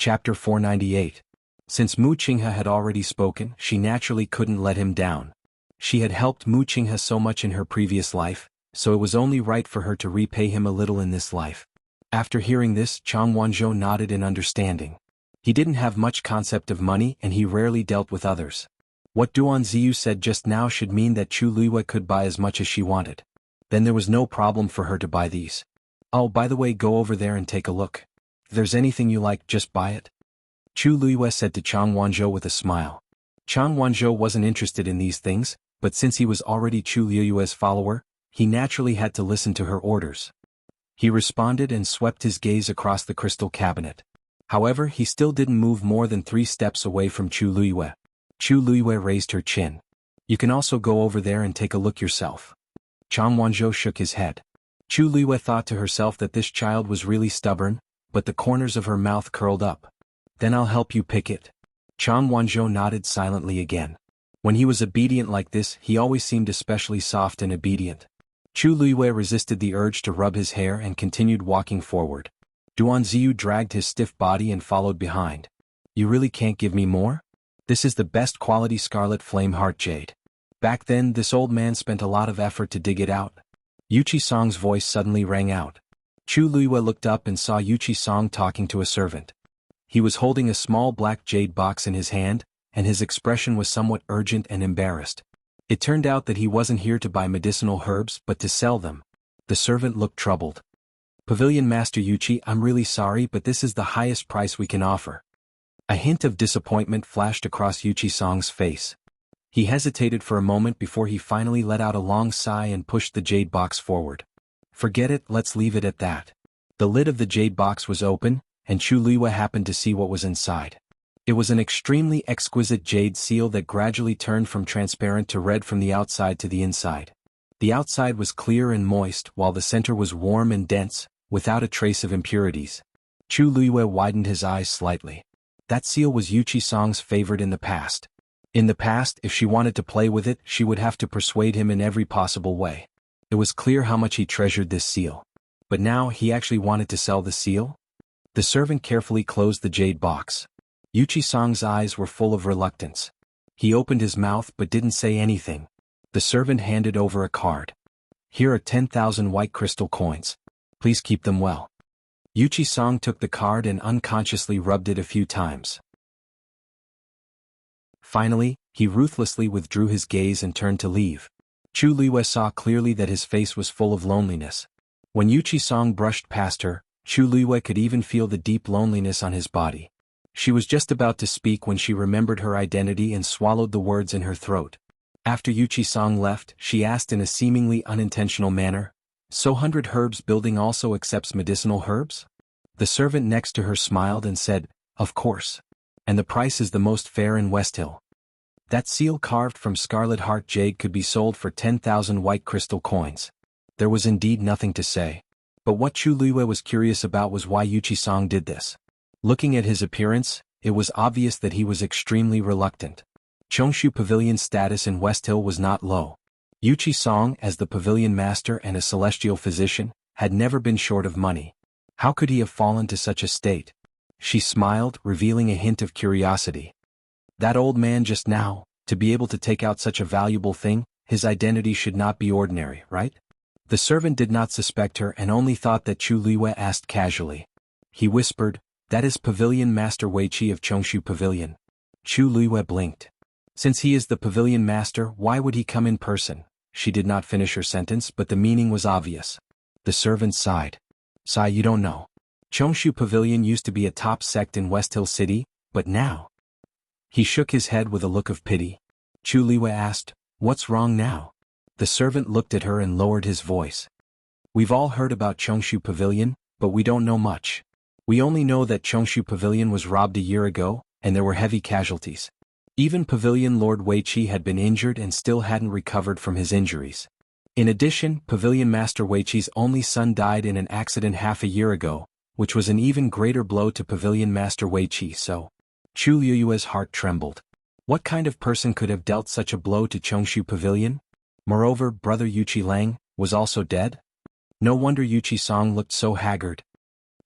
Chapter 498. Since Mu Qinghe had already spoken, she naturally couldn't let him down. She had helped Mu Qinghe so much in her previous life, so it was only right for her to repay him a little in this life. After hearing this, Chang Wanzhou nodded in understanding. He didn't have much concept of money and he rarely dealt with others. What Duan Ziyu said just now should mean that Chu Liyue could buy as much as she wanted. Then there was no problem for her to buy these. Oh, by the way, go over there and take a look. If there's anything you like, just buy it. Chu Liyue said to Chang Wanzhou with a smile. Chang Wanzhou wasn't interested in these things, but since he was already Chu Liyue's follower, he naturally had to listen to her orders. He responded and swept his gaze across the crystal cabinet. However, he still didn't move more than 3 steps away from Chu Liyue. Chu Liyue raised her chin. You can also go over there and take a look yourself. Chang Wanzhou shook his head. Chu Liyue thought to herself that this child was really stubborn, but the corners of her mouth curled up. Then I'll help you pick it. Chang Wanzhou nodded silently again. When he was obedient like this, he always seemed especially soft and obedient. Chu Liyue resisted the urge to rub his hair and continued walking forward. Duan Ziyu dragged his stiff body and followed behind. You really can't give me more? This is the best quality scarlet flame heart jade. Back then, this old man spent a lot of effort to dig it out. Yuchi Song's voice suddenly rang out. Chu Liyue looked up and saw Yuchi Song talking to a servant. He was holding a small black jade box in his hand, and his expression was somewhat urgent and embarrassed. It turned out that he wasn't here to buy medicinal herbs but to sell them. The servant looked troubled. Pavilion Master Yuchi, I'm really sorry, but this is the highest price we can offer. A hint of disappointment flashed across Yuchi Song's face. He hesitated for a moment before he finally let out a long sigh and pushed the jade box forward. Forget it, let's leave it at that. The lid of the jade box was open, and Chu Liyue happened to see what was inside. It was an extremely exquisite jade seal that gradually turned from transparent to red from the outside to the inside. The outside was clear and moist, while the center was warm and dense, without a trace of impurities. Chu Liyue widened his eyes slightly. That seal was Yuchi Song's favorite in the past. In the past, if she wanted to play with it, she would have to persuade him in every possible way. It was clear how much he treasured this seal. But now, he actually wanted to sell the seal? The servant carefully closed the jade box. Yuchi Song's eyes were full of reluctance. He opened his mouth but didn't say anything. The servant handed over a card. Here are 10,000 white crystal coins. Please keep them well. Yuchi Song took the card and unconsciously rubbed it a few times. Finally, he ruthlessly withdrew his gaze and turned to leave. Chu Liyue saw clearly that his face was full of loneliness. When Yuchi Song brushed past her, Chu Liyue could even feel the deep loneliness on his body. She was just about to speak when she remembered her identity and swallowed the words in her throat. After Yuchi Song left, she asked in a seemingly unintentional manner, So 100 Herbs Building also accepts medicinal herbs? The servant next to her smiled and said, Of course. And the price is the most fair in West Hill. That seal carved from scarlet heart jade could be sold for 10,000 white crystal coins. There was indeed nothing to say. But what Chu Liyue was curious about was why Yuchi Song did this. Looking at his appearance, it was obvious that he was extremely reluctant. Chongshu Pavilion's status in West Hill was not low. Yuchi Song, as the pavilion master and a celestial physician, had never been short of money. How could he have fallen to such a state? She smiled, revealing a hint of curiosity. That old man just now, to be able to take out such a valuable thing, his identity should not be ordinary, right? The servant did not suspect her and only thought that Chu Liyue asked casually. He whispered, That is Pavilion Master Wei Qi of Chongshu Pavilion. Chu Liyue blinked. Since he is the pavilion master, why would he come in person? She did not finish her sentence, but the meaning was obvious. The servant sighed. Sigh, you don't know. Chongshu Pavilion used to be a top sect in West Hill City, but now. He shook his head with a look of pity. Chu Liwei asked, "What's wrong now?" The servant looked at her and lowered his voice. "We've all heard about Chongshu Pavilion, but we don't know much. We only know that Chongshu Pavilion was robbed a year ago, and there were heavy casualties. Even Pavilion Lord Weiqi had been injured and still hadn't recovered from his injuries. In addition, Pavilion Master Weiqi's only son died in an accident half a year ago, which was an even greater blow to Pavilion Master Weiqi, so..." Chu Liyue's heart trembled. What kind of person could have dealt such a blow to Chongshu Pavilion? Moreover, brother Yuchi Lang was also dead? No wonder Yuchi Song looked so haggard.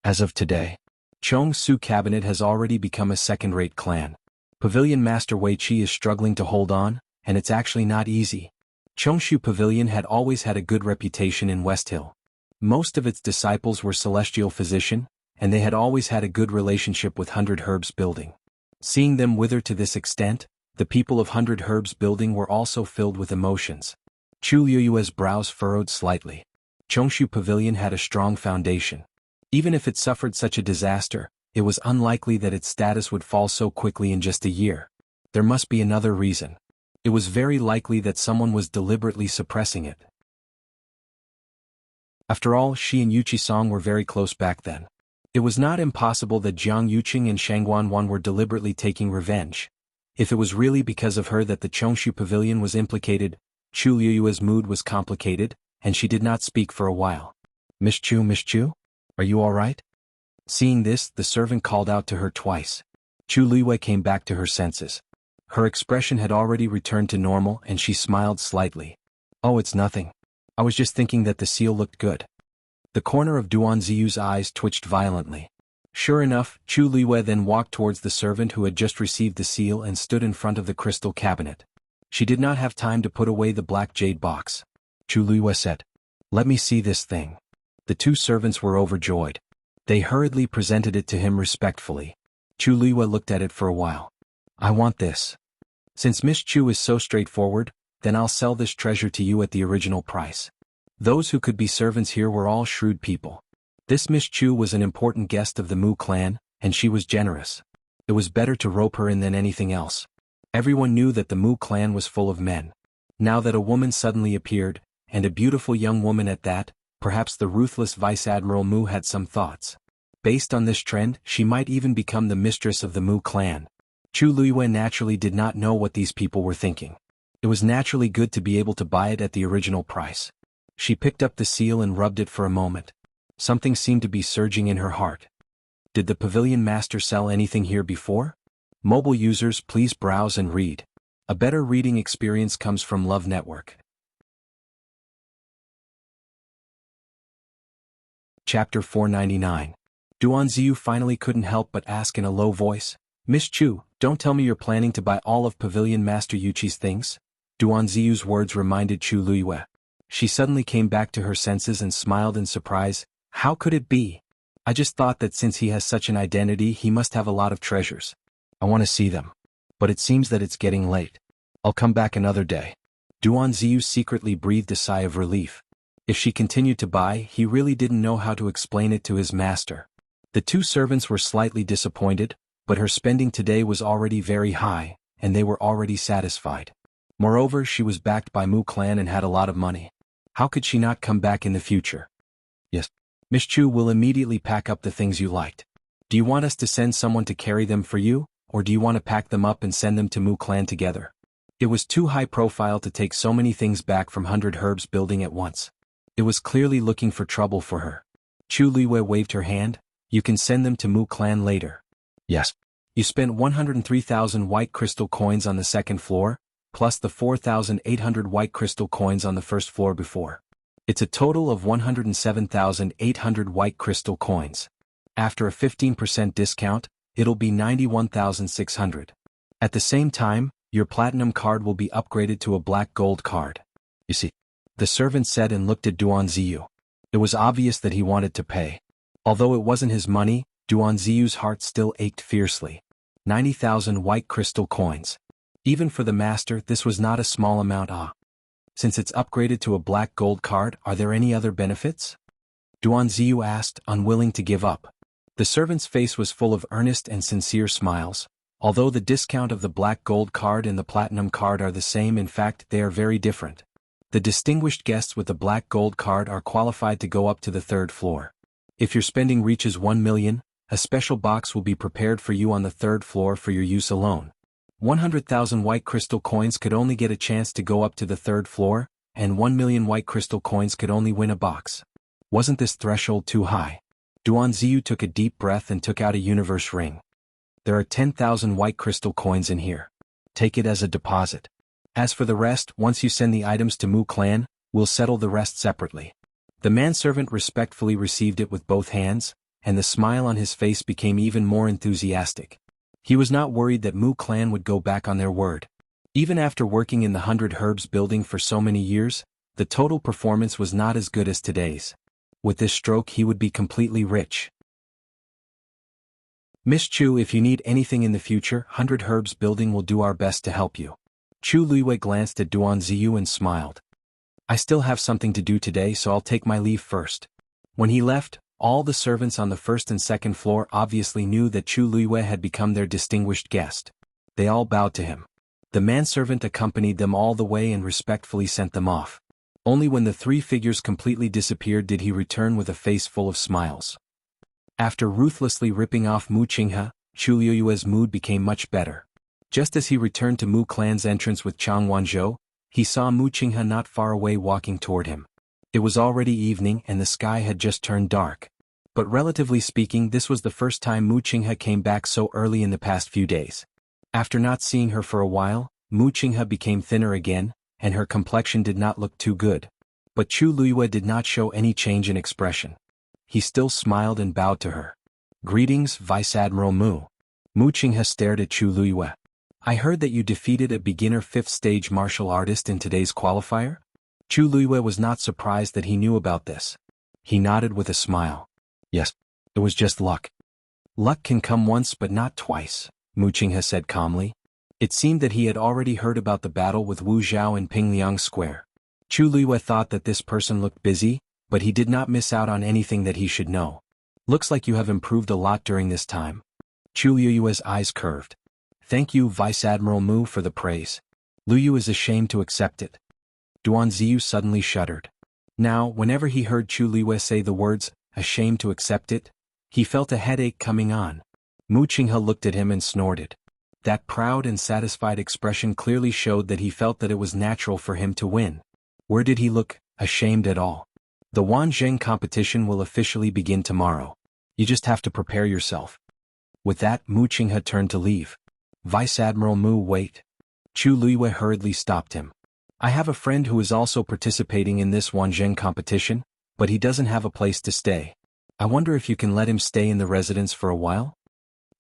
As of today, Chongsu Cabinet has already become a second-rate clan. Pavilion Master Weiqi is struggling to hold on, and it's actually not easy. Chongshu Pavilion had always had a good reputation in West Hill. Most of its disciples were celestial physician, and they had always had a good relationship with 100 Herbs Building. Seeing them wither to this extent, the people of 100 Herbs Building were also filled with emotions. Chu Liyue's brows furrowed slightly. Chongshu Pavilion had a strong foundation. Even if it suffered such a disaster, it was unlikely that its status would fall so quickly in just a year. There must be another reason. It was very likely that someone was deliberately suppressing it. After all, she and Yuchi Song were very close back then. It was not impossible that Jiang Yuqing and Shangguan Wan were deliberately taking revenge. If it was really because of her that the Chongshu Pavilion was implicated, Chu Liyue's mood was complicated, and she did not speak for a while. Miss Chu, are you all right?" Seeing this, the servant called out to her twice. Chu Liyue came back to her senses. Her expression had already returned to normal and she smiled slightly. "Oh, it's nothing. I was just thinking that the seal looked good." The corner of Duan Ziyu's eyes twitched violently. Sure enough, Chu Liyue then walked towards the servant who had just received the seal and stood in front of the crystal cabinet. She did not have time to put away the black jade box. Chu Liyue said, "Let me see this thing." The two servants were overjoyed. They hurriedly presented it to him respectfully. Chu Liyue looked at it for a while. "I want this. Since Miss Chu is so straightforward, then I'll sell this treasure to you at the original price." Those who could be servants here were all shrewd people. This Miss Chu was an important guest of the Mu clan, and she was generous. It was better to rope her in than anything else. Everyone knew that the Mu clan was full of men. Now that a woman suddenly appeared, and a beautiful young woman at that, perhaps the ruthless Vice Admiral Mu had some thoughts. Based on this trend, she might even become the mistress of the Mu clan. Chu Liyue naturally did not know what these people were thinking. It was naturally good to be able to buy it at the original price. She picked up the seal and rubbed it for a moment. Something seemed to be surging in her heart. Did the Pavilion Master sell anything here before? Mobile users, please browse and read. A better reading experience comes from Love Network. Chapter 499. Duan Ziyu finally couldn't help but ask in a low voice, "Miss Chu, don't tell me you're planning to buy all of Pavilion Master Yuchi's things?" Duan Ziyu's words reminded Chu Liyue. She suddenly came back to her senses and smiled in surprise. "How could it be? I just thought that since he has such an identity he must have a lot of treasures. I want to see them. But it seems that it's getting late. I'll come back another day." Duan Ziyu secretly breathed a sigh of relief. If she continued to buy, he really didn't know how to explain it to his master. The two servants were slightly disappointed, but her spending today was already very high, and they were already satisfied. Moreover, she was backed by Mu clan and had a lot of money. How could she not come back in the future? "Yes. Miss Chu will immediately pack up the things you liked. Do you want us to send someone to carry them for you, or do you want to pack them up and send them to Mu clan together?" It was too high profile to take so many things back from 100 Herbs Building at once. It was clearly looking for trouble for her. Chu Liyue waved her hand. "You can send them to Mu clan later." "Yes. You spent 103,000 white crystal coins on the second floor, plus the 4,800 white crystal coins on the first floor before. It's a total of 107,800 white crystal coins. After a 15% discount, it'll be 91,600. At the same time, your platinum card will be upgraded to a black gold card." "You see," the servant said and looked at Duan Ziyu. It was obvious that he wanted to pay. Although it wasn't his money, Duan Ziyu's heart still ached fiercely. 90,000 white crystal coins. Even for the master, this was not a small amount. Since it's upgraded to a black gold card, are there any other benefits? Duan Ziyu asked, unwilling to give up. The servant's face was full of earnest and sincere smiles. Although the discount of the black gold card and the platinum card are the same, in fact they are very different. The distinguished guests with the black gold card are qualified to go up to the third floor. If your spending reaches 1 million, a special box will be prepared for you on the third floor for your use alone. 100,000 white crystal coins could only get a chance to go up to the third floor, and 1 million white crystal coins could only win a box. Wasn't this threshold too high? Duan Ziyu took a deep breath and took out a universe ring. There are 10,000 white crystal coins in here. Take it as a deposit. As for the rest, once you send the items to Mu Clan, we'll settle the rest separately. The manservant respectfully received it with both hands, and the smile on his face became even more enthusiastic. He was not worried that Mu Clan would go back on their word. Even after working in the 100 Herbs building for so many years, the total performance was not as good as today's. With this stroke he would be completely rich. Miss Chu, if you need anything in the future, 100 Herbs building will do our best to help you. Chu Luiyue glanced at Duan Ziyu and smiled. I still have something to do today, so I'll take my leave first. When he left, all the servants on the first and second floor obviously knew that Chu Luiyue had become their distinguished guest. They all bowed to him. The manservant accompanied them all the way and respectfully sent them off. Only when the three figures completely disappeared did he return with a face full of smiles. After ruthlessly ripping off Mu Qinghe, Chu Luiyue's mood became much better. Just as he returned to Mu Clan's entrance with Chang Wanzhou, he saw Mu Qinghe not far away walking toward him. It was already evening and the sky had just turned dark. But relatively speaking, this was the first time Mu Qinghe came back so early in the past few days. After not seeing her for a while, Mu Qinghe became thinner again, and her complexion did not look too good. But Chu Luiyue did not show any change in expression. He still smiled and bowed to her. Greetings, Vice Admiral Mu. Mu Qinghe stared at Chu Luiyue. I heard that you defeated a beginner 5th stage martial artist in today's qualifier? Chu Luiyue was not surprised that he knew about this. He nodded with a smile. Yes, it was just luck. Luck can come once but not twice, Mu Qinghe said calmly. It seemed that he had already heard about the battle with Wu Zhao in Pingliang Square. Chu Luiyue thought that this person looked busy, but he did not miss out on anything that he should know. Looks like you have improved a lot during this time. Chu Luiyue's eyes curved. Thank you, Vice Admiral Mu, for the praise. Luyu is ashamed to accept it. Duan Ziyu suddenly shuddered. Now, whenever he heard Chu Luiyue say the words, ashamed to accept it, he felt a headache coming on. Mu Qinghe looked at him and snorted. That proud and satisfied expression clearly showed that he felt that it was natural for him to win. Where did he look ashamed at all? The Wanzheng competition will officially begin tomorrow. You just have to prepare yourself. With that, Mu Qinghe turned to leave. Vice Admiral Mu, wait. Chu Luiyue hurriedly stopped him. I have a friend who is also participating in this Wanzheng competition, but he doesn't have a place to stay. I wonder if you can let him stay in the residence for a while?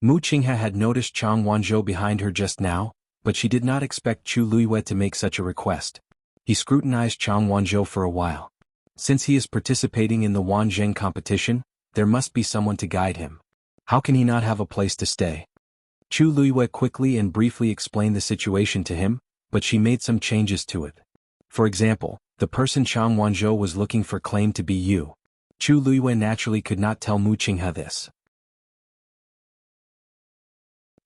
Mu Qinghe had noticed Chang Wanzhou behind her just now, but she did not expect Chu Luiyue to make such a request. He scrutinized Chang Wanzhou for a while. Since he is participating in the Wanzheng competition, there must be someone to guide him. How can he not have a place to stay? Chu Luiyue quickly and briefly explained the situation to him, but she made some changes to it. For example, the person Chang Wanzhou was looking for claimed to be you. Chu Luiyue naturally could not tell Mu Qinghe this.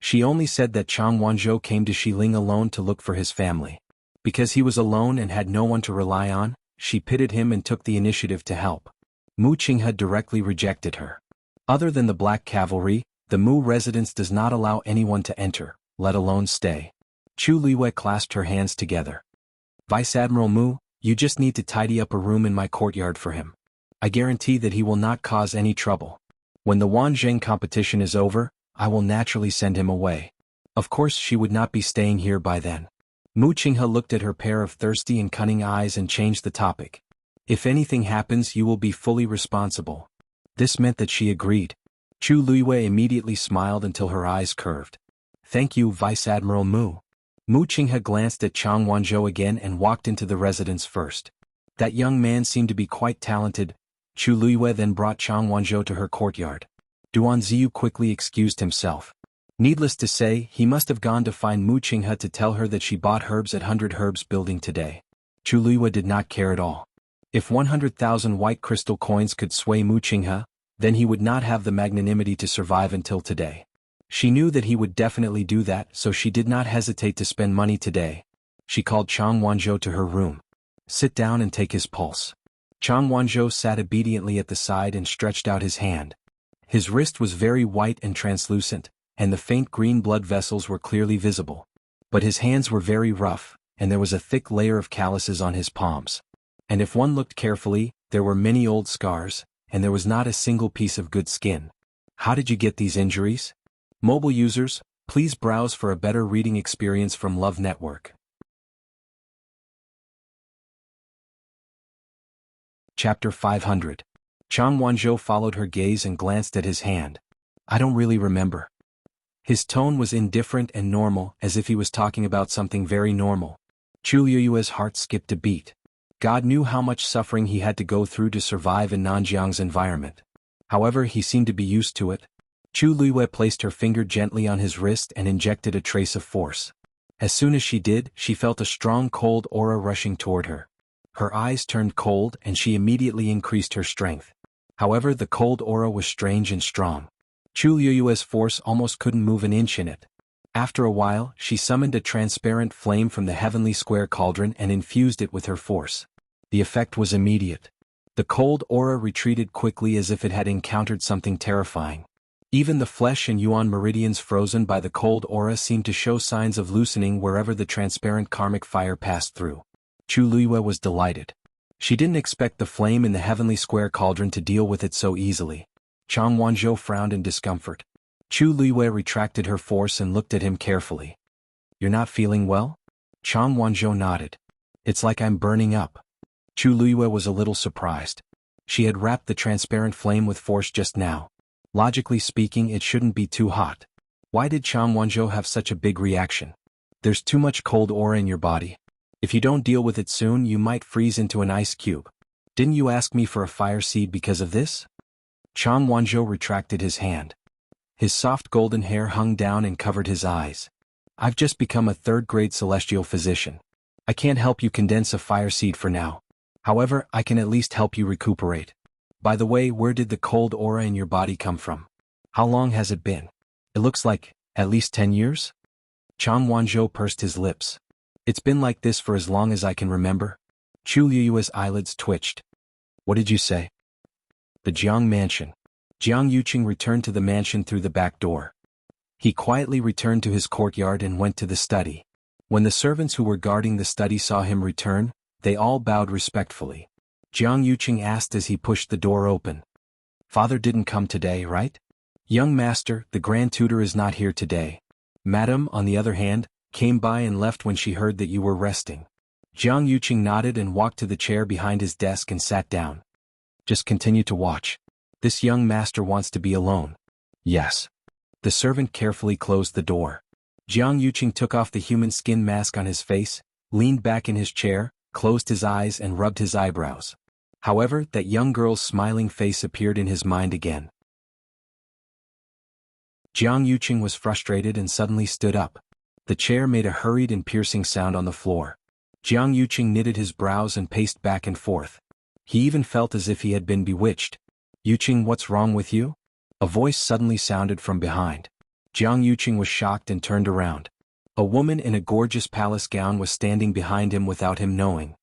She only said that Chang Wanzhou came to Xiling alone to look for his family. Because he was alone and had no one to rely on, she pitied him and took the initiative to help. Mu Qinghe directly rejected her. Other than the Black Cavalry, the Mu residence does not allow anyone to enter, let alone stay. Chu Luiyue clasped her hands together. Vice Admiral Mu, you just need to tidy up a room in my courtyard for him. I guarantee that he will not cause any trouble. When the Wanzheng competition is over, I will naturally send him away. Of course she would not be staying here by then. Mu Qinghe looked at her pair of thirsty and cunning eyes and changed the topic. If anything happens, you will be fully responsible. This meant that she agreed. Chu Luiyue immediately smiled until her eyes curved. Thank you, Vice Admiral Mu. Mu Qinghe glanced at Chang Wanzhou again and walked into the residence first. That young man seemed to be quite talented. Chu Luiyue then brought Chang Wanzhou to her courtyard. Duan Ziyu quickly excused himself. Needless to say, he must have gone to find Mu Qinghe to tell her that she bought herbs at 100 Herbs building today. Chu Luiyue did not care at all. If 100,000 white crystal coins could sway Mu Qinghe, then he would not have the magnanimity to survive until today. She knew that he would definitely do that, so she did not hesitate to spend money today. She called Chang Wanzhou to her room. Sit down and take his pulse. Chang Wanzhou sat obediently at the side and stretched out his hand. His wrist was very white and translucent, and the faint green blood vessels were clearly visible. But his hands were very rough, and there was a thick layer of calluses on his palms. And if one looked carefully, there were many old scars, and there was not a single piece of good skin. How did you get these injuries? Mobile users, please browse for a better reading experience from Love Network. Chapter 500. Chang Wanzhou followed her gaze and glanced at his hand. I don't really remember. His tone was indifferent and normal, as if he was talking about something very normal. Chu Liyue's heart skipped a beat. God knew how much suffering he had to go through to survive in Nanjiang's environment. However, he seemed to be used to it. Chu Liyue placed her finger gently on his wrist and injected a trace of force. As soon as she did, she felt a strong cold aura rushing toward her. Her eyes turned cold and she immediately increased her strength. However, the cold aura was strange and strong. Chu Liyue's force almost couldn't move an inch in it. After a while, she summoned a transparent flame from the heavenly square cauldron and infused it with her force. The effect was immediate. The cold aura retreated quickly as if it had encountered something terrifying. Even the flesh and yuan meridians frozen by the cold aura seemed to show signs of loosening wherever the transparent karmic fire passed through. Chu Liyue was delighted. She didn't expect the flame in the heavenly square cauldron to deal with it so easily. Chang Wanzhou frowned in discomfort. Chu Liyue retracted her force and looked at him carefully. You're not feeling well? Chang Wanzhou nodded. It's like I'm burning up. Chu Liyue was a little surprised. She had wrapped the transparent flame with force just now. Logically speaking, it shouldn't be too hot. Why did Chang Wanzhou have such a big reaction? There's too much cold aura in your body. If you don't deal with it soon, you might freeze into an ice cube. Didn't you ask me for a fire seed because of this? Chang Wanzhou retracted his hand. His soft golden hair hung down and covered his eyes. I've just become a third-grade celestial physician. I can't help you condense a fire seed for now. However, I can at least help you recuperate. By the way, where did the cold aura in your body come from? How long has it been? It looks like, at least 10 years? Chang Wanzhou pursed his lips. It's been like this for as long as I can remember. Chu Liyue's eyelids twitched. What did you say? The Jiang mansion. Jiang Yuqing returned to the mansion through the back door. He quietly returned to his courtyard and went to the study. When the servants who were guarding the study saw him return, they all bowed respectfully. Jiang Yuqing asked as he pushed the door open. Father didn't come today, right? Young master, the grand tutor is not here today. Madam, on the other hand, came by and left when she heard that you were resting. Jiang Yuqing nodded and walked to the chair behind his desk and sat down. Just continue to watch. This young master wants to be alone. Yes. The servant carefully closed the door. Jiang Yuqing took off the human skin mask on his face, leaned back in his chair, closed his eyes and rubbed his eyebrows. However, that young girl's smiling face appeared in his mind again. Jiang Yuqing was frustrated and suddenly stood up. The chair made a hurried and piercing sound on the floor. Jiang Yuqing knitted his brows and paced back and forth. He even felt as if he had been bewitched. Yuqing, what's wrong with you? A voice suddenly sounded from behind. Jiang Yuqing was shocked and turned around. A woman in a gorgeous palace gown was standing behind him without him knowing.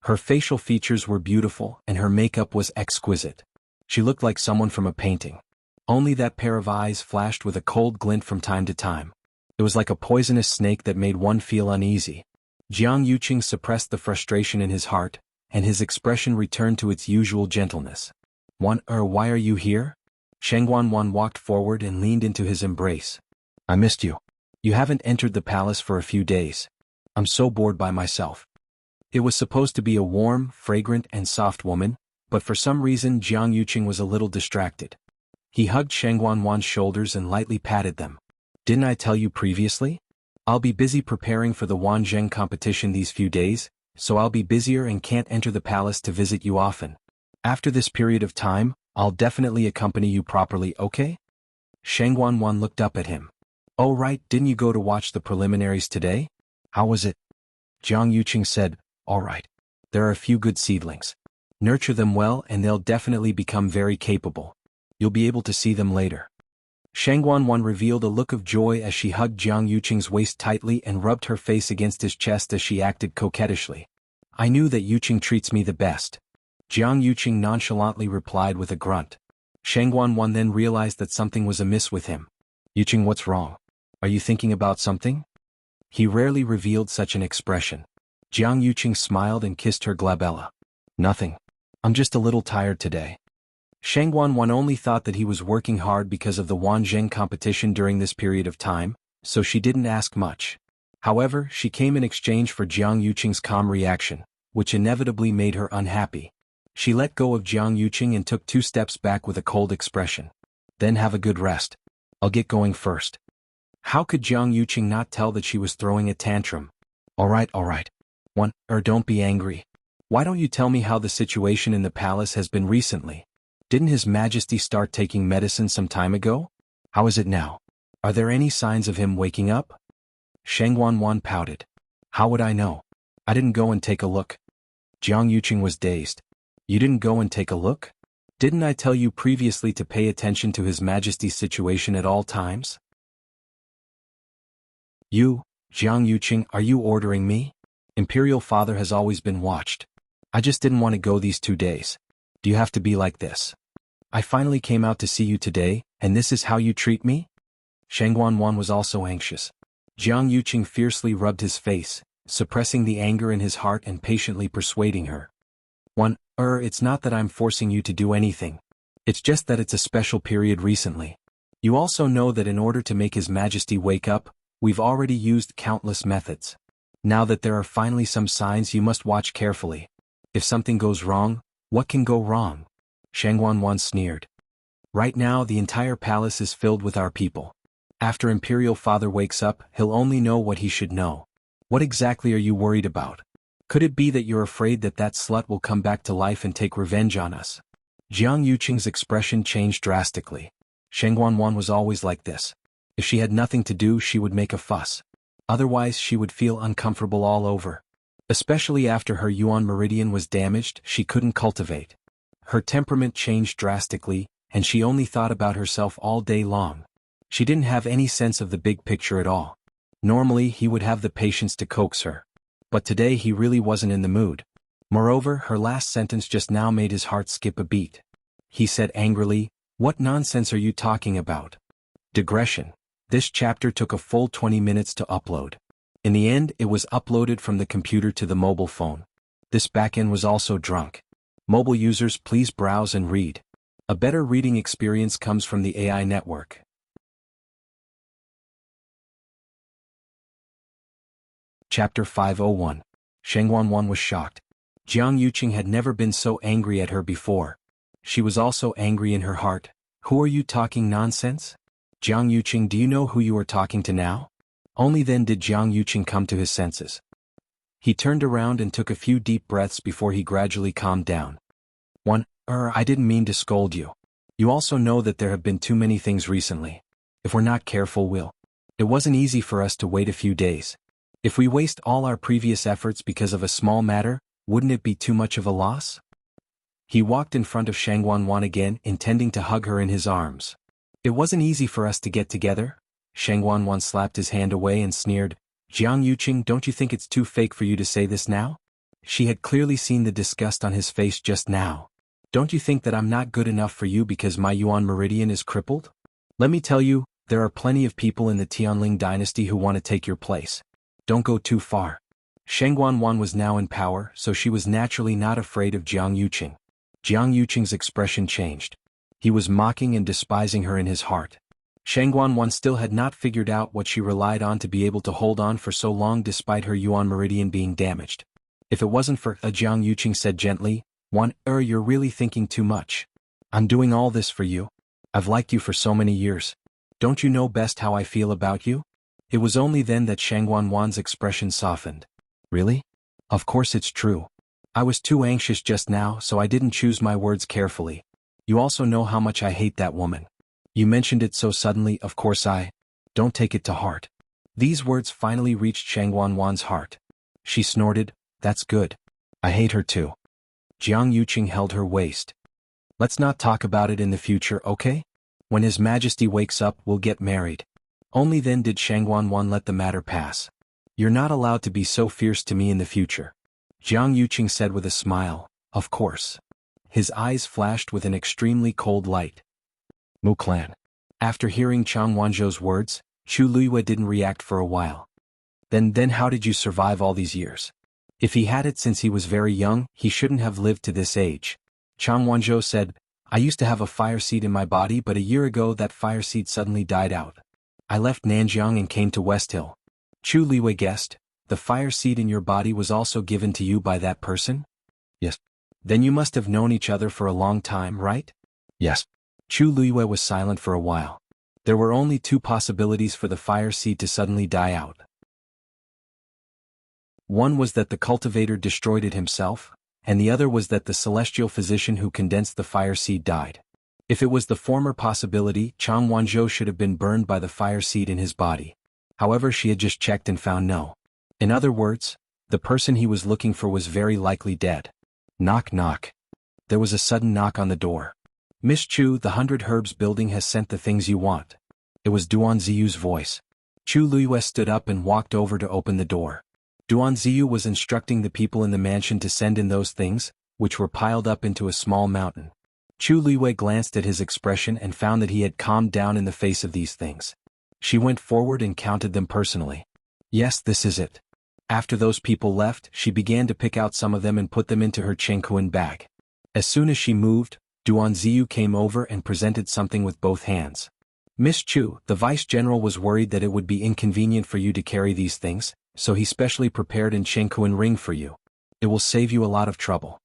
Her facial features were beautiful and her makeup was exquisite. She looked like someone from a painting. Only that pair of eyes flashed with a cold glint from time to time. It was like a poisonous snake that made one feel uneasy. Jiang Yuqing suppressed the frustration in his heart, and his expression returned to its usual gentleness. Why are you here? Shengguan walked forward and leaned into his embrace. I missed you. You haven't entered the palace for a few days. I'm so bored by myself. It was supposed to be a warm, fragrant, and soft woman, but for some reason Jiang Yuqing was a little distracted. He hugged Shengguan's shoulders and lightly patted them. Didn't I tell you previously? I'll be busy preparing for the Wanzheng competition these few days, so I'll be busier and can't enter the palace to visit you often. After this period of time, I'll definitely accompany you properly, okay? Shengguan looked up at him. Oh right, didn't you go to watch the preliminaries today? How was it? Jiang Yuqing said, all right. There are a few good seedlings. Nurture them well and they'll definitely become very capable. You'll be able to see them later. Shang Wanwan revealed a look of joy as she hugged Jiang Yuqing's waist tightly and rubbed her face against his chest as she acted coquettishly. I knew that Yuqing treats me the best. Jiang Yuqing nonchalantly replied with a grunt. Shang Wanwan then realized that something was amiss with him. Yuqing, what's wrong? Are you thinking about something? He rarely revealed such an expression. Jiang Yuqing smiled and kissed her glabella. Nothing. I'm just a little tired today. Shang Wanwan only thought that he was working hard because of the Wanzheng competition during this period of time, so she didn't ask much. However, she came in exchange for Jiang Yuqing's calm reaction, which inevitably made her unhappy. She let go of Jiang Yuqing and took 2 steps back with a cold expression. Then have a good rest. I'll get going first. How could Jiang Yuqing not tell that she was throwing a tantrum? All right. Don't be angry. Why don't you tell me how the situation in the palace has been recently? Didn't His Majesty start taking medicine some time ago? How is it now? Are there any signs of him waking up? Shang Wanwan pouted. How would I know? I didn't go and take a look. Jiang Yuqing was dazed. You didn't go and take a look? Didn't I tell you previously to pay attention to His Majesty's situation at all times? You, Jiang Yuqing, are you ordering me? Imperial Father has always been watched. I just didn't want to go these 2 days. Do you have to be like this? I finally came out to see you today, and this is how you treat me? Shang Wanwan was also anxious. Jiang Yuqing fiercely rubbed his face, suppressing the anger in his heart and patiently persuading her. It's not that I'm forcing you to do anything. It's just that it's a special period recently. You also know that in order to make His Majesty wake up, we've already used countless methods. Now that there are finally some signs, you must watch carefully. If something goes wrong, what can go wrong? Shang Wanwan sneered. Right now the entire palace is filled with our people. After Imperial Father wakes up, he'll only know what he should know. What exactly are you worried about? Could it be that you're afraid that that slut will come back to life and take revenge on us? Jiang Yuqing's expression changed drastically. Shang Wanwan was always like this. If she had nothing to do, she would make a fuss. Otherwise, she would feel uncomfortable all over. Especially after her Yuan meridian was damaged, she couldn't cultivate. Her temperament changed drastically, and she only thought about herself all day long. She didn't have any sense of the big picture at all. Normally, he would have the patience to coax her. But today he really wasn't in the mood. Moreover, her last sentence just now made his heart skip a beat. He said angrily, "What nonsense are you talking about?" Digression. This chapter took a full 20 minutes to upload. In the end, it was uploaded from the computer to the mobile phone. This backend was also drunk. Mobile users, please browse and read. A better reading experience comes from the AI network. Chapter 501. Shang Wanwan was shocked. Jiang Yuqing had never been so angry at her before. She was also angry in her heart. Who are you talking nonsense? Jiang Yuqing, do you know who you are talking to now? Only then did Jiang Yuqing come to his senses. He turned around and took a few deep breaths before he gradually calmed down. I didn't mean to scold you. You also know that there have been too many things recently. If we're not careful, It wasn't easy for us to wait a few days. If we waste all our previous efforts because of a small matter, wouldn't it be too much of a loss? He walked in front of Shang Wanwan again, intending to hug her in his arms. It wasn't easy for us to get together? Shang Wanwan slapped his hand away and sneered. Jiang Yuqing, don't you think it's too fake for you to say this now? She had clearly seen the disgust on his face just now. Don't you think that I'm not good enough for you because my Yuan meridian is crippled? Let me tell you, there are plenty of people in the Tianling dynasty who want to take your place. Don't go too far. Shang Wanwan was now in power, so she was naturally not afraid of Jiang Yuqing. Jiang Yuqing's expression changed. He was mocking and despising her in his heart. Shang Wanwan still had not figured out what she relied on to be able to hold on for so long despite her Yuan meridian being damaged. If it wasn't for Jiang Yuqing said gently, you're really thinking too much. I'm doing all this for you. I've liked you for so many years. Don't you know best how I feel about you? It was only then that Shang Wanwan's expression softened. Really? Of course it's true. I was too anxious just now, so I didn't choose my words carefully. You also know how much I hate that woman. You mentioned it so suddenly, of course I don't take it to heart. These words finally reached Shang Wanwan's heart. She snorted, that's good. I hate her too. Jiang Yuqing held her waist. Let's not talk about it in the future, okay? When His Majesty wakes up, we'll get married. Only then did Shangguan let the matter pass. You're not allowed to be so fierce to me in the future. Jiang Yuqing said with a smile, of course. His eyes flashed with an extremely cold light. Mu clan. After hearing Chang Wanzhou's words, Chu Luiyue didn't react for a while. Then how did you survive all these years? If he had it since he was very young, he shouldn't have lived to this age. Chang Wanzhou said, I used to have a fire seed in my body, but a year ago that fire seed suddenly died out. I left Nanjiang and came to West Hill. Chu Luiyue guessed, the fire seed in your body was also given to you by that person? Yes. Then you must have known each other for a long time, right? Yes. Chu Luiyue was silent for a while. There were only two possibilities for the fire seed to suddenly die out. One was that the cultivator destroyed it himself, and the other was that the celestial physician who condensed the fire seed died. If it was the former possibility, Chang Wanzhou should have been burned by the fire seed in his body. However, she had just checked and found no. In other words, the person he was looking for was very likely dead. Knock knock. There was a sudden knock on the door. Miss Chu, the 100 Herbs building has sent the things you want. It was Duan Ziyu's voice. Chu Luiyue stood up and walked over to open the door. Duan Ziyu was instructing the people in the mansion to send in those things, which were piled up into a small mountain. Chu Luiyue glanced at his expression and found that he had calmed down in the face of these things. She went forward and counted them personally. Yes, this is it. After those people left, she began to pick out some of them and put them into her Chengkuan bag. As soon as she moved, Duan Ziyu came over and presented something with both hands. Miss Chu, the Vice General was worried that it would be inconvenient for you to carry these things, so he specially prepared an Chengkuan ring for you. It will save you a lot of trouble.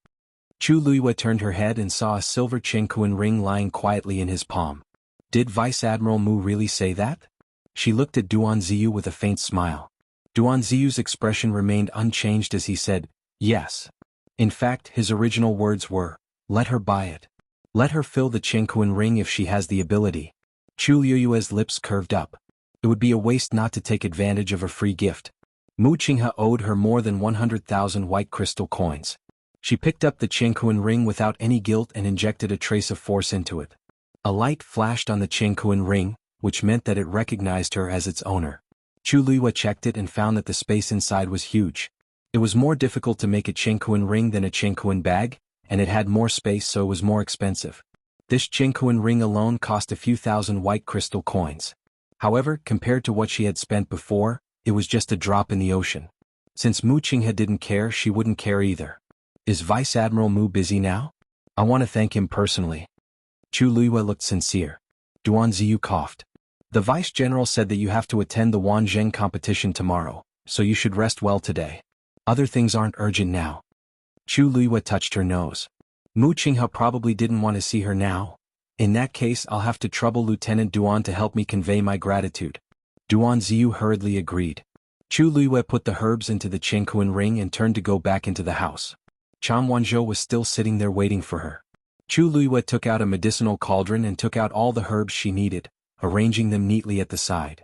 Chu Luiyue turned her head and saw a silver Chengkuan ring lying quietly in his palm. Did Vice Admiral Mu really say that? She looked at Duan Ziyu with a faint smile. Duan Ziyu's expression remained unchanged as he said, yes. In fact, his original words were, let her buy it. Let her fill the Chengkuan ring if she has the ability. Chu Luiyue's lips curved up. It would be a waste not to take advantage of a free gift. Mu Qinghe owed her more than 100,000 white crystal coins. She picked up the Chengkuan ring without any guilt and injected a trace of force into it. A light flashed on the Chengkuan ring, which meant that it recognized her as its owner. Chu Luiyue checked it and found that the space inside was huge. It was more difficult to make a Chengkuan ring than a Chengkuan bag, and it had more space, so it was more expensive. This Chengkuan ring alone cost a few thousand white crystal coins. However, compared to what she had spent before, it was just a drop in the ocean. Since Mu Qinghe didn't care, she wouldn't care either. Is Vice Admiral Mu busy now? I want to thank him personally. Chu Luiyue looked sincere. Duan Ziyu coughed. The Vice General said that you have to attend the Wanzheng competition tomorrow, so you should rest well today. Other things aren't urgent now. Chu Luiyue touched her nose. Mu Qinghe probably didn't want to see her now. In that case, I'll have to trouble Lieutenant Duan to help me convey my gratitude. Duan Ziyu hurriedly agreed. Chu Luiyue put the herbs into the Chengkuan ring and turned to go back into the house. Chang Wanzhou was still sitting there waiting for her. Chu Luiyue took out a medicinal cauldron and took out all the herbs she needed, arranging them neatly at the side.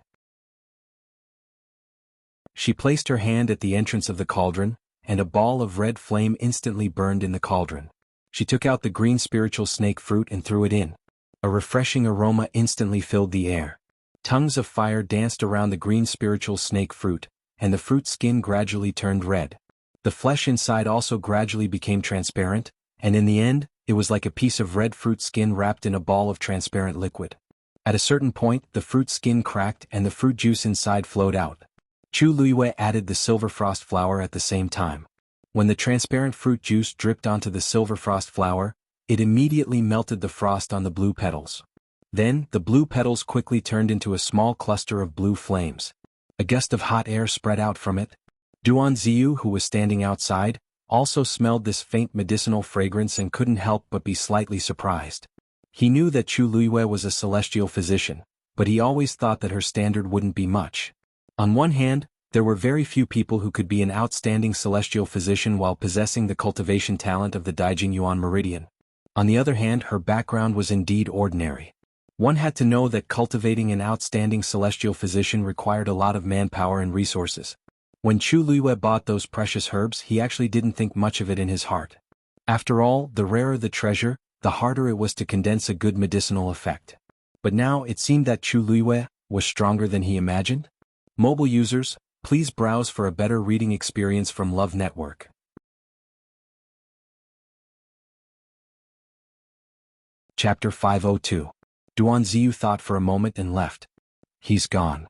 She placed her hand at the entrance of the cauldron, and a ball of red flame instantly burned in the cauldron. She took out the green spiritual snake fruit and threw it in. A refreshing aroma instantly filled the air. Tongues of fire danced around the green spiritual snake fruit, and the fruit skin gradually turned red. The flesh inside also gradually became transparent, and in the end, it was like a piece of red fruit skin wrapped in a ball of transparent liquid. At a certain point, the fruit skin cracked and the fruit juice inside flowed out. Chu Luiyue added the silver frost flower at the same time. When the transparent fruit juice dripped onto the silver frost flower, it immediately melted the frost on the blue petals. Then, the blue petals quickly turned into a small cluster of blue flames. A gust of hot air spread out from it. Duan Ziyu, who was standing outside, also smelled this faint medicinal fragrance and couldn't help but be slightly surprised. He knew that Chu Luiyue was a celestial physician, but he always thought that her standard wouldn't be much. On one hand, there were very few people who could be an outstanding celestial physician while possessing the cultivation talent of the Daijing Yuan Meridian. On the other hand, her background was indeed ordinary. One had to know that cultivating an outstanding celestial physician required a lot of manpower and resources. When Chu Luiyue bought those precious herbs, he actually didn't think much of it in his heart. After all, the rarer the treasure, the harder it was to condense a good medicinal effect. But now it seemed that Chu Luiyue was stronger than he imagined. Mobile users, please browse for a better reading experience from Love Network. Chapter 502. Duan Ziyu thought for a moment and left. He's gone.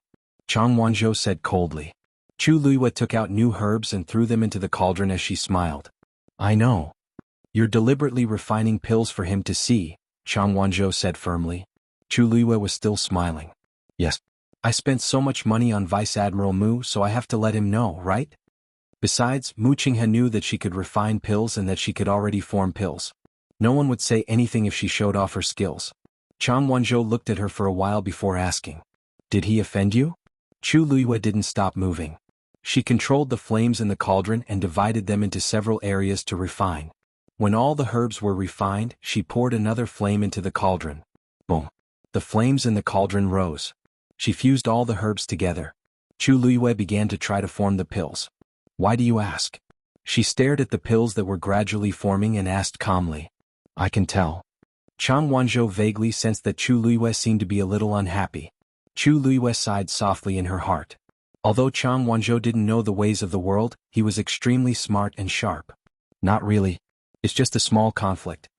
Chang Wanzhou said coldly. Chu Luiyue took out new herbs and threw them into the cauldron as she smiled. I know. You're deliberately refining pills for him to see, Chang Wanzhou said firmly. Chu Luiyue was still smiling. Yes. I spent so much money on Vice Admiral Mu, so I have to let him know, right? Besides, Mu Qinghe knew that she could refine pills and that she could already form pills. No one would say anything if she showed off her skills. Chang Wanzhou looked at her for a while before asking. Did he offend you? Chu Luiyue didn't stop moving. She controlled the flames in the cauldron and divided them into several areas to refine. When all the herbs were refined, she poured another flame into the cauldron. Boom. The flames in the cauldron rose. She fused all the herbs together. Chu Luiyue began to try to form the pills. Why do you ask? She stared at the pills that were gradually forming and asked calmly. I can tell. Chang Wanzhou vaguely sensed that Chu Luiyue seemed to be a little unhappy. Chu Luiyue sighed softly in her heart. Although Chang Wanzhou didn't know the ways of the world, he was extremely smart and sharp. Not really. It's just a small conflict.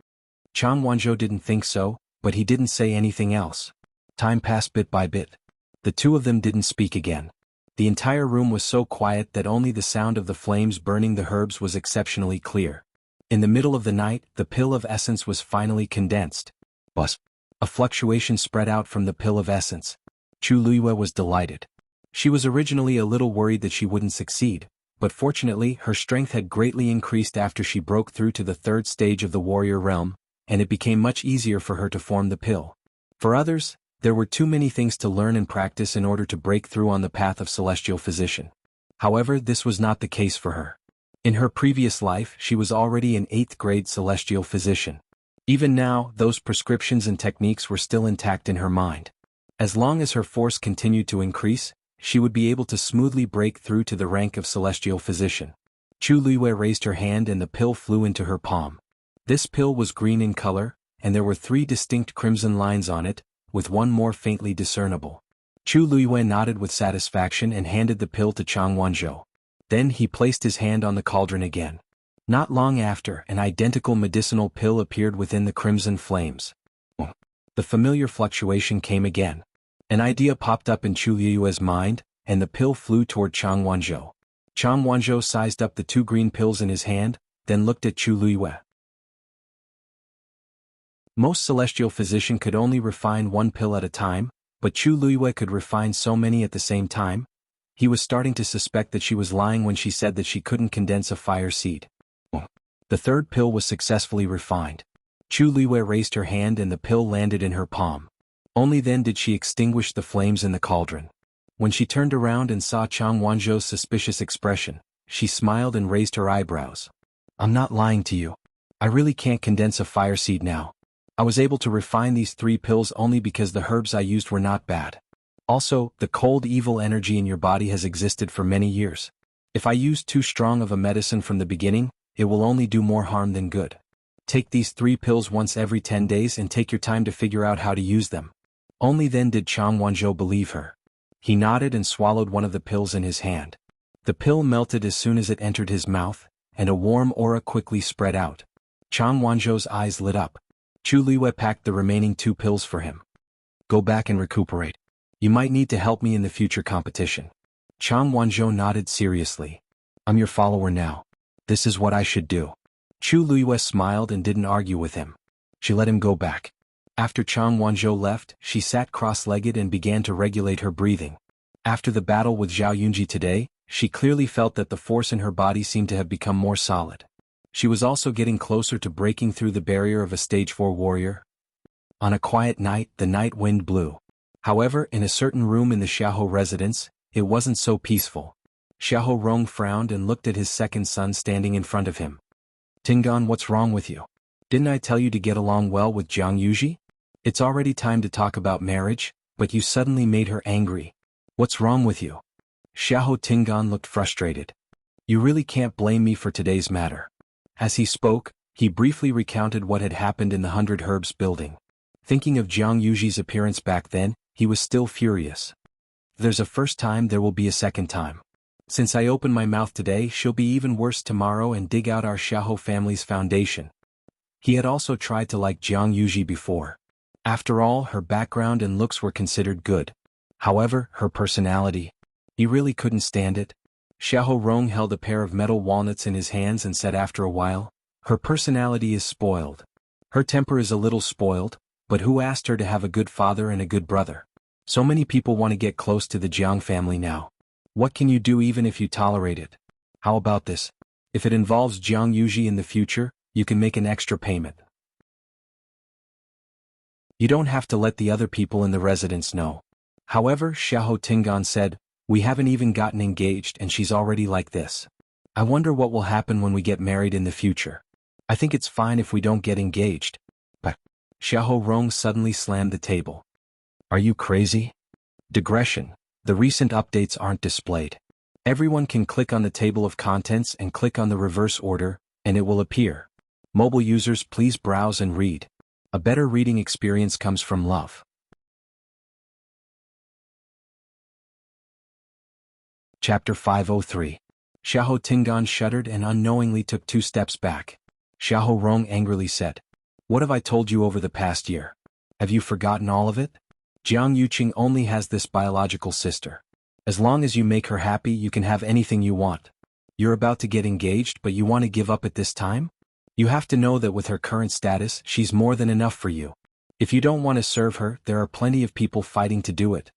Chang Wanzhou didn't think so, but he didn't say anything else. Time passed bit by bit. The two of them didn't speak again. The entire room was so quiet that only the sound of the flames burning the herbs was exceptionally clear. In the middle of the night, the pill of essence was finally condensed. Buzz. A fluctuation spread out from the pill of essence. Chu Luiyue was delighted. She was originally a little worried that she wouldn't succeed, but fortunately her strength had greatly increased after she broke through to the third stage of the warrior realm, and it became much easier for her to form the pill. For others, there were too many things to learn and practice in order to break through on the path of celestial physician. However, this was not the case for her. In her previous life, she was already an 8th grade celestial physician. Even now, those prescriptions and techniques were still intact in her mind. As long as her force continued to increase, she would be able to smoothly break through to the rank of celestial physician. Chu Luiyue raised her hand and the pill flew into her palm. This pill was green in color, and there were 3 distinct crimson lines on it, with one more faintly discernible. Chu Luiyue nodded with satisfaction and handed the pill to Chang Wanzhou. Then he placed his hand on the cauldron again. Not long after, an identical medicinal pill appeared within the crimson flames. The familiar fluctuation came again. An idea popped up in Chu Luiyue's mind, and the pill flew toward Chang Wanzhou. Chang Wanzhou sized up the 2 green pills in his hand, then looked at Chu Luiyue. Most celestial physician could only refine 1 pill at a time, but Chu Luiyue could refine so many at the same time. He was starting to suspect that she was lying when she said that she couldn't condense a fire seed. The 3rd pill was successfully refined. Chu Luiyue raised her hand and the pill landed in her palm. Only then did she extinguish the flames in the cauldron. When she turned around and saw Chang Wanzhou's suspicious expression, she smiled and raised her eyebrows. I'm not lying to you. I really can't condense a fire seed now. I was able to refine these 3 pills only because the herbs I used were not bad. Also, the cold evil energy in your body has existed for many years. If I use too strong of a medicine from the beginning, it will only do more harm than good. Take these 3 pills once every 10 days and take your time to figure out how to use them. Only then did Chang Wanzhou believe her. He nodded and swallowed one of the pills in his hand. The pill melted as soon as it entered his mouth, and a warm aura quickly spread out. Chang Wanzhou's eyes lit up. Chu Luiyue packed the remaining 2 pills for him. Go back and recuperate. You might need to help me in the future competition. Chang Wanzhou nodded seriously. I'm your follower now. This is what I should do. Chu Luiyue smiled and didn't argue with him. She let him go back. After Chang Wanzhou left, she sat cross-legged and began to regulate her breathing. After the battle with Zhao Yunji today, she clearly felt that the force in her body seemed to have become more solid. She was also getting closer to breaking through the barrier of a stage 4 warrior. On a quiet night, the night wind blew. However, in a certain room in the Xiahou residence, it wasn't so peaceful. Xiahou Rong frowned and looked at his second son standing in front of him. Tingan, what's wrong with you? Didn't I tell you to get along well with Jiang Yuji? It's already time to talk about marriage, but you suddenly made her angry. What's wrong with you? Xiahou Tingan looked frustrated. You really can't blame me for today's matter. As he spoke, he briefly recounted what had happened in the 100 Herbs building. Thinking of Jiang Yuji's appearance back then, he was still furious. If there's a first time, there will be a second time. Since I open my mouth today, she'll be even worse tomorrow and dig out our Xiahou family's foundation. He had also tried to like Jiang Yuji before. After all, her background and looks were considered good. However, her personality, he really couldn't stand it. Xiahou Rong held a pair of metal walnuts in his hands and said after a while, her personality is spoiled. Her temper is a little spoiled, but who asked her to have a good father and a good brother? So many people want to get close to the Jiang family now. What can you do even if you tolerate it? How about this? If it involves Jiang Yuji in the future, you can make an extra payment. You don't have to let the other people in the residence know. However, Xiahou Tingan said, we haven't even gotten engaged and she's already like this. I wonder what will happen when we get married in the future. I think it's fine if we don't get engaged. But Xiahou Rong suddenly slammed the table. Are you crazy? Digression. The recent updates aren't displayed. Everyone can click on the table of contents and click on the reverse order, and it will appear. Mobile users, please browse and read. A better reading experience comes from love. Chapter 503. Xiahou Tingan shuddered and unknowingly took 2 steps back. Xiahou Rong angrily said, what have I told you over the past year? Have you forgotten all of it? Jiang Yuqing only has this biological sister. As long as you make her happy, you can have anything you want. You're about to get engaged, but you want to give up at this time? You have to know that with her current status, she's more than enough for you. If you don't want to serve her, there are plenty of people fighting to do it.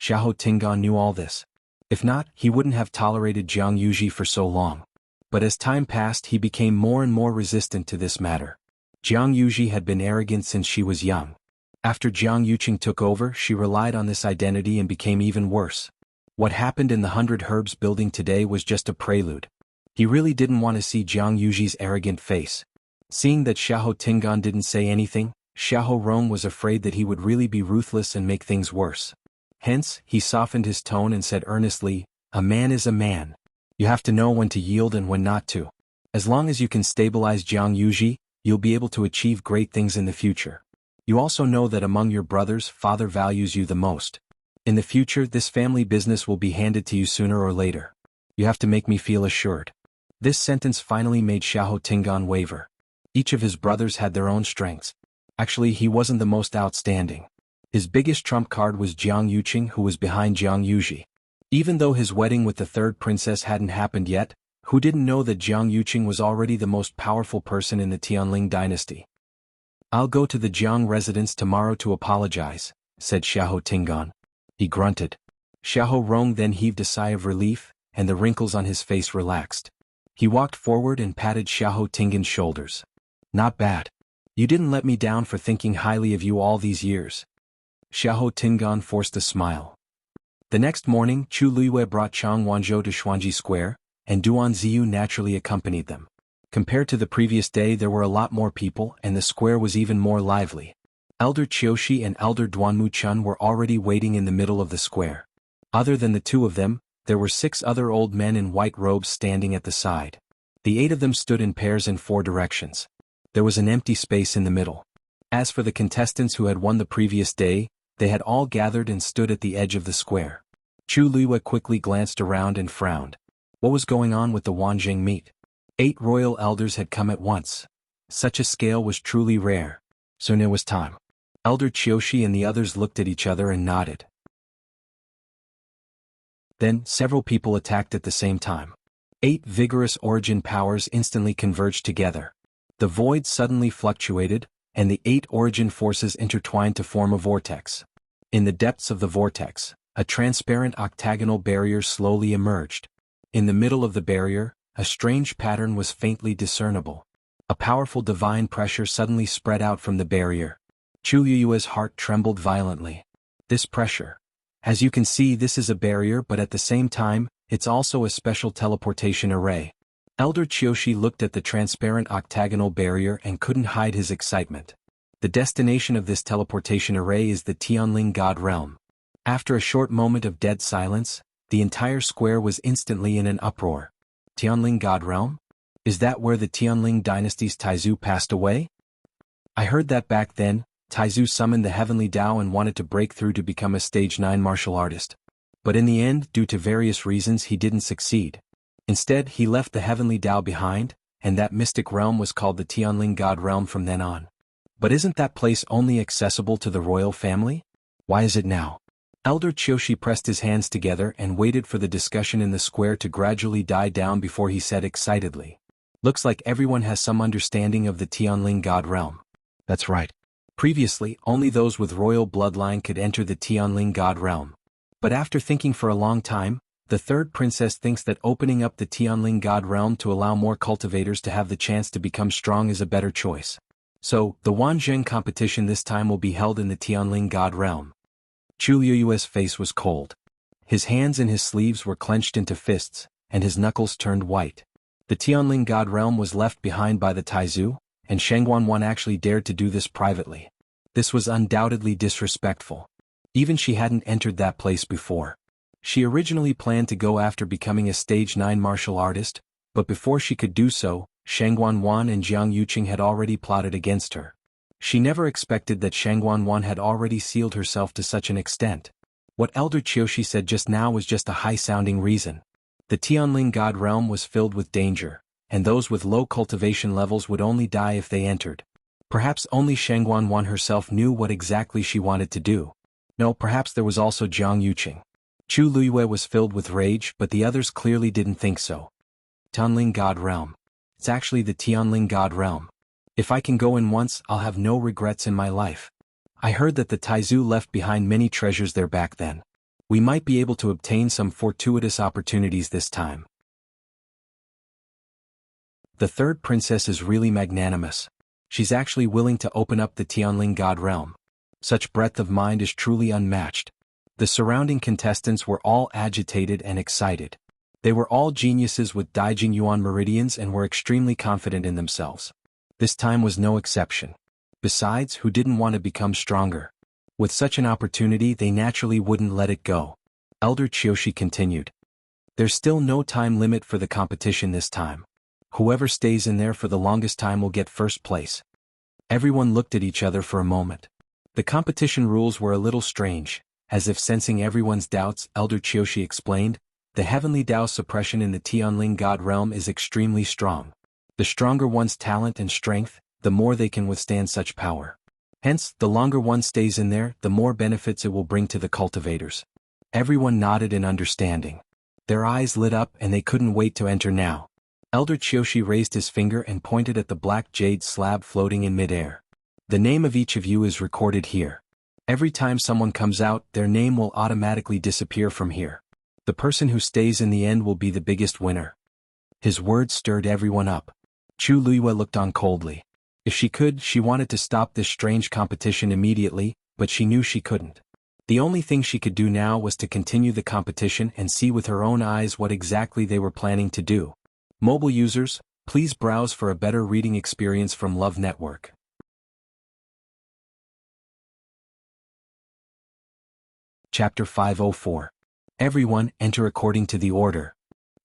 Xiahou Tingan knew all this. If not, he wouldn't have tolerated Jiang Yuji for so long. But as time passed, he became more and more resistant to this matter. Jiang Yuji had been arrogant since she was young. After Jiang Yuqing took over, she relied on this identity and became even worse. What happened in the 100 Herbs building today was just a prelude. He really didn't want to see Jiang Yuji's arrogant face. Seeing that Xiahou Tingan didn't say anything, Xiahou Rong was afraid that he would really be ruthless and make things worse. Hence, he softened his tone and said earnestly, a man is a man. You have to know when to yield and when not to. As long as you can stabilize Jiang Yuji, you'll be able to achieve great things in the future. You also know that among your brothers, father values you the most. In the future, this family business will be handed to you sooner or later. You have to make me feel assured. This sentence finally made Xiahou Tingan waver. Each of his brothers had their own strengths. Actually, he wasn't the most outstanding. His biggest trump card was Jiang Yuqing, who was behind Jiang Yuji. Even though his wedding with the 3rd princess hadn't happened yet, who didn't know that Jiang Yuqing was already the most powerful person in the Tianling dynasty? I'll go to the Jiang residence tomorrow to apologize, said Xiahou Tingan. He grunted. Xiahou Rong then heaved a sigh of relief, and the wrinkles on his face relaxed. He walked forward and patted Xiahou Tingan's shoulders. Not bad. You didn't let me down for thinking highly of you all these years. Xiahou Tingan forced a smile. The next morning, Chu Luiyue brought Chang Wanzhou to Xuanji Square, and Duan Ziyu naturally accompanied them. Compared to the previous day, there were a lot more people, and the square was even more lively. Elder Qiushi and Elder Duanmu Chun were already waiting in the middle of the square. Other than the 2 of them, there were 6 other old men in white robes standing at the side. The 8 of them stood in pairs in 4 directions. There was an empty space in the middle. As for the contestants who had won the previous day, they had all gathered and stood at the edge of the square. Chu Luiyue quickly glanced around and frowned. What was going on with the Wanjing meet? 8 royal elders had come at once. Such a scale was truly rare. Soon it was time. Elder Qiushi and the others looked at each other and nodded. Then, several people attacked at the same time. 8 vigorous origin powers instantly converged together. The void suddenly fluctuated, and the 8 origin forces intertwined to form a vortex. In the depths of the vortex, a transparent octagonal barrier slowly emerged. In the middle of the barrier, a strange pattern was faintly discernible. A powerful divine pressure suddenly spread out from the barrier. Chu Liyue's heart trembled violently. This pressure. As you can see, this is a barrier, but at the same time, it's also a special teleportation array. Elder Qiushi looked at the transparent octagonal barrier and couldn't hide his excitement. The destination of this teleportation array is the Tianling God Realm. After a short moment of dead silence, the entire square was instantly in an uproar. Tianling God Realm? Is that where the Tianling dynasty's Taizu passed away? I heard that back then, Taizu summoned the Heavenly Tao and wanted to break through to become a Stage 9 martial artist. But in the end, due to various reasons, he didn't succeed. Instead, he left the Heavenly Tao behind, and that mystic realm was called the Tianling God Realm from then on. But isn't that place only accessible to the royal family? Why is it now? Elder Qiushi pressed his hands together and waited for the discussion in the square to gradually die down before he said excitedly, "Looks like everyone has some understanding of the Tianling God Realm." That's right. Previously, only those with royal bloodline could enter the Tianling God Realm. But after thinking for a long time, the third princess thinks that opening up the Tianling God Realm to allow more cultivators to have the chance to become strong is a better choice. So, the Wanzheng competition this time will be held in the Tianling God Realm. Chu Liyue's face was cold. His hands in his sleeves were clenched into fists, and his knuckles turned white. The Tianling God Realm was left behind by the Taizu, and Shangguan actually dared to do this privately. This was undoubtedly disrespectful. Even she hadn't entered that place before. She originally planned to go after becoming a Stage 9 martial artist, but before she could do so, Shangguan and Jiang Yuqing had already plotted against her. She never expected that Shangguan had already sealed herself to such an extent. What Elder Qiushi said just now was just a high-sounding reason. The Tianling God Realm was filled with danger, and those with low cultivation levels would only die if they entered. Perhaps only Shangguan herself knew what exactly she wanted to do. No, perhaps there was also Jiang Yuqing. Chu Liyue was filled with rage, but the others clearly didn't think so. Tianling God Realm. It's actually the Tianling God Realm. If I can go in once, I'll have no regrets in my life. I heard that the Taizu left behind many treasures there back then. We might be able to obtain some fortuitous opportunities this time. The third princess is really magnanimous. She's actually willing to open up the Tianling God Realm. Such breadth of mind is truly unmatched. The surrounding contestants were all agitated and excited. They were all geniuses with Daijing Yuan meridians and were extremely confident in themselves. This time was no exception. Besides, who didn't want to become stronger? With such an opportunity, they naturally wouldn't let it go. Elder Qiushi continued. There's still no time limit for the competition this time. Whoever stays in there for the longest time will get first place. Everyone looked at each other for a moment. The competition rules were a little strange. As if sensing everyone's doubts, Elder Qiushi explained, the Heavenly Tao suppression in the Tianling God Realm is extremely strong. The stronger one's talent and strength, the more they can withstand such power. Hence, the longer one stays in there, the more benefits it will bring to the cultivators. Everyone nodded in understanding. Their eyes lit up and they couldn't wait to enter now. Elder Qiushi raised his finger and pointed at the black jade slab floating in midair. The name of each of you is recorded here. Every time someone comes out, their name will automatically disappear from here. The person who stays in the end will be the biggest winner. His words stirred everyone up. Chu Liyue looked on coldly. If she could, she wanted to stop this strange competition immediately, but she knew she couldn't. The only thing she could do now was to continue the competition and see with her own eyes what exactly they were planning to do. Mobile users, please browse for a better reading experience from Love Network. Chapter 504. Everyone, enter according to the order.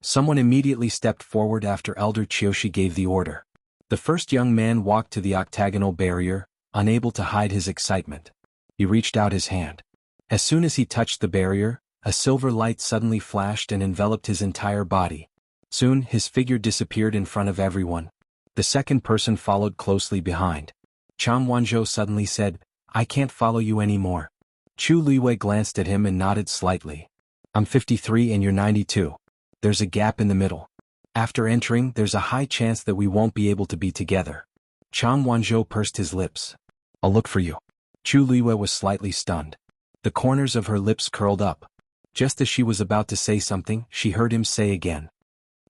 Someone immediately stepped forward after Elder Qiushi gave the order. The first young man walked to the octagonal barrier, unable to hide his excitement. He reached out his hand. As soon as he touched the barrier, a silver light suddenly flashed and enveloped his entire body. Soon, his figure disappeared in front of everyone. The second person followed closely behind. Chang Wanzhou suddenly said, "I can't follow you anymore." Chu Liyue glanced at him and nodded slightly. "I'm 53 and you're 92. There's a gap in the middle. After entering, there's a high chance that we won't be able to be together." Chang Wanzhou pursed his lips. "I'll look for you." Chu Liyue was slightly stunned. The corners of her lips curled up. Just as she was about to say something, she heard him say again,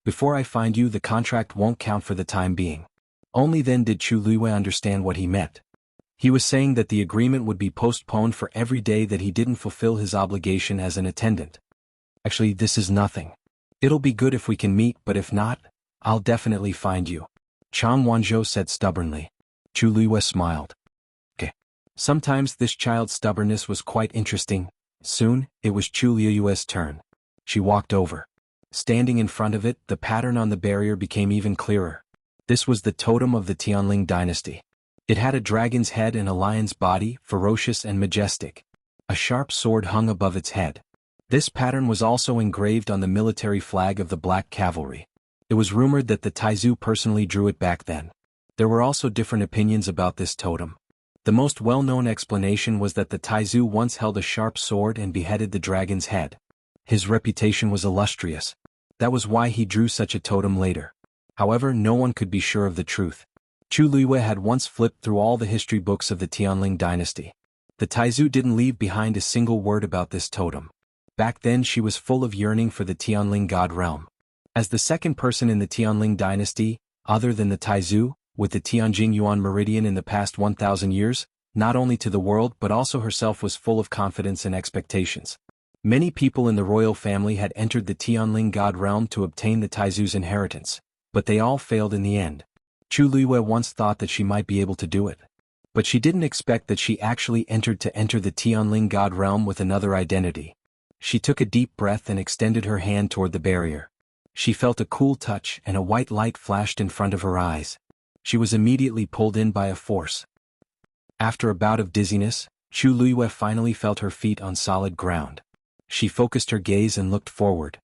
"Before I find you, the contract won't count for the time being." Only then did Chu Liyue understand what he meant. He was saying that the agreement would be postponed for every day that he didn't fulfill his obligation as an attendant. "Actually, this is nothing. It'll be good if we can meet, but if not, I'll definitely find you," Chang Wanzhou said stubbornly. Chu Liyue smiled. Okay. Sometimes this child's stubbornness was quite interesting. Soon, it was Chu Liyue's turn. She walked over. Standing in front of it, the pattern on the barrier became even clearer. This was the totem of the Tianling dynasty. It had a dragon's head and a lion's body, ferocious and majestic. A sharp sword hung above its head. This pattern was also engraved on the military flag of the Black Cavalry. It was rumored that the Taizu personally drew it back then. There were also different opinions about this totem. The most well-known explanation was that the Taizu once held a sharp sword and beheaded the dragon's head. His reputation was illustrious. That was why he drew such a totem later. However, no one could be sure of the truth. Chu Luiyue had once flipped through all the history books of the Tianling dynasty. The Taizu didn't leave behind a single word about this totem. Back then she was full of yearning for the Tianling god realm. As the second person in the Tianling dynasty, other than the Taizu, with the Tianjing Yuan meridian in the past 1,000 years, not only to the world but also herself was full of confidence and expectations. Many people in the royal family had entered the Tianling god realm to obtain the Taizu's inheritance, but they all failed in the end. Chu Luiyue once thought that she might be able to do it. But she didn't expect that she actually entered the Tianling god realm with another identity. She took a deep breath and extended her hand toward the barrier. She felt a cool touch and a white light flashed in front of her eyes. She was immediately pulled in by a force. After a bout of dizziness, Chu Luiyue finally felt her feet on solid ground. She focused her gaze and looked forward.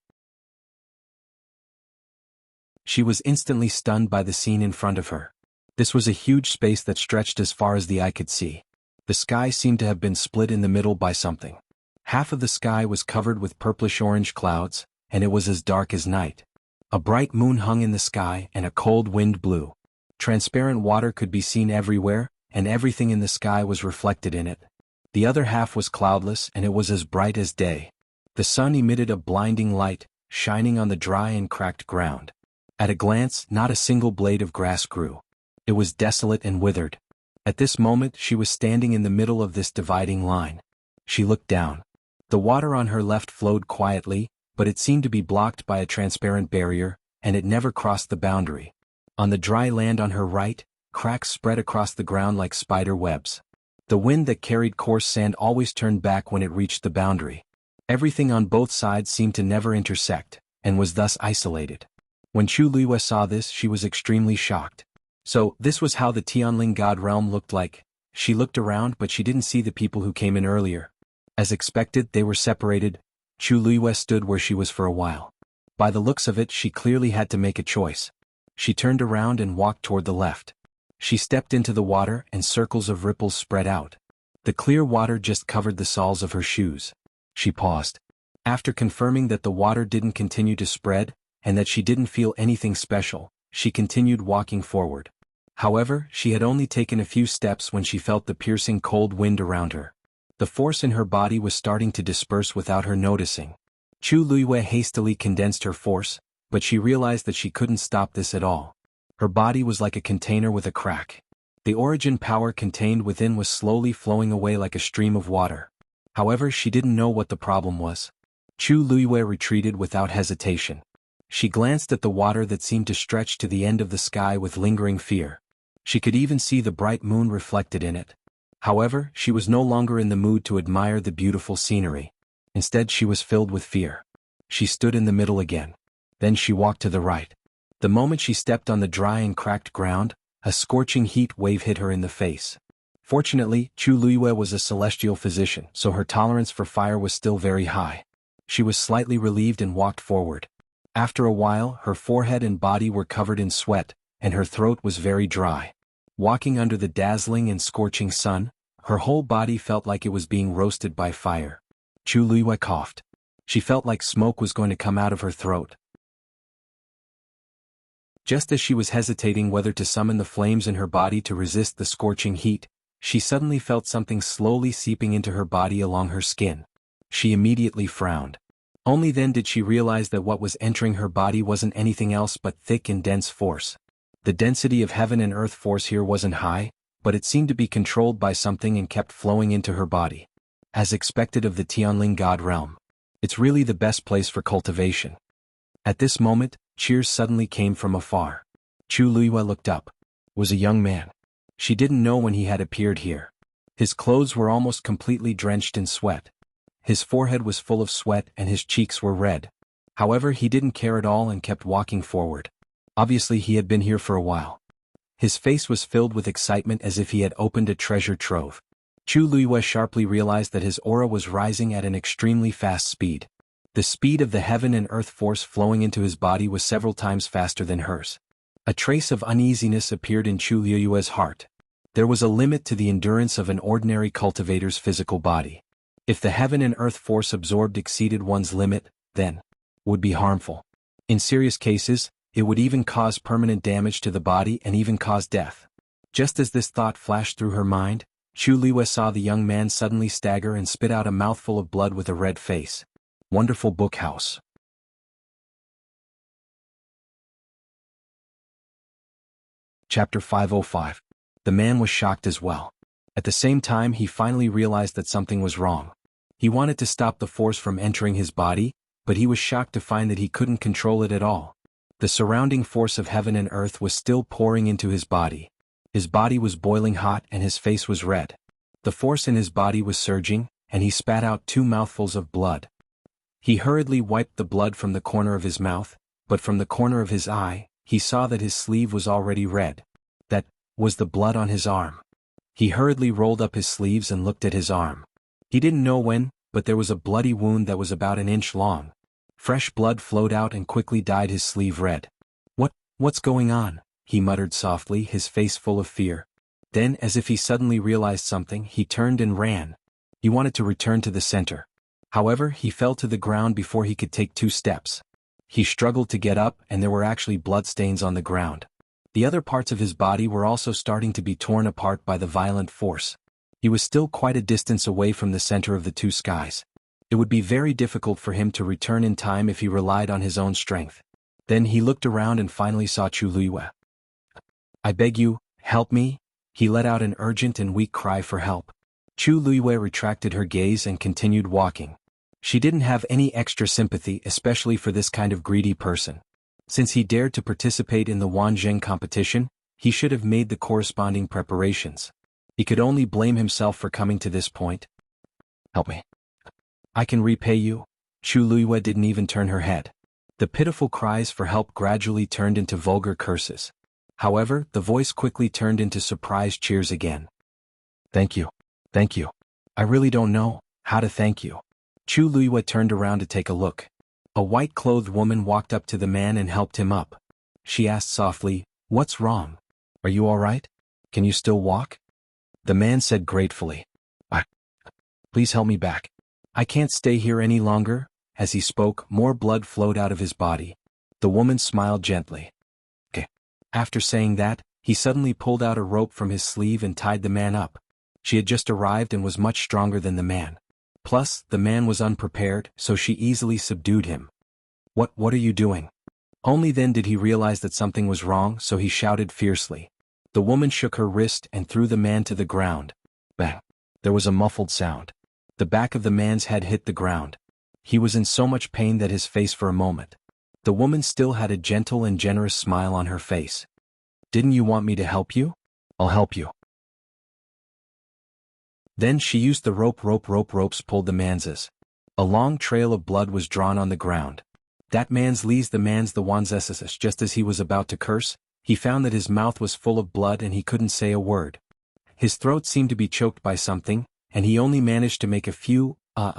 She was instantly stunned by the scene in front of her. This was a huge space that stretched as far as the eye could see. The sky seemed to have been split in the middle by something. Half of the sky was covered with purplish-orange clouds, and it was as dark as night. A bright moon hung in the sky and a cold wind blew. Transparent water could be seen everywhere, and everything in the sky was reflected in it. The other half was cloudless and it was as bright as day. The sun emitted a blinding light, shining on the dry and cracked ground. At a glance, not a single blade of grass grew. It was desolate and withered. At this moment she was standing in the middle of this dividing line. She looked down. The water on her left flowed quietly, but it seemed to be blocked by a transparent barrier, and it never crossed the boundary. On the dry land on her right, cracks spread across the ground like spider webs. The wind that carried coarse sand always turned back when it reached the boundary. Everything on both sides seemed to never intersect, and was thus isolated. When Chu Luiyue saw this, she was extremely shocked. So, this was how the Tianling god realm looked like. She looked around but she didn't see the people who came in earlier. As expected, they were separated. Chu Luiyue stood where she was for a while. By the looks of it, she clearly had to make a choice. She turned around and walked toward the left. She stepped into the water and circles of ripples spread out. The clear water just covered the soles of her shoes. She paused. After confirming that the water didn't continue to spread, and that she didn't feel anything special, she continued walking forward. However, she had only taken a few steps when she felt the piercing cold wind around her. The force in her body was starting to disperse without her noticing. Chu Luiyue hastily condensed her force, but she realized that she couldn't stop this at all. Her body was like a container with a crack. The origin power contained within was slowly flowing away like a stream of water. However, she didn't know what the problem was. Chu Luiyue retreated without hesitation. She glanced at the water that seemed to stretch to the end of the sky with lingering fear. She could even see the bright moon reflected in it. However, she was no longer in the mood to admire the beautiful scenery. Instead, she was filled with fear. She stood in the middle again. Then she walked to the right. The moment she stepped on the dry and cracked ground, a scorching heat wave hit her in the face. Fortunately, Chu Luiyue was a celestial physician, so her tolerance for fire was still very high. She was slightly relieved and walked forward. After a while, her forehead and body were covered in sweat, and her throat was very dry. Walking under the dazzling and scorching sun, her whole body felt like it was being roasted by fire. Chu Luiyue coughed. She felt like smoke was going to come out of her throat. Just as she was hesitating whether to summon the flames in her body to resist the scorching heat, she suddenly felt something slowly seeping into her body along her skin. She immediately frowned. Only then did she realize that what was entering her body wasn't anything else but thick and dense force. The density of heaven and earth force here wasn't high, but it seemed to be controlled by something and kept flowing into her body. As expected of the Tianling god realm. It's really the best place for cultivation. At this moment, cheers suddenly came from afar. Chu Luiyue looked up. It was a young man. She didn't know when he had appeared here. His clothes were almost completely drenched in sweat. His forehead was full of sweat and his cheeks were red. However, he didn't care at all and kept walking forward. Obviously he had been here for a while. His face was filled with excitement as if he had opened a treasure trove. Chu Luiyue sharply realized that his aura was rising at an extremely fast speed. The speed of the heaven and earth force flowing into his body was several times faster than hers. A trace of uneasiness appeared in Chu Luiyue's heart. There was a limit to the endurance of an ordinary cultivator's physical body. If the heaven and earth force absorbed exceeded one's limit, then would be harmful. In serious cases, it would even cause permanent damage to the body and even cause death. Just as this thought flashed through her mind, Chu Luiyue saw the young man suddenly stagger and spit out a mouthful of blood with a red face. Wonderful book house. Chapter 505. The man was shocked as well. At the same time, he finally realized that something was wrong. He wanted to stop the force from entering his body, but he was shocked to find that he couldn't control it at all. The surrounding force of heaven and earth was still pouring into his body. His body was boiling hot and his face was red. The force in his body was surging, and he spat out 2 mouthfuls of blood. He hurriedly wiped the blood from the corner of his mouth, but from the corner of his eye, he saw that his sleeve was already red. That was the blood on his arm. He hurriedly rolled up his sleeves and looked at his arm. He didn't know when, but there was a bloody wound that was about an inch long. Fresh blood flowed out and quickly dyed his sleeve red. What's going on?" he muttered softly, his face full of fear. Then, as if he suddenly realized something, he turned and ran. He wanted to return to the center. However, he fell to the ground before he could take 2 steps. He struggled to get up, and there were actually bloodstains on the ground. The other parts of his body were also starting to be torn apart by the violent force. He was still quite a distance away from the center of the 2 skies. It would be very difficult for him to return in time if he relied on his own strength. Then he looked around and finally saw Chu Luiyue. "I beg you, help me." He let out an urgent and weak cry for help. Chu Luiyue retracted her gaze and continued walking. She didn't have any extra sympathy, especially for this kind of greedy person. Since he dared to participate in the Wanzheng competition, he should have made the corresponding preparations. He could only blame himself for coming to this point. "Help me. I can repay you." Chu Luiyue didn't even turn her head. The pitiful cries for help gradually turned into vulgar curses. However, the voice quickly turned into surprised cheers again. Thank you. Thank you. I really don't know how to thank you." Chu Luiyue turned around to take a look. A white-clothed woman walked up to the man and helped him up. She asked softly, "What's wrong? Are you all right? Can you still walk?" The man said gratefully, Please help me back. I can't stay here any longer." As he spoke, more blood flowed out of his body. The woman smiled gently. "Okay." After saying that, he suddenly pulled out a rope from his sleeve and tied the man up. She had just arrived and was much stronger than the man. Plus, the man was unprepared, so she easily subdued him. What are you doing?" Only then did he realize that something was wrong, so he shouted fiercely. The woman shook her wrist and threw the man to the ground. Bang! There was a muffled sound. The back of the man's head hit the ground. He was in so much pain that his face for a moment. The woman still had a gentle and generous smile on her face. "Didn't you want me to help you? I'll help you." Then she used the ropes pulled the man's. A long trail of blood was drawn on the ground. "That man's the one's just as he was about to curse, he found that his mouth was full of blood and he couldn't say a word. His throat seemed to be choked by something, and he only managed to make a few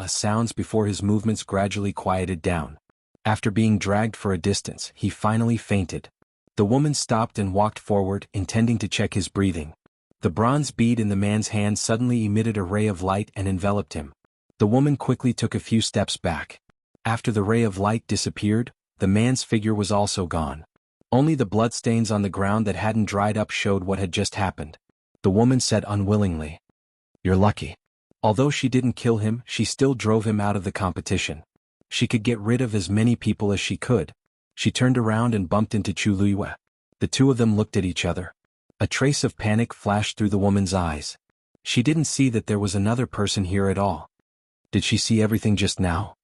sounds before his movements gradually quieted down. After being dragged for a distance, he finally fainted. The woman stopped and walked forward, intending to check his breathing. The bronze bead in the man's hand suddenly emitted a ray of light and enveloped him. The woman quickly took a few steps back. After the ray of light disappeared, the man's figure was also gone. Only the bloodstains on the ground that hadn't dried up showed what had just happened. The woman said unwillingly, "You're lucky." Although she didn't kill him, she still drove him out of the competition. She could get rid of as many people as she could. She turned around and bumped into Chu Luiyue. The 2 of them looked at each other. A trace of panic flashed through the woman's eyes. She didn't see that there was another person here at all. Did she see everything just now?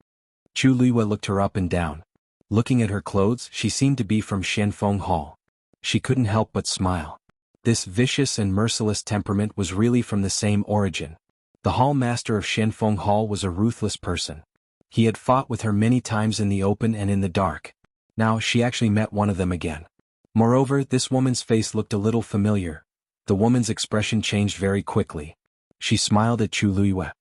Chu Luiyue looked her up and down. Looking at her clothes, she seemed to be from Shenfeng Hall. She couldn't help but smile. This vicious and merciless temperament was really from the same origin. The hall master of Shenfeng Hall was a ruthless person. He had fought with her many times in the open and in the dark. Now she actually met one of them again. Moreover, this woman's face looked a little familiar. The woman's expression changed very quickly. She smiled at Chu Luiyue.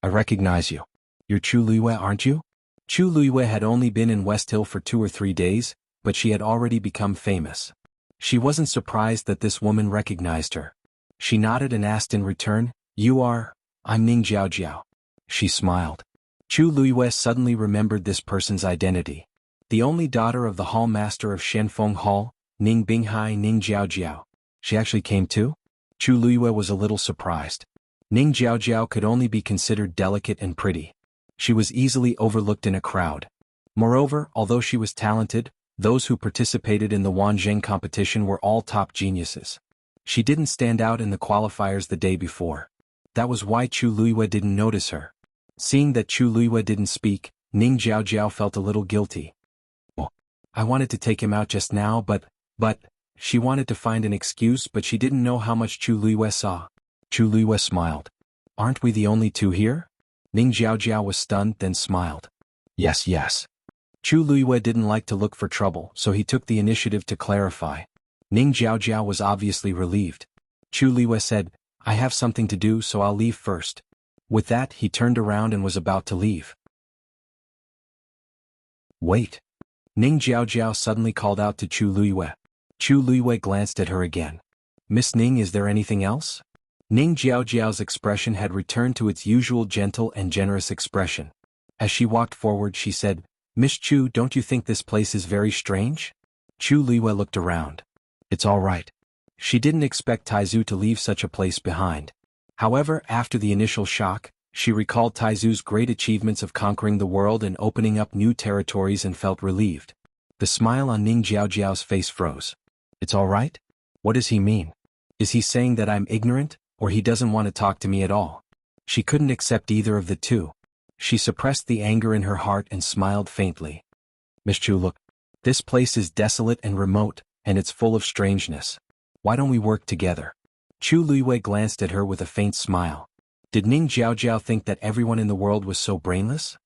I recognize you. You're Chu Luiyue, aren't you? Chu Luiyue had only been in West Hill for 2 or 3 days, but she had already become famous. She wasn't surprised that this woman recognized her. She nodded and asked in return, You are? I'm Ning Jiaojiao. She smiled. Chu Luiyue suddenly remembered this person's identity. The only daughter of the hall master of Shenfeng Hall, Ning Binghai Ning Jiaojiao. She actually came too? Chu Luiyue was a little surprised. Ning Jiaojiao could only be considered delicate and pretty. She was easily overlooked in a crowd. Moreover, although she was talented, those who participated in the Wanzheng competition were all top geniuses. She didn't stand out in the qualifiers the day before. That was why Chu Luiyue didn't notice her. Seeing that Chu Luiyue didn't speak, Ning Jiaojiao felt a little guilty. Oh, I wanted to take him out just now, but, she wanted to find an excuse, but she didn't know how much Chu Luiyue saw. Chu Luiyue smiled. Aren't we the only two here? Ning Jiaojiao was stunned, then smiled. Yes. Chu Luiyue didn't like to look for trouble, so he took the initiative to clarify. Ning Jiaojiao was obviously relieved. Chu Luiyue said, I have something to do, so I'll leave first. With that, he turned around and was about to leave. Wait. Ning Jiaojiao suddenly called out to Chu Luiyue. Chu Luiyue glanced at her again. Miss Ning, is there anything else? Ning Jiaojiao's expression had returned to its usual gentle and generous expression. As she walked forward, she said, Miss Chu, don't you think this place is very strange? Chu Luiyue looked around. It's all right. She didn't expect Taizu to leave such a place behind. However, after the initial shock, she recalled Taizu's great achievements of conquering the world and opening up new territories and felt relieved. The smile on Ning Jiaojiao's face froze. It's all right? What does he mean? Is he saying that I'm ignorant, or he doesn't want to talk to me at all? She couldn't accept either of the two. She suppressed the anger in her heart and smiled faintly. Miss Chu, look. This place is desolate and remote, and it's full of strangeness. Why don't we work together? Chu Luiyue glanced at her with a faint smile. Did Ning Jiaojiao think that everyone in the world was so brainless?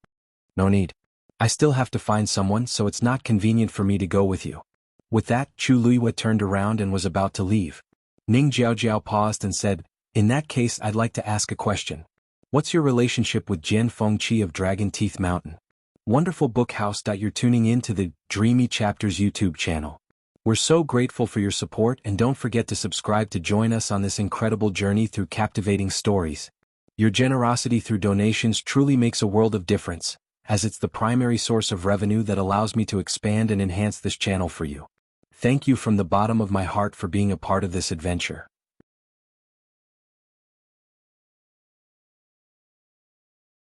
No need. I still have to find someone, so it's not convenient for me to go with you. With that, Chu Luiyue turned around and was about to leave. Ning Jiaojiao paused and said, In that case, I'd like to ask a question. What's your relationship with Jian Fengqi of Dragon Teeth Mountain? Wonderful Bookhouse. You're tuning in to the Dreamy Chapters YouTube channel. We're so grateful for your support, and don't forget to subscribe to join us on this incredible journey through captivating stories. Your generosity through donations truly makes a world of difference, as it's the primary source of revenue that allows me to expand and enhance this channel for you. Thank you from the bottom of my heart for being a part of this adventure.